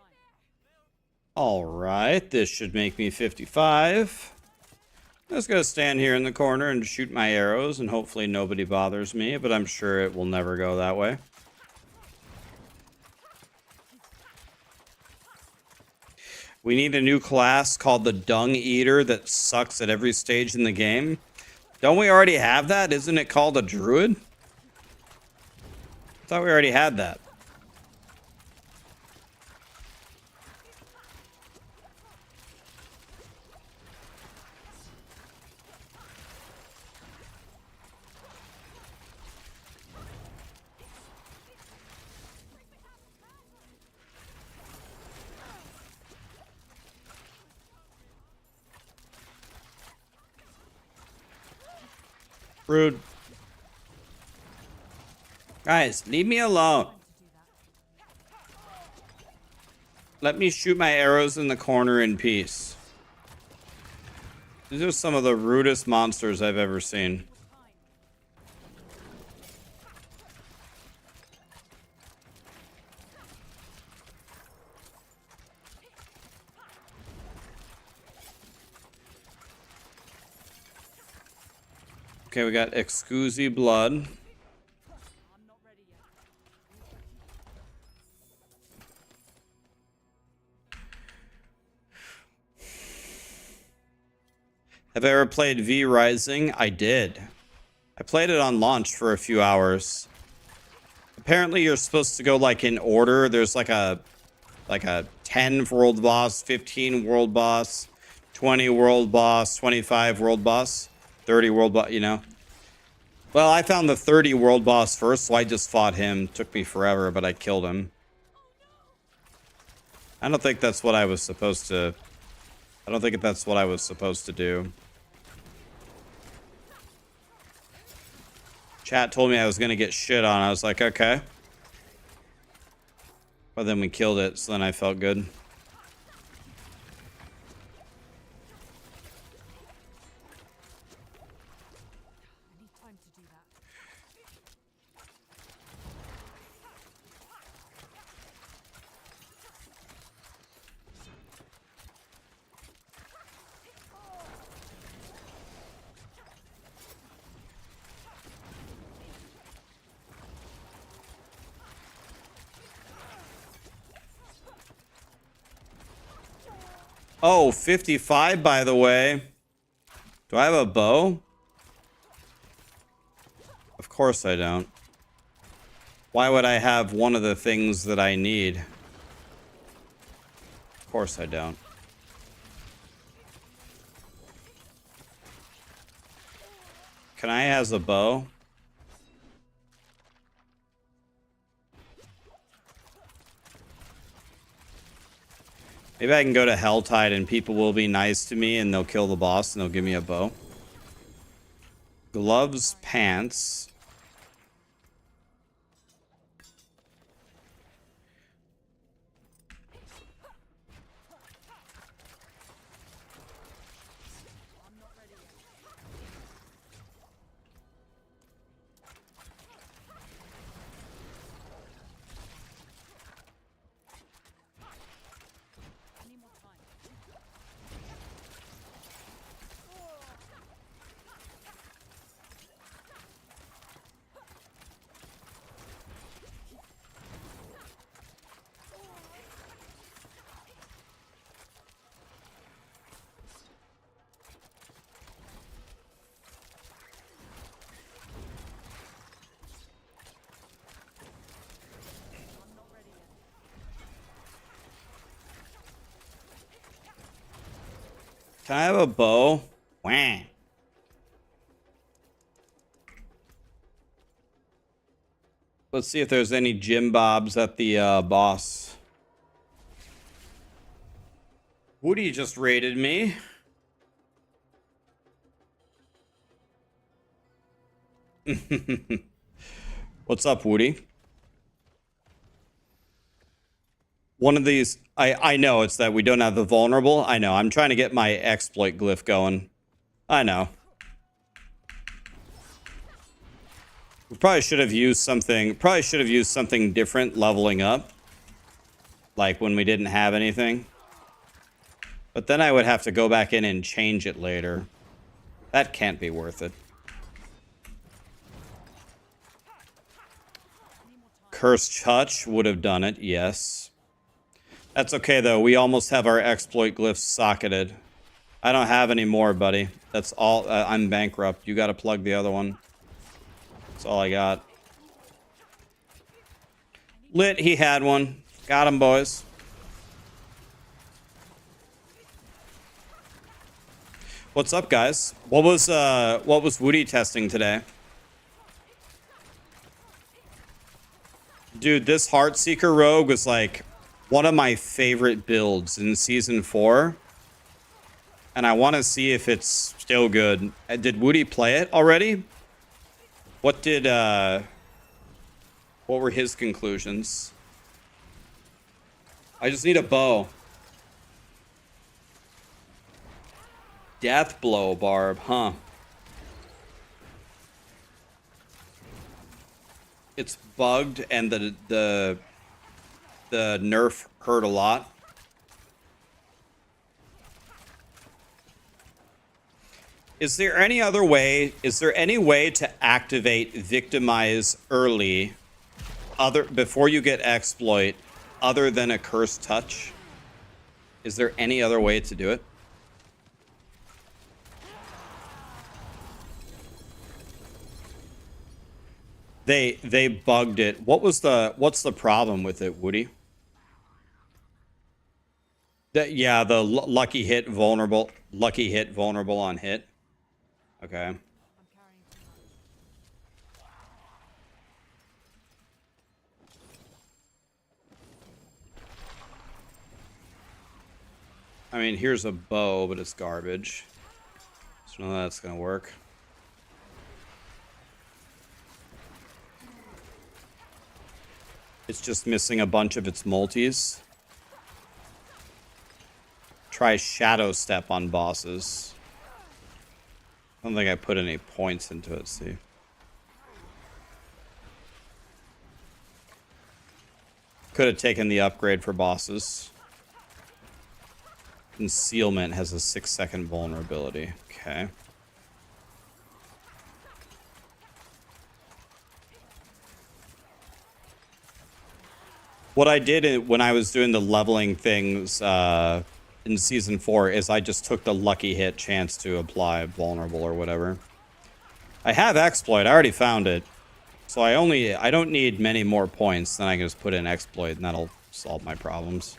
Speaker 1: All right, this should make me 55. I'm just gonna stand here in the corner and shoot my arrows, and hopefully nobody bothers me, but I'm sure it will never go that way. We need a new class called the Dung Eater that sucks at every stage in the game. Don't we already have that? Isn't it called a Druid? I thought we already had that. Rude. Guys, leave me alone.
Speaker 2: Time to do that.
Speaker 1: Let me shoot my arrows in the corner in peace. These are some of the rudest monsters I've ever seen.
Speaker 2: More time.
Speaker 1: Okay, we got Excusi blood.
Speaker 2: I'm not ready yet.
Speaker 1: Have I ever played V Rising? I did. I played it on launch for a few hours. Apparently you're supposed to go like in order. There's like a 10 world boss, 15 world boss, 20 world boss, 25 world boss, 30 world boss, you know. Well, I found the 30 world boss first, so I just fought him. Took me forever, but I killed him. I don't think that's what I was supposed to... I don't think that's what I was supposed to do. Chat told me I was going to get shit on. I was like, okay. But then we killed it, so then I felt good.
Speaker 2: I need time to do that.
Speaker 1: Oh, 55, by the way. Do I have a bow? Of course I don't. Why would I have one of the things that I need? Of course I don't. Can I has a bow? Maybe I can go to Helltide and people will be nice to me and they'll kill the boss and they'll give me a bow. Gloves, pants.
Speaker 2: I'm not ready yet. I need more time.
Speaker 1: Can I have a bow? Wah. Let's see if there's any Jim Bobs at the boss. Woody just raided me. What's up, Woody? One of these, I know it's that we don't have the vulnerable. I know. I'm trying to get my exploit glyph going. I know. We probably should have used something. Probably should have used something different leveling up. Like when we didn't have anything. But then I would have to go back in and change it later. That can't be worth it. Cursed Touch would have done it, yes. That's okay, though. We almost have our exploit glyphs socketed. I don't have any more, buddy. That's all. I'm bankrupt. You got to plug the other one. That's all I got. Lit, he had one. Got him, boys. What's up, guys? What was Woody testing today? Dude, this Heartseeker rogue was like one of my favorite builds in season 4. And I want to see if it's still good. Did Woody play it already? What were his conclusions? I just need a bow. Death blow barb, huh? It's bugged and the nerf hurt a lot. Is there any other way? Is there any way to activate victimize early before you get exploit other than a cursed touch? Is there any other way to do it? They bugged it. What's the problem with it, Woody? Yeah, the lucky hit vulnerable on hit. Okay.
Speaker 2: I'm carrying too much.
Speaker 1: I mean, here's a bow, but it's garbage. So none of that's gonna work. It's just missing a bunch of its multis. Try Shadow Step on bosses. I don't think I put any points into it, see. Could have taken the upgrade for bosses. Concealment has a 6-second vulnerability. Okay. What I did when I was doing the leveling things in season 4 is I just took the lucky hit chance to apply vulnerable or whatever. I have exploit. I already found it. So I don't need many more points. Then I can just put in exploit and that'll solve my problems.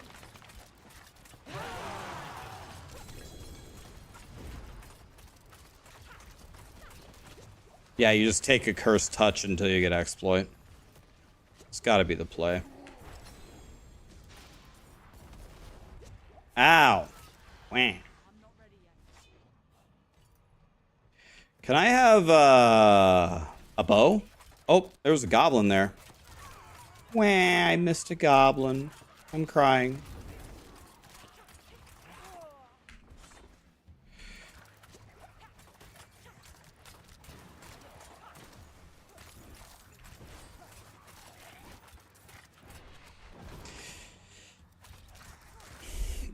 Speaker 1: Yeah, you just take a cursed touch until you get exploit. It's got to be the play. Ow. Wah.
Speaker 2: I'm not ready yet.
Speaker 1: Can I have a bow? Oh, there was a goblin there. Wah, I missed a goblin. I'm crying.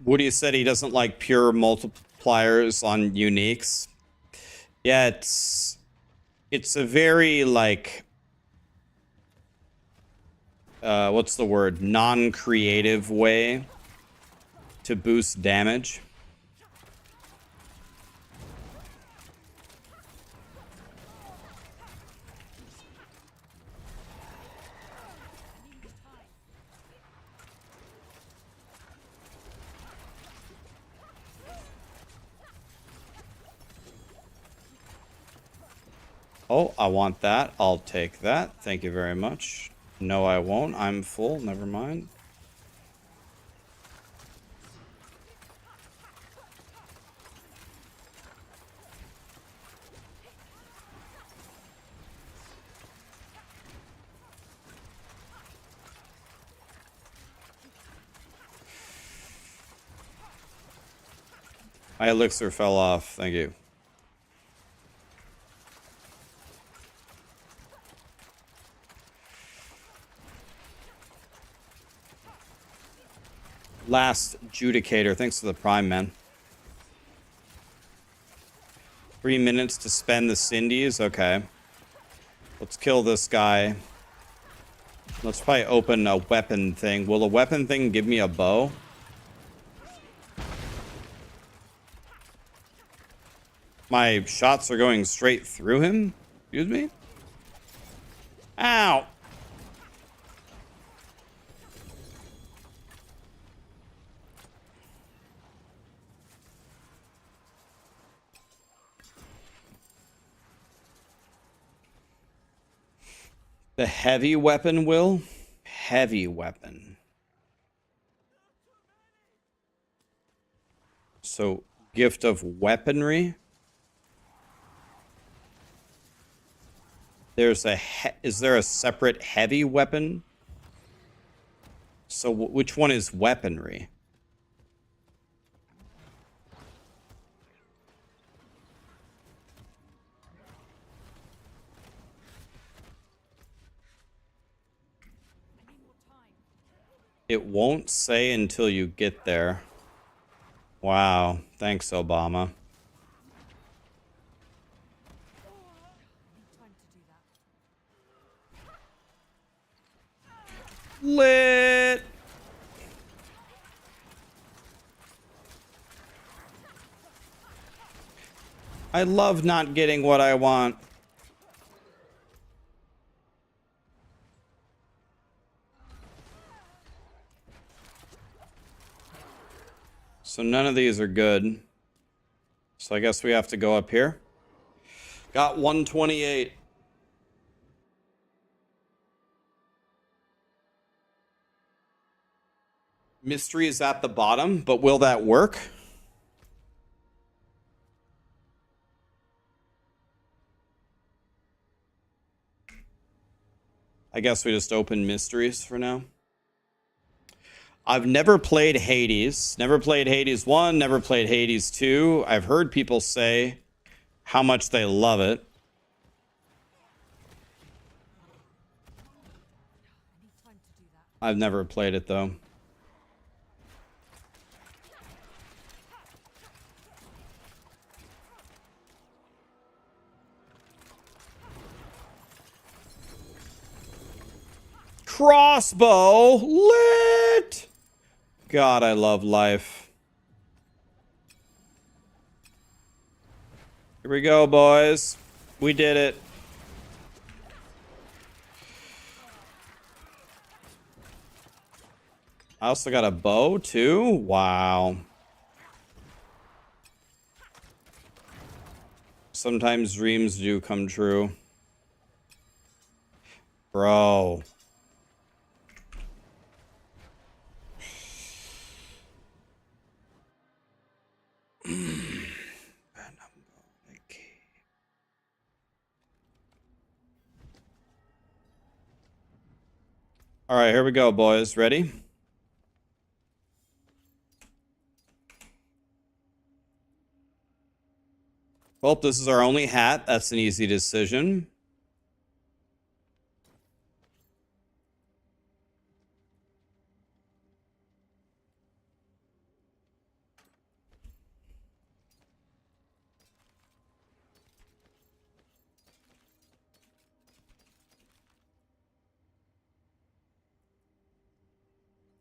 Speaker 1: Woody said he doesn't like pure multipliers on uniques. Yeah, it's a very like what's the word? Non-creative way to boost damage. Oh, I want that. I'll take that. Thank you very much. No, I won't. I'm full. Never mind. My elixir fell off. Thank you. Last Judicator. Thanks for the prime, man. 3 minutes to spend the Cindy's. Okay. Let's kill this guy. Let's probably open a weapon thing. Will a weapon thing give me a bow? My shots are going straight through him? Excuse me? Ow! The heavy weapon will? Heavy weapon. So, gift of weaponry? There's a is there a separate heavy weapon? So which one is weaponry? It won't say until you get there. Wow. Thanks, Obama. Lit! I love not getting what I want. So none of these are good. So I guess we have to go up here. Got 128. Mystery is at the bottom, but will that work? I guess we just open mysteries for now. I've never played Hades. Never played Hades 1, never played Hades 2. I've heard people say how much they love it. I've never played it though. Crossbow lit. God, I love life. Here we go, boys. We did it. I also got a bow too. Wow. Sometimes dreams do come true. Bro. All right, here we go, boys. Ready? Well, this is our only hat. That's an easy decision.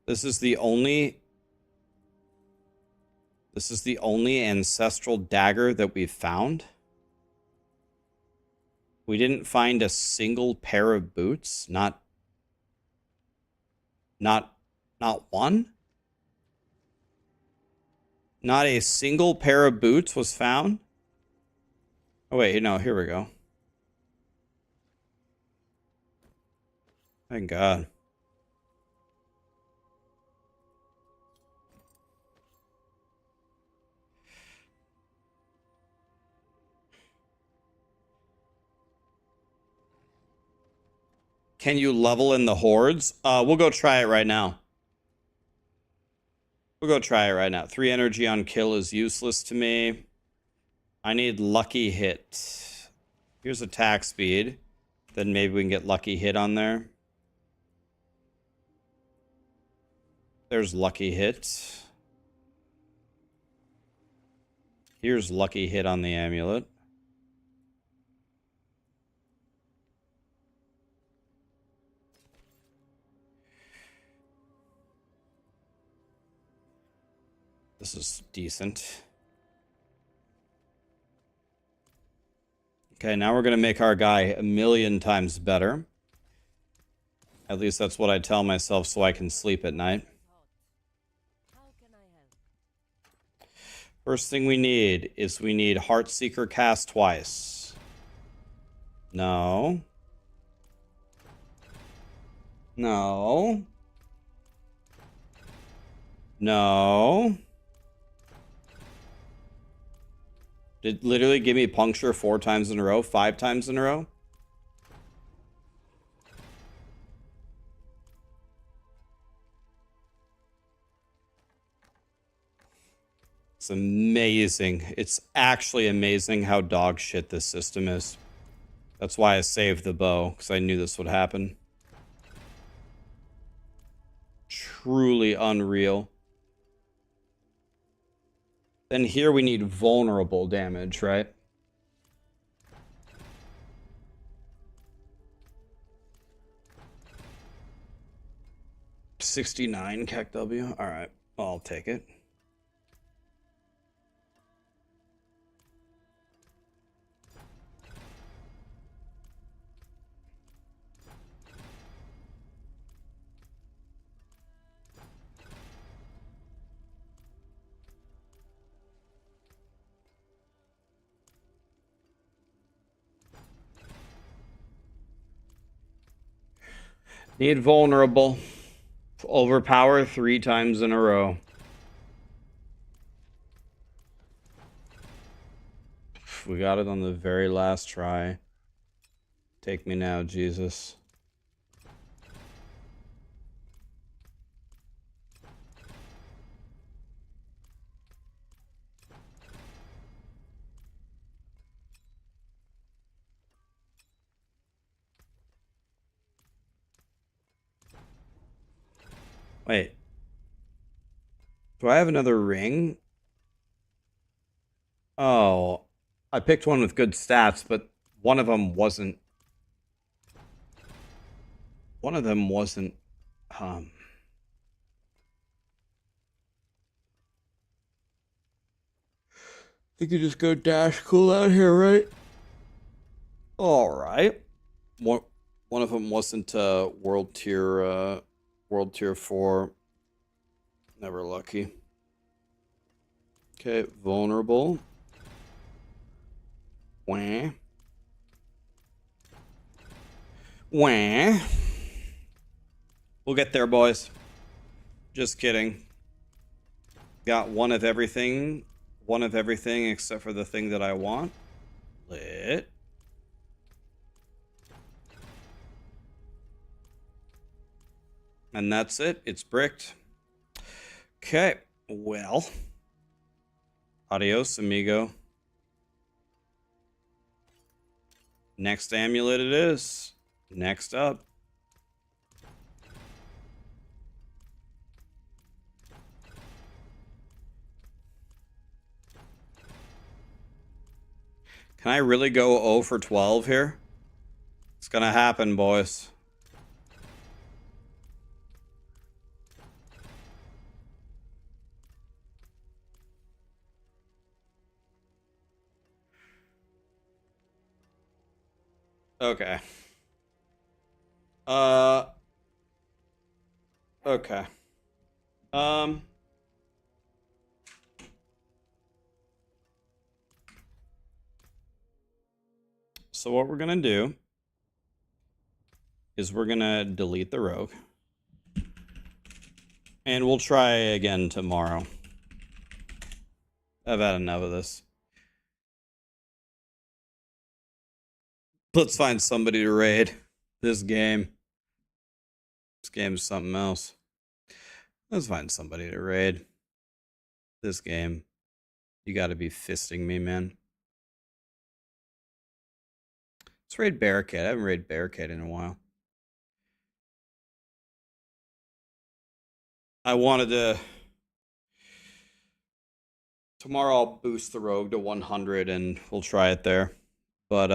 Speaker 1: This is the only ancestral dagger that we've found. We didn't find a single pair of boots. Not one. Not a single pair of boots was found. Oh wait, no, here we go. Thank God. Can you level in the hordes? We'll go try it right now. We'll go try it right now. 3 energy on kill is useless to me. I need lucky hit. Here's attack speed. Then maybe we can get lucky hit on there. There's lucky hit. Here's lucky hit on the amulet. This is decent. Okay, now we're going to make our guy 1,000,000 times better. At least that's what I tell myself so I can sleep at night. First thing we need is we need Heartseeker cast twice. No. No. No. Did literally give me puncture 4 times in a row, 5 times in a row. It's amazing. It's actually amazing how dog shit this system is. That's why I saved the bow, because I knew this would happen. Truly unreal. Then here we need vulnerable damage, right? $69 CAC W. All right, I'll take it. Need vulnerable. Overpower 3 times in a row. We got it on the very last try. Take me now, Jesus. Wait. Do I have another ring? Oh, I picked one with good stats, but one of them wasn't. One of them wasn't. I think you just go dash cool out here, right? All right. One of them wasn't world tier 4. Never lucky. Okay, vulnerable. Wah. Wah. We'll get there, boys. Just kidding. Got one of everything. One of everything except for the thing that I want. Lit. And that's it. It's bricked. Okay. Well. Adios, amigo. Next amulet it is. Next up. Can I really go 0 for 12 here? It's gonna happen, boys. Okay. Okay. So what we're gonna do is we're gonna delete the rogue. And we'll try again tomorrow. I've had enough of this. Let's find somebody to raid this game. This game's something else. Let's find somebody to raid this game. You gotta be fisting me, man. Let's raid Barricade. I haven't raided Barricade in a while. I wanted to... Tomorrow I'll boost the rogue to 100 and we'll try it there. But,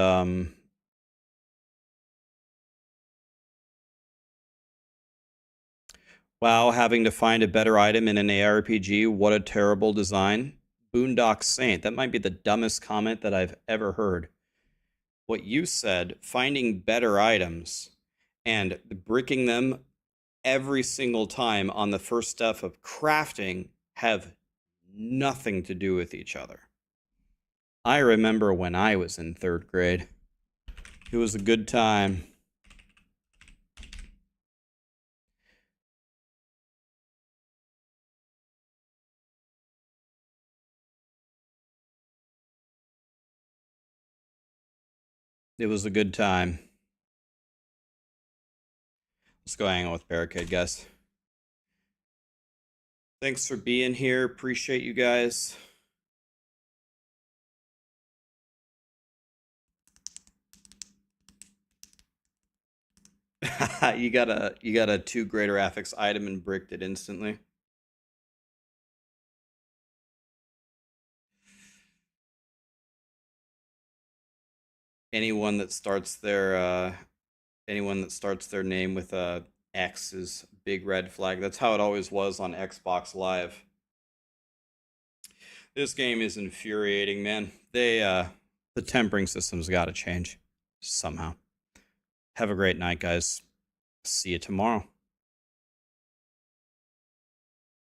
Speaker 1: wow, having to find a better item in an ARPG. What a terrible design. Boondock Saint. That might be the dumbest comment that I've ever heard. What you said, finding better items and bricking them every single time on the first step of crafting have nothing to do with each other. I remember when I was in 3rd grade. It was a good time. It was a good time. Let's go hang out with Barricade, guys. Thanks for being here. Appreciate you guys. you got a 2 greater affix item and bricked it instantly. Anyone that starts their name with a X is big red flag. That's how it always was on Xbox Live. This game is infuriating, man. The tempering system's got to change somehow. Have a great night, guys. See you tomorrow.